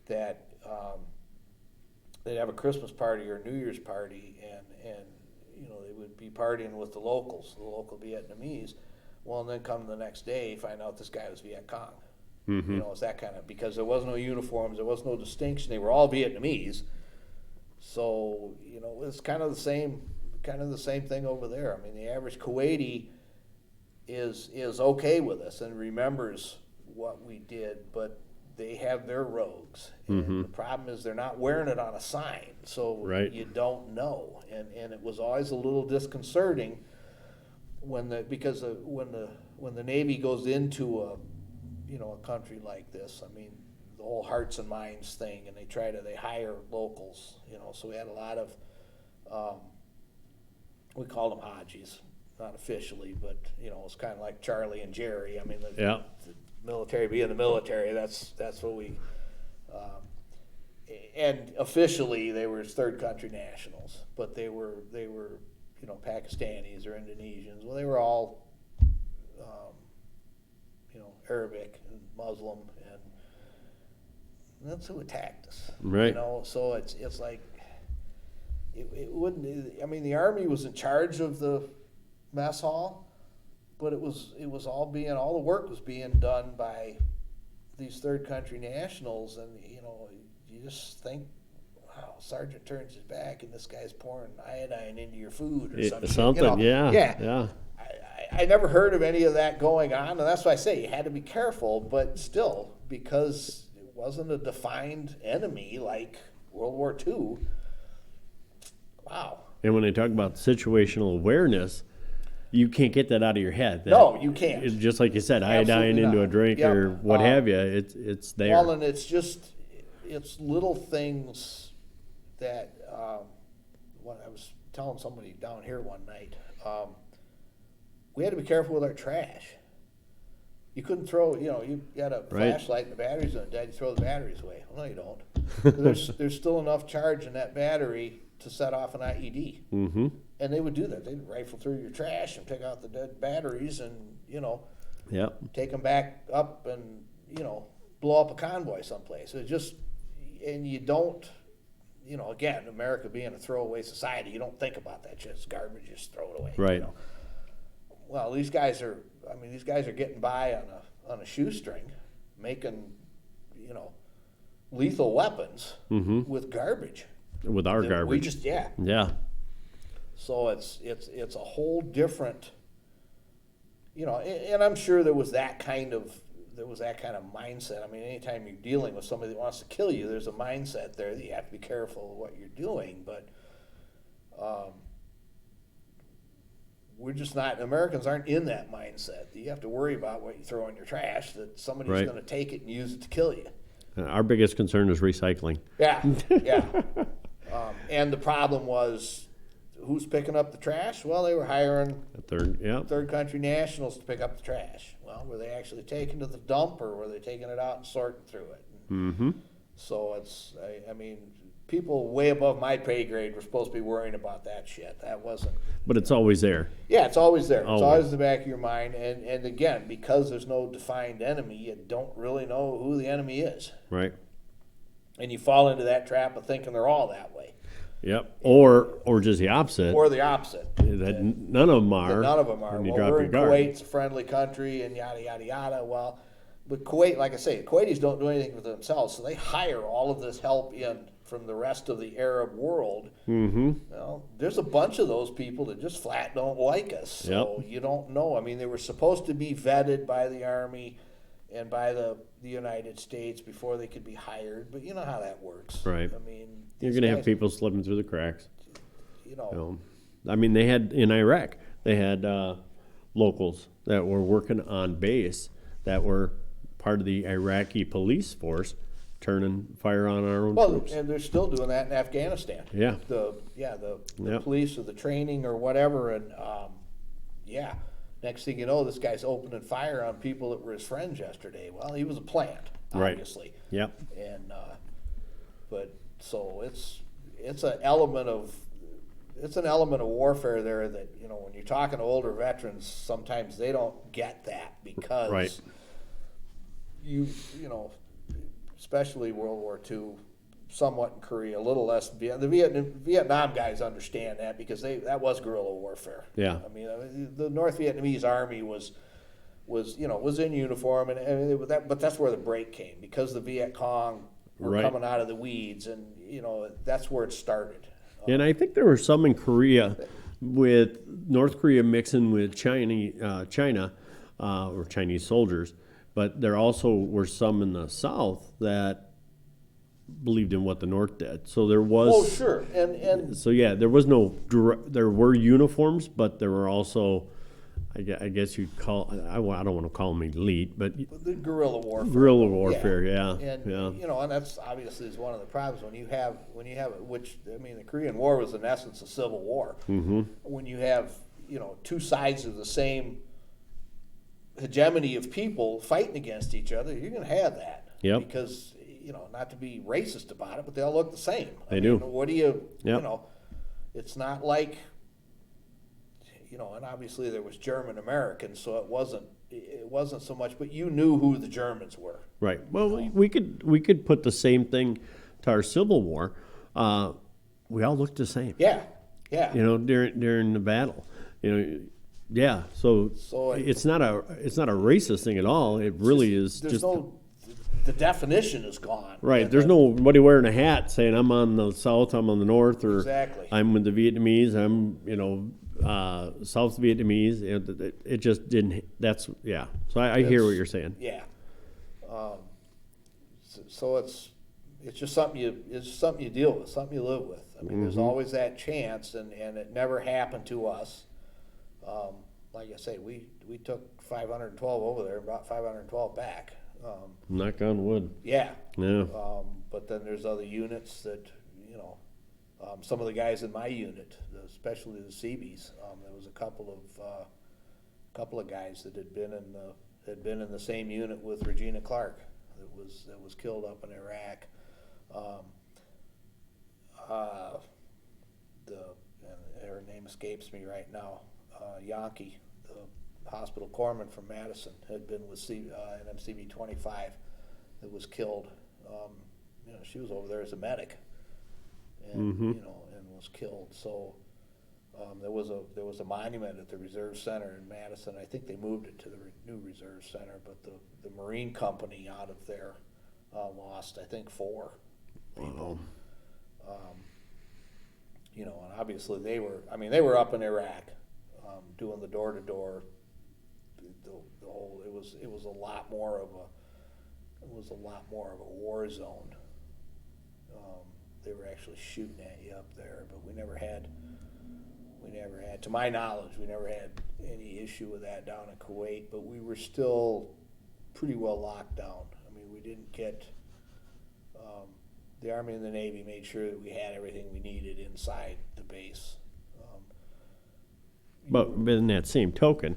that they'd have a Christmas party or a New Year's party, and they would be partying with the locals, the local Vietnamese. Well, and then come the next day, find out this guy was Viet Cong. Mm-hmm. It's that kind of, because there was no uniforms, there was no distinction. They were all Vietnamese. So it's kind of the same thing over there. I mean, the average Kuwaiti is okay with us and remembers what we did, but they have their rogues. And the problem is they're not wearing it on a sign, so you don't know. And it was always a little disconcerting when the Navy goes into a country like this. I mean, the whole hearts and minds thing, and they hire locals. So we had a lot of we called them Hajis, not officially, but it's kind of like Charlie and Jerry. I mean, the military being the military, that's what we. And officially, they were third country nationals, but they were Pakistanis or Indonesians. Well, they were all Arabic and Muslim, and that's who attacked us. Right. So it's like it wouldn't. I mean, the Army was in charge of the mess hall, but it was all the work was being done by these third country nationals, and you just think, wow, Sergeant turns his back and this guy's pouring iodine into your food or something. Yeah. I never heard of any of that going on, and that's why I say you had to be careful, but still, because it wasn't a defined enemy like World War II. Wow. And when they talk about situational awareness, you can't get that out of your head. No, you can't. It's just like you said, Absolutely iodine into not. a drink Yep. or what have you. It's there. Well, and it's little things that, what I was telling somebody down here one night, we had to be careful with our trash. You couldn't throw, you had a flashlight and the batteries in it, Dad, you throw the batteries away. Well, no, you don't. There's still enough charge in that battery to set off an IED. Mm-hmm. And they would do that. They'd rifle through your trash and pick out the dead batteries and, Yep. take them back up and, blow up a convoy someplace. And you don't, again, America being a throwaway society, you don't think about that shit. It's garbage, just throw it away. Right. Well, these guys are getting by on a shoestring, making, lethal weapons with garbage. With our We garbage. Yeah. So it's a whole different, and I'm sure there was that kind of mindset. I mean, anytime you're dealing with somebody that wants to kill you, there's a mindset there that you have to be careful of what you're doing. But we're just not. Americans aren't in that mindset. You have to worry about what you throw in your trash. That somebody's Right. going to take it and use it to kill you. Our biggest concern is recycling. Yeah, yeah. And the problem was, who's picking up the trash? Well, they were hiring third country nationals to pick up the trash. Well, were they actually taking it to the dump, or were they taking it out and sorting through it? Mm-hmm. So I mean, people way above my pay grade were supposed to be worrying about that shit. That wasn't. But it's always there. Yeah, it's always there. It's Always. always in the back of your mind. And again, because there's no defined enemy, you don't really know who the enemy is. Right. And you fall into that trap of thinking they're all that way. Yep. Or just the opposite. Or the opposite. That none of them are. None of them are. When you Well, drop we're your in guard. Kuwait, it's a friendly country, and yada, yada, yada. Well, but Kuwait, like I say, Kuwaitis don't do anything for themselves, so they hire all of this help in from the rest of the Arab world. Mm-hmm. Well, there's a bunch of those people that just flat don't like us. So you don't know. I mean, they were supposed to be vetted by the Army and by the United States before they could be hired, but you know how that works. Right. I mean, You're these going to have guys, people slipping through the cracks. you know. I mean, they had in Iraq, they had locals that were working on base that were part of the Iraqi police force, turning fire on our own Well, troops. and they're still doing that in Afghanistan. Yeah. The Yep. police or the training or whatever, and next thing you know, this guy's opening fire on people that were his friends yesterday. Well, he was a plant, Right. obviously. Yep. And but so it's an element of warfare there that, when you're talking to older veterans, sometimes they don't get that because Right. you know, especially World War II, somewhat in Korea, a little less. The Vietnam guys understand that because that was guerrilla warfare. Yeah. I mean, the North Vietnamese army was in uniform, but that's where the break came because the Viet Cong were Right. coming out of the weeds, and that's where it started. And I think there were some in Korea, with North Korea mixing with China or Chinese soldiers, but there also were some in the South that believed in what the North did. So there was. Oh, sure, and So yeah, there was no. There were uniforms, but there were also, I guess you'd call. I don't want to call them elite, but the guerrilla warfare. guerrilla warfare. Yeah. And Yeah. and that's obviously is one of the problems when you have which I mean the Korean War was in essence a civil war. Mm-hmm. When you have two sides of the same hegemony of people fighting against each other, you're going to have that. Yep. Because not to be racist about it, but they all look the same. They do. What do you Yep. It's not like and obviously there was German Americans, so it wasn't so much, but you knew who the Germans were. Right. Well, we could put the same thing to our Civil War. We all looked the same. Yeah, yeah. During the battle. Yeah. So it's not a racist thing at all. It really is There's just. the definition is gone. Right. And There's nobody wearing a hat saying I'm on the South, I'm on the North, or Exactly. I'm with the Vietnamese, I'm South Vietnamese. It just didn't. That's yeah. So I hear what you're saying. Yeah. So it's just something you deal with, something you live with. I mean, there's always that chance, and it never happened to us. like I say, we took 512 over there and brought 512 back. Knock on wood. Yeah. Yeah. But then there's other units that, you know, some of the guys in my unit, especially the Seabees, there was a couple of guys that had been in the same unit with Regina Clark that was killed up in Iraq. Her name escapes me right now. Yankee, the hospital corpsman from Madison, had been with an MCB 25 that was killed. You know, she was over there as a medic, and you know, and was killed. So there was a monument at the Reserve Center in Madison. I think they moved it to the new Reserve Center, but the Marine Company out of there lost, I think, 4 people. You know, and obviously they were up in Iraq, doing the door to door. The whole it was a lot more of a war zone. They were actually shooting at you up there, but we never had, to my knowledge, we never had any issue with that down in Kuwait. But we were still pretty well locked down. I mean, we didn't get. The Army and the Navy made sure that we had everything we needed inside the base. But in that same token,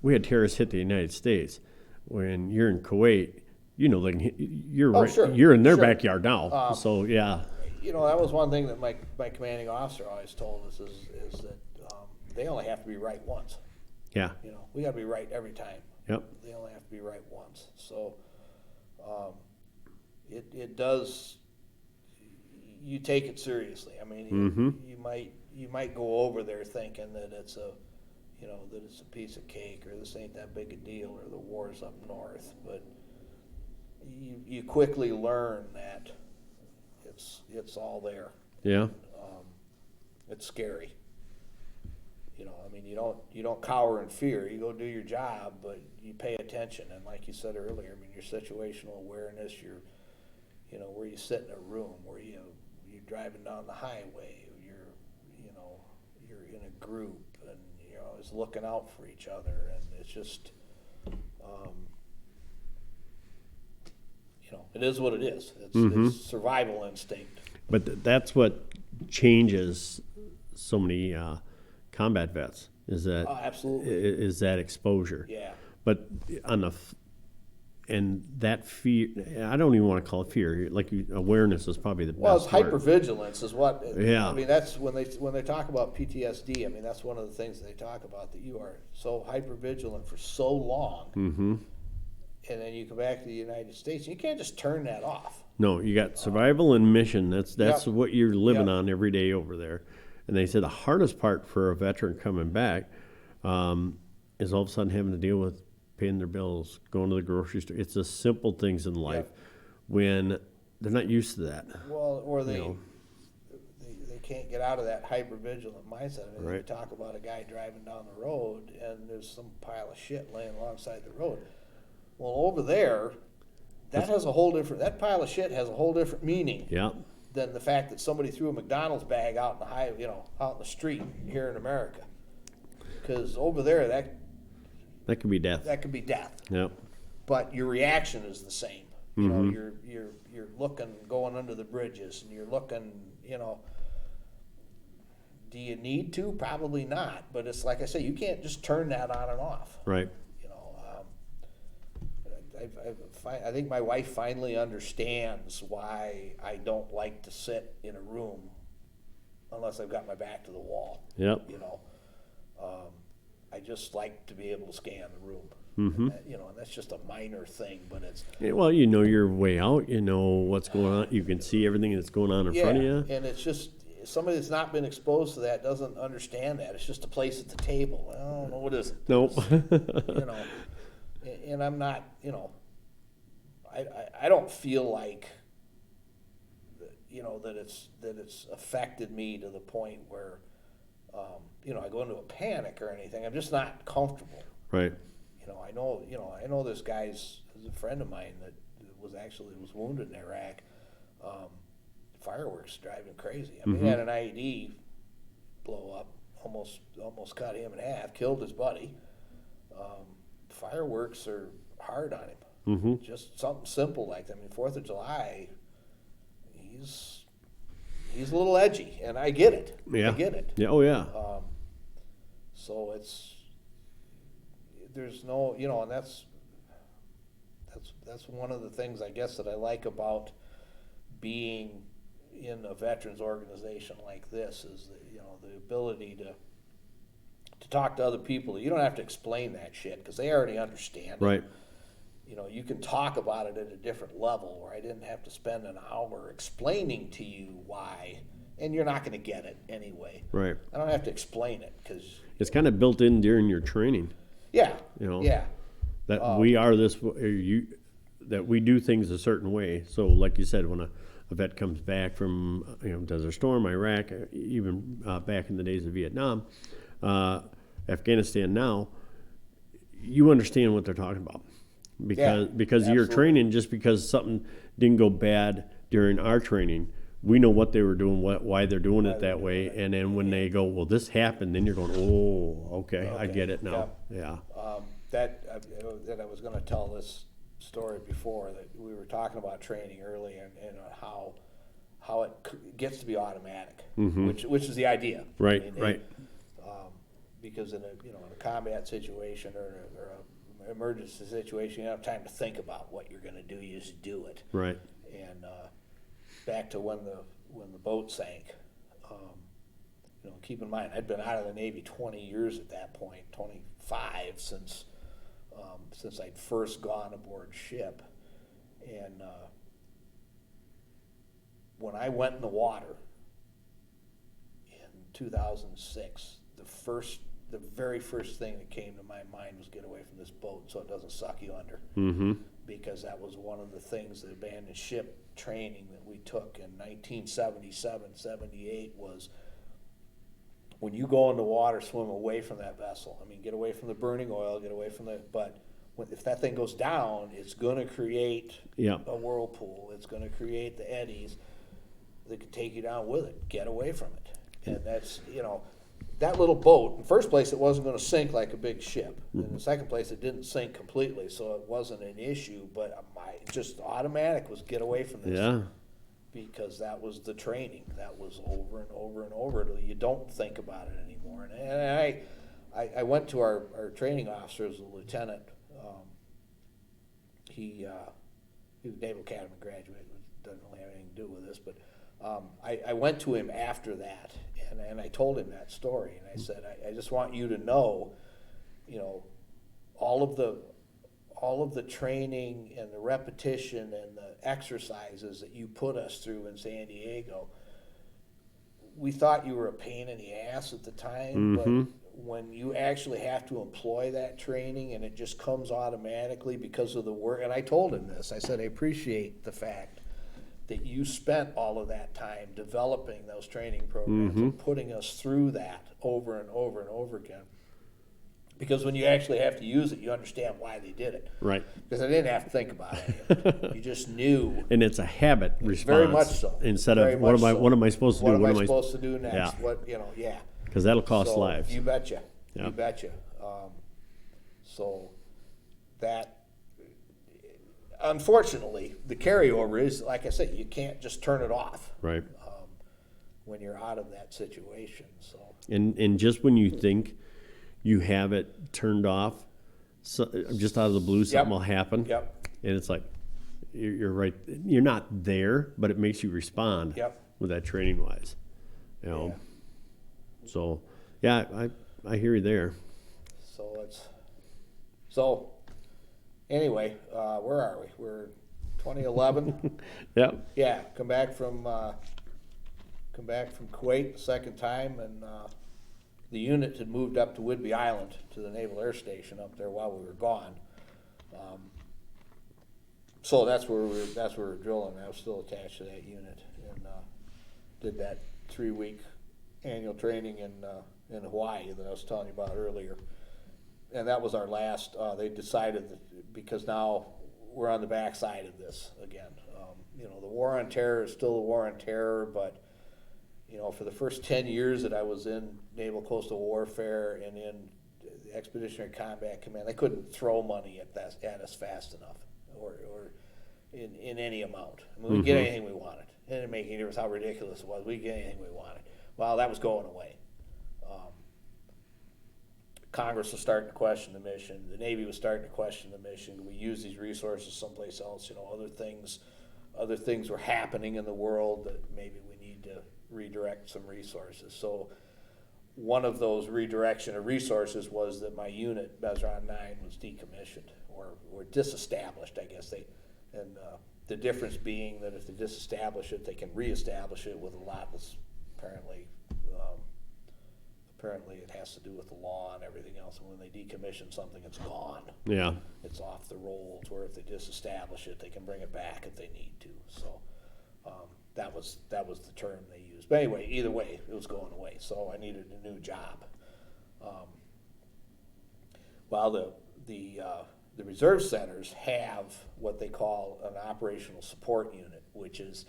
we had terrorists hit the United States. When you're in Kuwait, you know, like you're in their backyard now. So yeah. You know, that was one thing that my commanding officer always told us is that they only have to be right once. Yeah. You know, we got to be right every time. Yep. They only have to be right once. So it does. You take it seriously. I mean, you might go over there thinking that it's a piece of cake, or this ain't that big a deal, or the war's up north. But you quickly learn that it's all there. Yeah. It's scary. You know, I mean, you don't cower in fear. You go do your job, but you pay attention. And like you said earlier, I mean, your situational awareness, you know, where you sit in a room, where you're driving down the highway, you're in a group, and you're always looking out for each other, and it's just, you know, it is what it is. It's survival instinct. But that's what changes so many combat vets is that absolutely is that exposure. Yeah. But and that fear, I don't even want to call it fear. Like awareness is probably the best. Well, it's hypervigilance is what. Yeah. I mean, that's when they talk about PTSD. I mean, that's one of the things they talk about, that you are so hypervigilant for so long, and then you come back to the United States. You can't just turn that off. No, you got survival and mission. That's Yep. what you're living Yep. on every day over there. And they said the hardest part for a veteran coming back is all of a sudden having to deal with paying their bills, going to the grocery store. It's the simple things in life when they're not used to that. Well, or they know. they can't get out of that hypervigilant mindset. I mean, Right. You talk about a guy driving down the road and there's some pile of shit laying alongside the road. Well, over there, that pile of shit has a whole different meaning. Yeah. Than the fact that somebody threw a McDonald's bag out in out in the street here in America. Because over there, That could be death. that could be death. Yep. But your reaction is the same. You know, you're looking, going under the bridges, and you're looking. You know, do you need to? Probably not. But it's like I say, you can't just turn that on and off. Right. You know, I think my wife finally understands why I don't like to sit in a room unless I've got my back to the wall. Yep. You know, I just like to be able to scan the room. Mm-hmm. And that's just a minor thing, but it's Yeah, well, you know your way out. You know what's going on. You can see everything that's going on in front of you. And it's just somebody that's not been exposed to that doesn't understand that. It's just a place at the table. I don't know what is it. Nope. You know, and I'm not. You know, I don't feel like that it's affected me to the point where I go into a panic or anything. I'm just not comfortable. Right. I know this guy's a friend of mine that was wounded in Iraq. Fireworks drive him crazy. I mean, he had an IED blow up. almost cut him in half, killed his buddy. Fireworks are hard on him. Mm-hmm. Just something simple like that. I mean, 4th of July, he's a little edgy, and I get it. Yeah. I get it. Yeah. Oh yeah. So there's no, and that's one of the things I guess that I like about being in a veterans organization like this is that, the ability to talk to other people. You don't have to explain that shit because they already understand it. Right. You can talk about it at a different level where I didn't have to spend an hour explaining to you why, and you're not going to get it anyway. Right. I don't have to explain it because It's kind of built in during your training. yeah, Yeah. That we are this. That we do things a certain way. So, like you said, when a vet comes back from Desert Storm, Iraq, even back in the days of Vietnam, Afghanistan now, you understand what they're talking about because you're training. Just because something didn't go bad during our training, we know what they were doing, why they're doing it that way, and then when they go, well, this happened, then you're going, oh, okay. I get it now. Yeah. That I was going to tell this story before, that we were talking about training earlier and how it gets to be automatic, which is the idea. Right. Right. Because in a combat situation or an emergency situation, you don't have time to think about what you're going to do. You just do it. Right. And back to when the boat sank. Keep in mind, I'd been out of the Navy 20 years at that point, 25 since I'd first gone aboard ship. And when I went in the water in 2006, the very first thing that came to my mind was get away from this boat so it doesn't suck you under. Mm-hmm. Because that was one of the things that abandoned ship training that we took in 1977, 78 was when you go in the water, swim away from that vessel. I mean, get away from the burning oil, but if that thing goes down, it's going to create a whirlpool. It's going to create the eddies that could take you down with it. Get away from it. And that's, that little boat, in the first place, it wasn't going to sink like a big ship. In the second place, it didn't sink completely, so it wasn't an issue. But just automatic was get away from this. Yeah. Because that was the training. That was over and over and over till you don't think about it anymore. And I went to our training officer as a lieutenant. He was a Naval Academy graduate. Doesn't really have anything to do with this, but I went to him after that, and I told him that story, and I said, I just want you to know, all of the training and the repetition and the exercises that you put us through in San Diego, we thought you were a pain in the ass at the time, but when you actually have to employ that training and it just comes automatically because of the work, and I told him this, I said, I appreciate the fact that you spent all of that time developing those training programs and putting us through that over and over and over again. Because when you actually have to use it, you understand why they did it. Right. Because I didn't have to think about it. You just knew. And it's a habit response. Very much so. Instead of what am I supposed to do? What am I supposed to do next? Yeah. What Because that'll cost lives. You betcha. Yeah. You betcha. So that, unfortunately, the carryover is, like I said, you can't just turn it off. Right. When you're out of that situation. So. And just when you think you have it turned off, so just out of the blue, something will happen. Yep. And it's like, you're right. You're not there, but it makes you respond. Yep. With that training wise, Yeah. So, yeah, I hear you there. So anyway, where are we? We're 2011. Yeah. Yeah. Come back from Kuwait the second time, and the unit had moved up to Whidbey Island to the Naval Air Station up there while we were gone. So that's where we were drilling. I was still attached to that unit, and did that 3-week annual training in Hawaii that I was telling you about earlier. And that was our last. They decided that because now we're on the backside of this again. The war on terror is still a war on terror, but for the first 10 years that I was in Naval Coastal Warfare and in the Expeditionary Combat Command, they couldn't throw money at us fast enough, or in any amount. I mean, we'd get anything we wanted. It didn't make any difference how ridiculous it was. We'd get anything we wanted. Well, that was going away. Congress was starting to question the mission. The Navy was starting to question the mission. We use these resources someplace else. Other things were happening in the world that maybe we need to redirect some resources. So one of those redirection of resources was that my unit, Bezron 9, was decommissioned or disestablished, I guess. The difference being that if they disestablish it, they can reestablish it with a lot less, apparently it has to do with the law and everything else. And when they decommission something, it's gone. Yeah. It's off the rolls, where if they disestablish it, they can bring it back if they need to. So that was the term they used. But anyway, either way, it was going away. So I needed a new job. The reserve centers have what they call an operational support unit, which is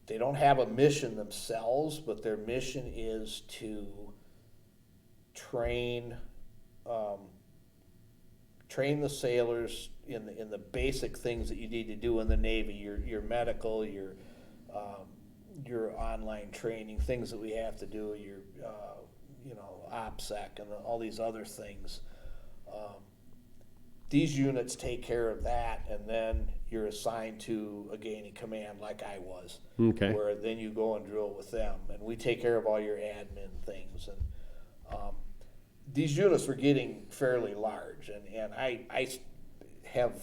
they don't have a mission themselves, but their mission is to train the sailors in the basic things that you need to do in the Navy, your medical, your online training, things that we have to do, your OPSEC and all these other things. These units take care of that, and then you're assigned to a gaining command like I was, where then you go and drill with them, and we take care of all your admin things. And these units were getting fairly large, and I have,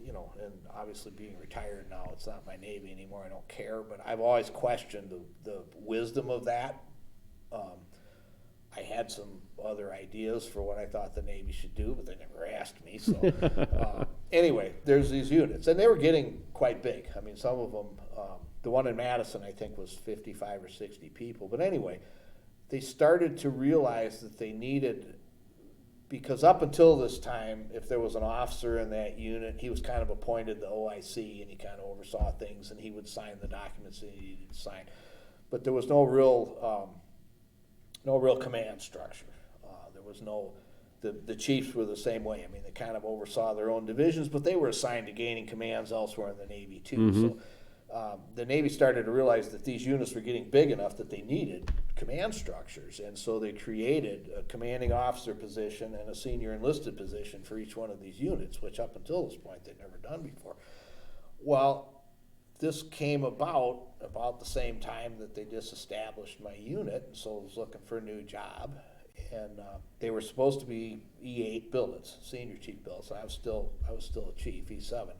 and obviously being retired now, it's not my Navy anymore, I don't care, but I've always questioned the wisdom of that. I had some other ideas for what I thought the Navy should do, but they never asked me. So anyway, there's these units, and they were getting quite big. I mean, some of them, the one in Madison, I think, was 55 or 60 people. But anyway, they started to realize that they needed, because up until this time, if there was an officer in that unit, he was kind of appointed the OIC, and he kind of oversaw things, and he would sign the documents that he needed to sign. But there was no real command structure. There was no, the chiefs were the same way. I mean, they kind of oversaw their own divisions, but they were assigned to gaining commands elsewhere in the Navy too. So the Navy started to realize that these units were getting big enough that they needed command structures, and so they created a commanding officer position and a senior enlisted position for each one of these units, which up until this point they'd never done before. Well, this came about the same time that they disestablished my unit, and so I was looking for a new job. And they were supposed to be E8 billets, senior chief billets. I was still a chief, E7.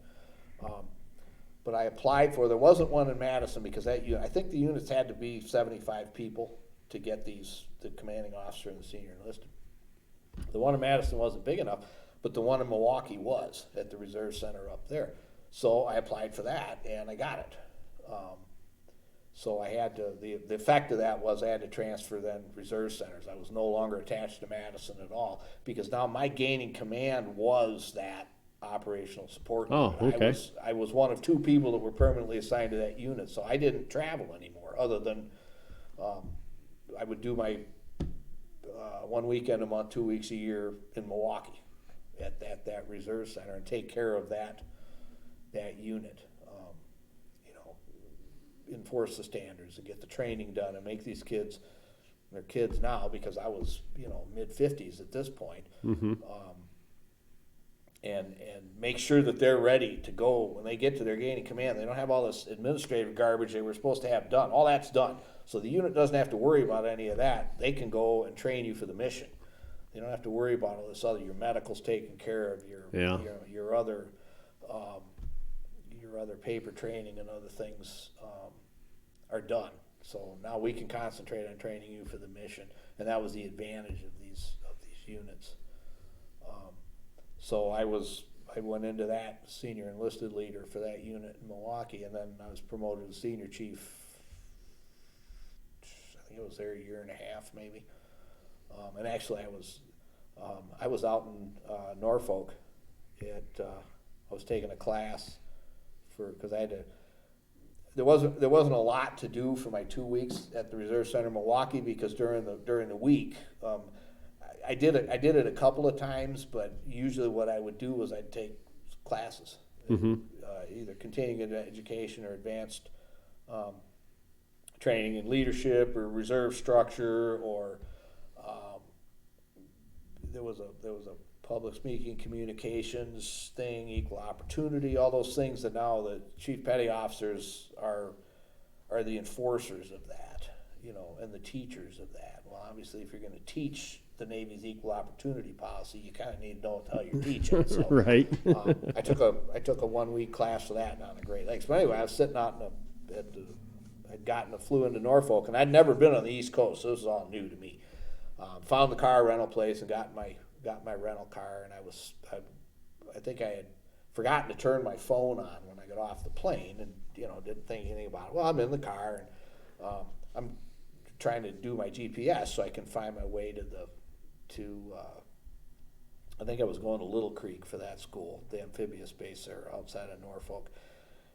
But I applied for, there wasn't one in Madison because that unit, I think the units had to be 75 people to get the commanding officer and the senior enlisted. The one in Madison wasn't big enough, but the one in Milwaukee was at the reserve center up there. So I applied for that, and I got it. So I had to, the effect of that was I had to transfer then reserve centers. I was no longer attached to Madison at all, because now my gaining command was that operational support unit. Okay. I was one of two people that were permanently assigned to that unit, so I didn't travel anymore, other than I would do my 1 weekend a month, 2 weeks a year in Milwaukee at that reserve center and take care of that unit. Enforce the standards and get the training done and make these kids, they're kids now because I was, mid-50s at this point, and make sure that they're ready to go when they get to their gaining command. They don't have all this administrative garbage they were supposed to have done. All that's done. So the unit doesn't have to worry about any of that. They can go and train you for the mission. They don't have to worry about all this other, your medical's taken care of, your other paper training and other things are done. So now we can concentrate on training you for the mission, and that was the advantage of these units. So I went into that senior enlisted leader for that unit in Milwaukee, and then I was promoted to senior chief. I think I was there a year and a half maybe, and actually I was out in Norfolk I was taking a class because I had to. there wasn't a lot to do for my 2 weeks at the Reserve Center in Milwaukee, because during the week, I did it a couple of times, but usually what I would do was I'd take classes, either continuing education or advanced training in leadership or reserve structure, or there was a public speaking, communications thing, equal opportunity, all those things that now the chief petty officers are the enforcers of that, and the teachers of that. Well, obviously, if you're going to teach the Navy's equal opportunity policy, you kind of need to know how you're teaching. So, Right. I took a 1 week class for that down in Great Lakes. But anyway, I was sitting out flew into Norfolk, and I'd never been on the East Coast, so this was all new to me. Found the car rental place and got my rental car, and I think I had forgotten to turn my phone on when I got off the plane, and didn't think anything about it. Well, I'm in the car, and I'm trying to do my GPS so I can find my way to I think I was going to Little Creek for that school, the amphibious base there outside of Norfolk.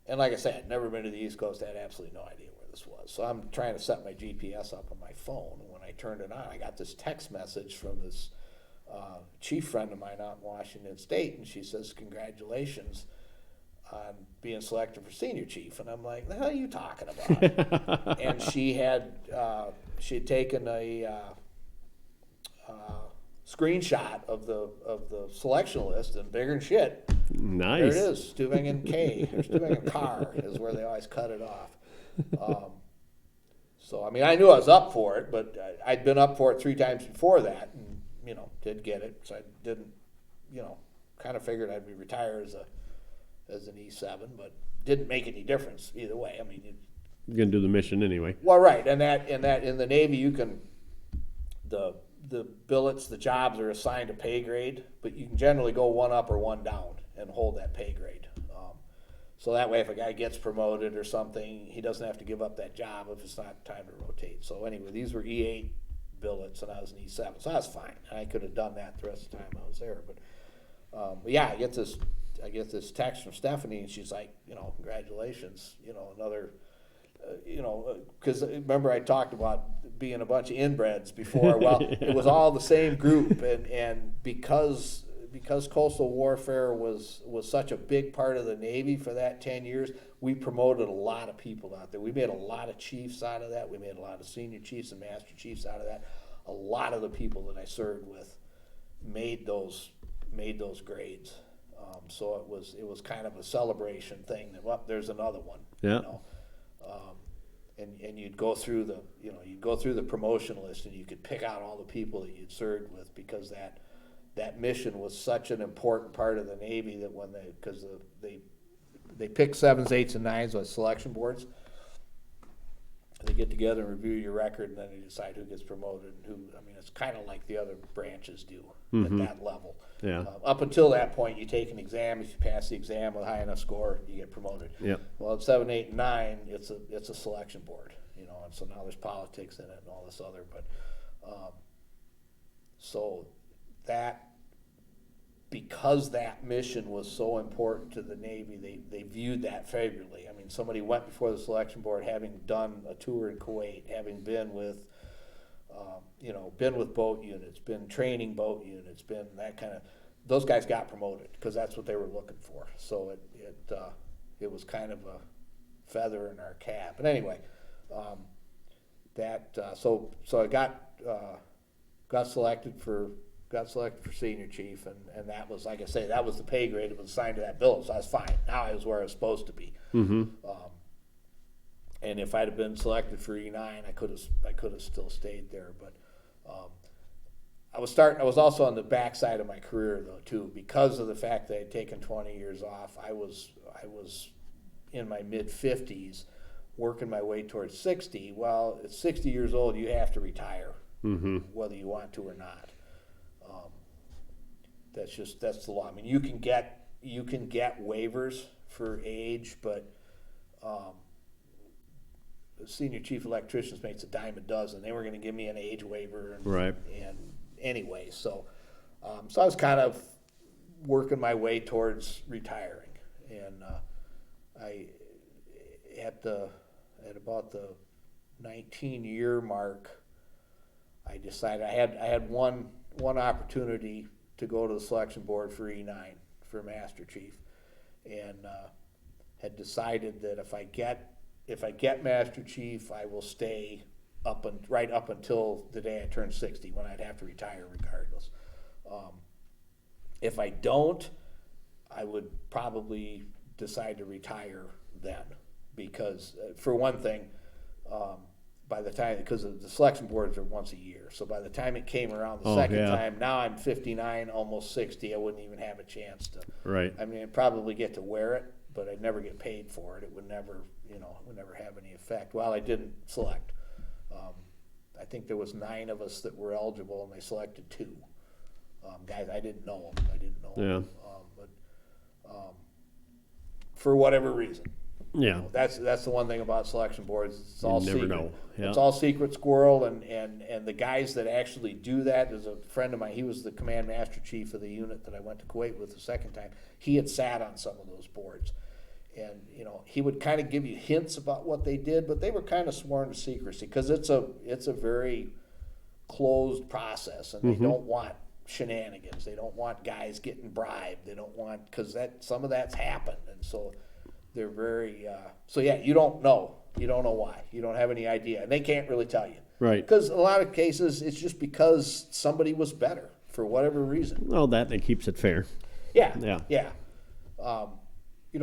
And like I said, I'd never been to the East Coast. I had absolutely no idea where this was. So I'm trying to set my GPS up on my phone, and when I turned it on, I got this text message from this chief friend of mine out in Washington State, and she says, "Congratulations on being selected for senior chief." And I'm like, "The hell are you talking about?" And she had taken a screenshot of the selection list, and bigger than shit. Nice. There it is, Stuvengen K, or Stuvengen Car is where they always cut it off. So, I mean, I knew I was up for it, but I'd been up for it 3 times before that, and, did get it. So I didn't, kind of figured I'd be retired as an E7, but didn't make any difference either way. I mean, You're going to do the mission anyway. well, right, and that in the Navy, you can, the billets, the jobs are assigned a pay grade, but you can generally go one up or one down and hold that pay grade. So that way, if a guy gets promoted or something, he doesn't have to give up that job if it's not time to rotate. So anyway, these were E8 billets, and I was an E7, so I was fine. I could have done that the rest of the time I was there. But yeah, I get this text from Stephanie, and she's like, congratulations, another. Because remember I talked about being a bunch of inbreds before. Well, It was all the same group, and because coastal warfare was such a big part of the Navy for that 10 years, we promoted a lot of people out there. We made a lot of chiefs out of that. We made a lot of senior chiefs and master chiefs out of that. A lot of the people that I served with made those grades. So it was kind of a celebration thing that, well, there's another one. Yeah. And you'd go through the promotion list, and you could pick out all the people that you'd served with, because that mission was such an important part of the Navy that because they pick 7s, 8s, and 9s with selection boards. They get together and review your record, and then they decide who gets promoted and who. I mean, it's kind of like the other branches do at that level. Yeah. Up until that point, you take an exam. If you pass the exam with a high enough score, you get promoted. Yep. Well, at 7, 8, and 9, it's a selection board, and so now there's politics in it and all this other. But so that, because that mission was so important to the Navy, they viewed that favorably. I mean, somebody went before the selection board having done a tour in Kuwait, having been with boat units, been training boat units, been that kind of. Those guys got promoted because that's what they were looking for. So it was kind of a feather in our cap. But anyway, so I got selected for senior chief, and that was, like I say, that was the pay grade that was assigned to that bill, so I was fine. Now I was where I was supposed to be. Mm-hmm. And if I'd have been selected for E9, I could have still stayed there. But I was also on the backside of my career though too, because of the fact that I'd taken 20 years off. I was in my mid-50s, working my way towards 60. Well, at 60 years old, you have to retire, whether you want to or not. That's the law. I mean, you can get waivers for age, but the senior chief electricians makes a dime a dozen. They were going to give me an age waiver, and anyway, so I was kind of working my way towards retiring, and at about the 19-year mark, I decided I had one opportunity to go to the selection board for E9 for Master Chief, and had decided that if I get Master Chief, I will stay right up until the day I turn 60, when I'd have to retire regardless. If I don't, I would probably decide to retire then, because for one thing, by the time, because the selection boards are once a year, so by the time it came around the second time, now I'm 59, almost 60, I wouldn't even have a chance to. Right. I mean, I'd probably get to wear it, but I'd never get paid for it. It would never, it would never have any effect. Well, I didn't select. I think there was 9 of us that were eligible, and they selected 2 guys. I didn't know them. Yeah. But for whatever reason. Yeah. That's the one thing about selection boards. It's all never secret. know. Yeah. It's all secret squirrel, and the guys that actually do that, there's a friend of mine, he was the command master chief of the unit that I went to Kuwait with the second time. He had sat on some of those boards. And, he would kind of give you hints about what they did, but they were kind of sworn to secrecy, because it's a very closed process, and they don't want shenanigans. They don't want guys getting bribed. They don't want, because some of that's happened, and so they're very, you don't know. You don't know why. You don't have any idea, and they can't really tell you. Right. Because in a lot of cases, it's just because somebody was better for whatever reason. Well, that keeps it fair. Yeah.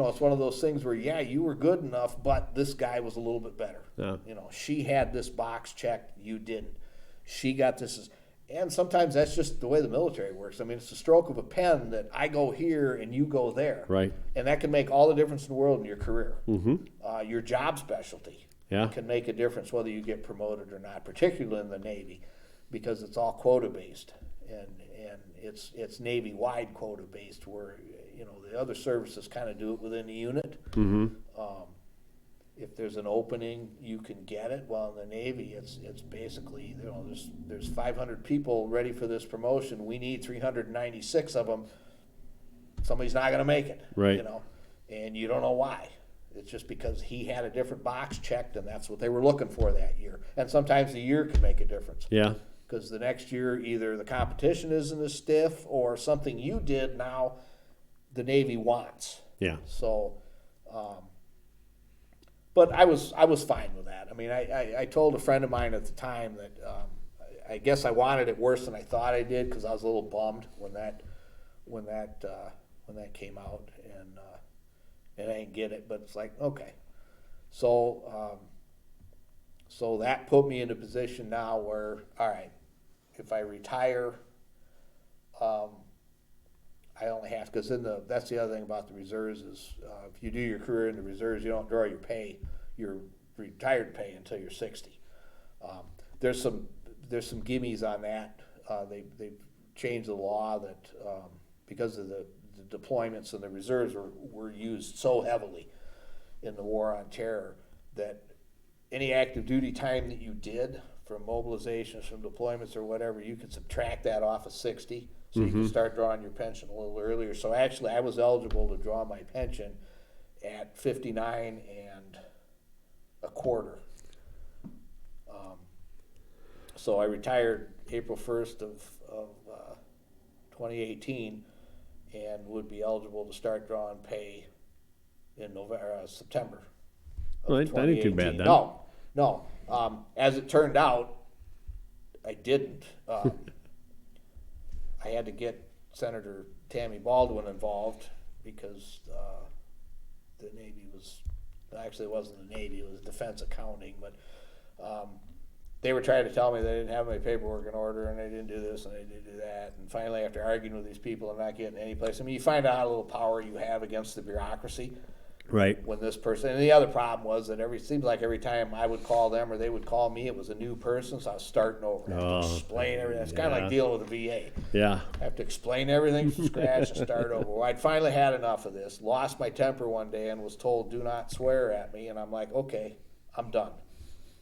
It's one of those things where, you were good enough, but this guy was a little bit better. Yeah. She had this box checked, you didn't. She got this, and sometimes that's just the way the military works. I mean, it's a stroke of a pen that I go here and you go there. Right. And that can make all the difference in the world in your career. Mm-hmm. Your job specialty can make a difference whether you get promoted or not, particularly in the Navy, because it's all quota-based. And it's Navy-wide quota-based, where the other services kind of do it within the unit. Mm-hmm. If there's an opening, you can get it. Well, in the Navy, it's basically, there's 500 people ready for this promotion. We need 396 of them. Somebody's not going to make it. Right. And you don't know why. It's just because he had a different box checked, and that's what they were looking for that year. And sometimes the year can make a difference. Yeah. Because the next year, either the competition isn't as stiff, or something you did now the Navy wants. Yeah. So, but I was fine with that. I mean, I told a friend of mine at the time that I guess I wanted it worse than I thought I did, because I was a little bummed when that came out, and I didn't get it. But it's like, okay, so that put me in a position now where, all right, if I retire, I only have, because that's the other thing about the reserves is if you do your career in the reserves, you don't draw your retired pay until you're 60. There's some gimmies on that. They've changed the law that because of the deployments and the reserves were used so heavily in the war on terror, that any active duty time that you did from mobilizations, from deployments or whatever, you could subtract that off of 60. So you can start drawing your pension a little earlier. So actually, I was eligible to draw my pension at 59 1/4. So I retired April 1st of 2018, and would be eligible to start drawing pay in September. Well, that ain't too bad then. No. As it turned out, I didn't. I had to get Senator Tammy Baldwin involved, because the Navy it wasn't the Navy, it was Defense Accounting, but they were trying to tell me they didn't have my paperwork in order, and they didn't do this and they didn't do that. And finally, after arguing with these people and not getting any place, I mean, you find out how little power you have against the bureaucracy. Right. When this person, and the other problem was that seemed like every time I would call them or they would call me, it was a new person, so I was starting over. I had to explain everything. It's kind of like dealing with a VA. Yeah. I have to explain everything from scratch and start over. Well, I'd finally had enough of this, lost my temper one day, and was told, do not swear at me. And I'm like, okay, I'm done.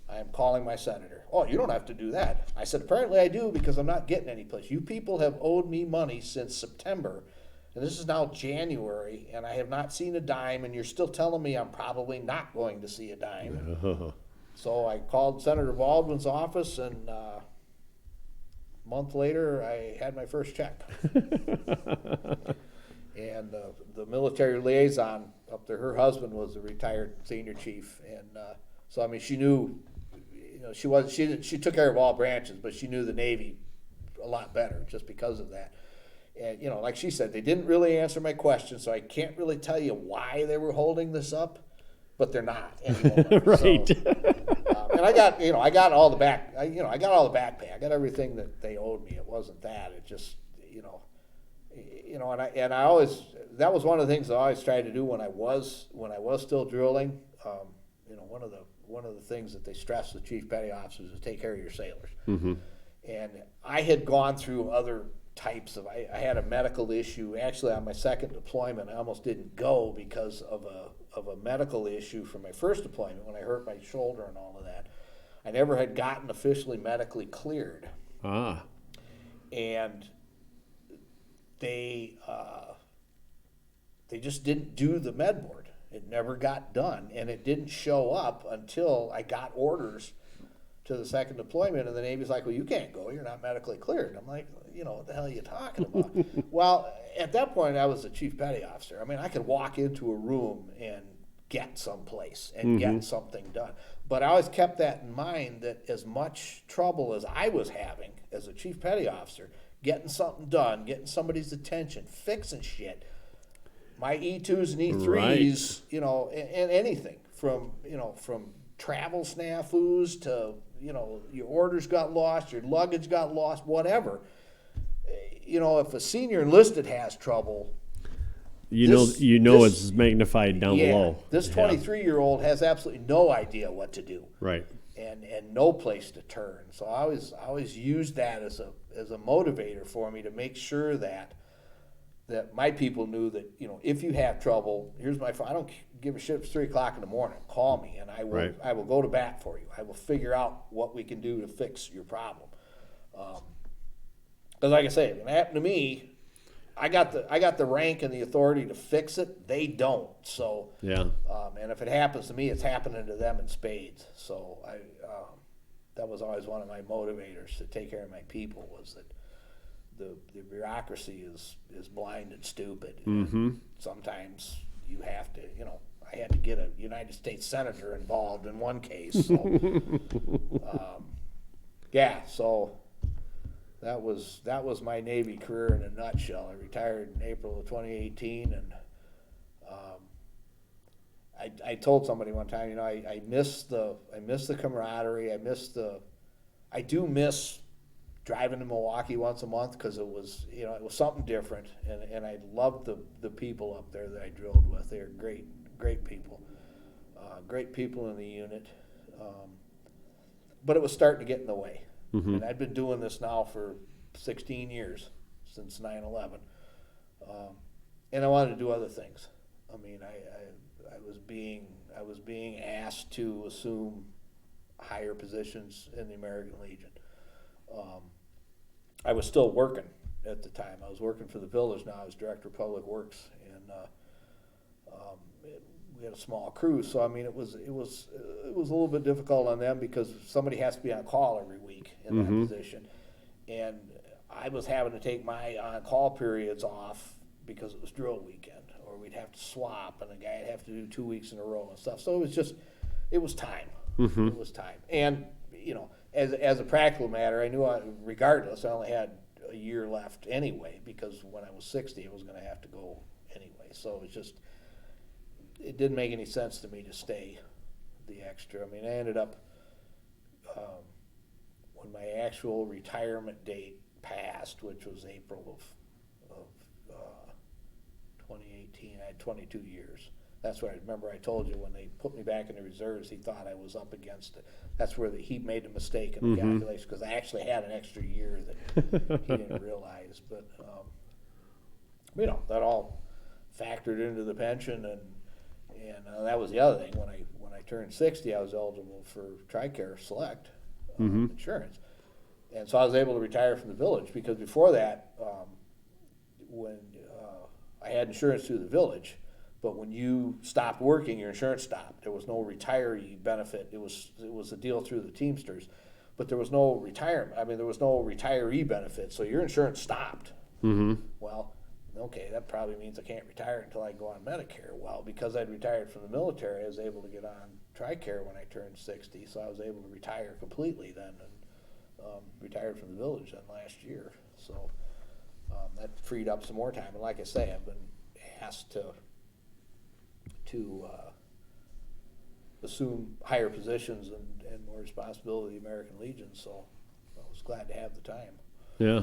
I am calling my senator. Oh, you don't have to do that. I said, apparently I do, because I'm not getting any place. You people have owed me money since September, And this is now January, and I have not seen a dime, and you're still telling me I'm probably not going to see a dime. So I called Senator Baldwin's office, and a month later, I had my first check. And the military liaison up there, her husband was a retired senior chief, and so I mean, she knew, she took care of all branches, but she knew the Navy a lot better just because of that. And like she said, they didn't really answer my question, so I can't really tell you why they were holding this up, but they're not anymore. Right. So, and I got all the back pay. I got everything that they owed me. It wasn't that. It just, and I always, that was one of the things I always tried to do when I was still drilling. One of the things that they stress the chief petty officers is take care of your sailors. Mm-hmm. And I had gone through other types of, I had a medical issue. Actually, on my second deployment, I almost didn't go because of a medical issue from my first deployment when I hurt my shoulder and all of that. I never had gotten officially medically cleared. And they just didn't do the med board. It never got done, and it didn't show up until I got orders to the second deployment, and the Navy's like, well, you can't go, you're not medically cleared. I'm like, what the hell are you talking about? Well, at that point, I was the chief petty officer. I mean, I could walk into a room and get someplace and get something done. But I always kept that in mind, that as much trouble as I was having as a chief petty officer, getting something done, getting somebody's attention, fixing shit, my E2s and E3s, and anything from travel snafus to, your orders got lost, your luggage got lost, whatever. If a senior enlisted has trouble, it's magnified down below. This 23-year-old has absolutely no idea what to do. Right. And no place to turn. So I always used that as a motivator for me to make sure that my people knew that, if you have trouble, here's my phone. I don't give a shit if it's 3 o'clock in the morning. Call me, and I will go to bat for you. I will figure out what we can do to fix your problem. Because like I say, when it happened to me, I got the rank and the authority to fix it. They don't. So yeah. And if it happens to me, it's happening to them in spades. So that was always one of my motivators to take care of my people, was that the bureaucracy is blind and stupid. Mm-hmm. And sometimes you have to, I had to get a United States senator involved in one case. So, so that was my Navy career in a nutshell. I retired in April of 2018, and I told somebody one time, I miss the camaraderie. I do miss driving to Milwaukee once a month, because it was something different, and I loved the people up there that I drilled with. They were great people, great people in the unit, but it was starting to get in the way. Mm-hmm. And I'd been doing this now for 16 years, since 9/11, and I wanted to do other things. I mean, I was being asked to assume higher positions in the American Legion. I was still working at the time. I was working for the village now. I was director of public works, and we had a small crew. So I mean, it was a little bit difficult on them, because somebody has to be on call every week in that position, and I was having to take my on-call periods off because it was drill weekend, or we'd have to swap, and the guy would have to do 2 weeks in a row and stuff. So it was time. Mm-hmm. It was time, and as a practical matter, I knew regardless, I only had a year left anyway, because when I was 60, I was going to have to go anyway. So it didn't make any sense to me to stay the extra. I mean, I ended up, when my actual retirement date passed, which was April of 2018, I had 22 years. That's what I remember. I told you, when they put me back in the reserves, he thought I was up against it. That's where he made a mistake in the calculation, because I actually had an extra year that he didn't realize. But that all factored into the pension, and that was the other thing. When I turned 60, I was eligible for TRICARE Select insurance, and so I was able to retire from the village, because before that, when I had insurance through the village, but when you stopped working, your insurance stopped. There was no retiree benefit. It was a deal through the Teamsters, but there was no retirement. I mean, there was no retiree benefit, so your insurance stopped. Mm-hmm. Well, okay, that probably means I can't retire until I go on Medicare. Well, because I'd retired from the military, I was able to get on TRICARE when I turned 60, so I was able to retire completely then, and retired from the village then last year. So that freed up some more time. And like I say, I've been asked to assume higher positions and more responsibility at the American Legion, so I was glad to have the time. Yeah.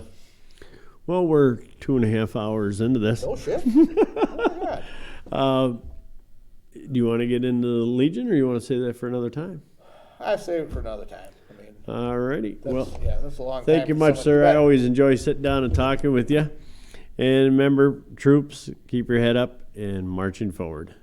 Well, we're 2.5 hours into this. Oh, shit. Oh, God. Do you want to get into the Legion, or you want to save that for another time? I save it for another time. I mean, all righty. Well, yeah, that's a long time. Thank you much, sir. I always enjoy sitting down and talking with you. And remember, troops, keep your head up and marching forward.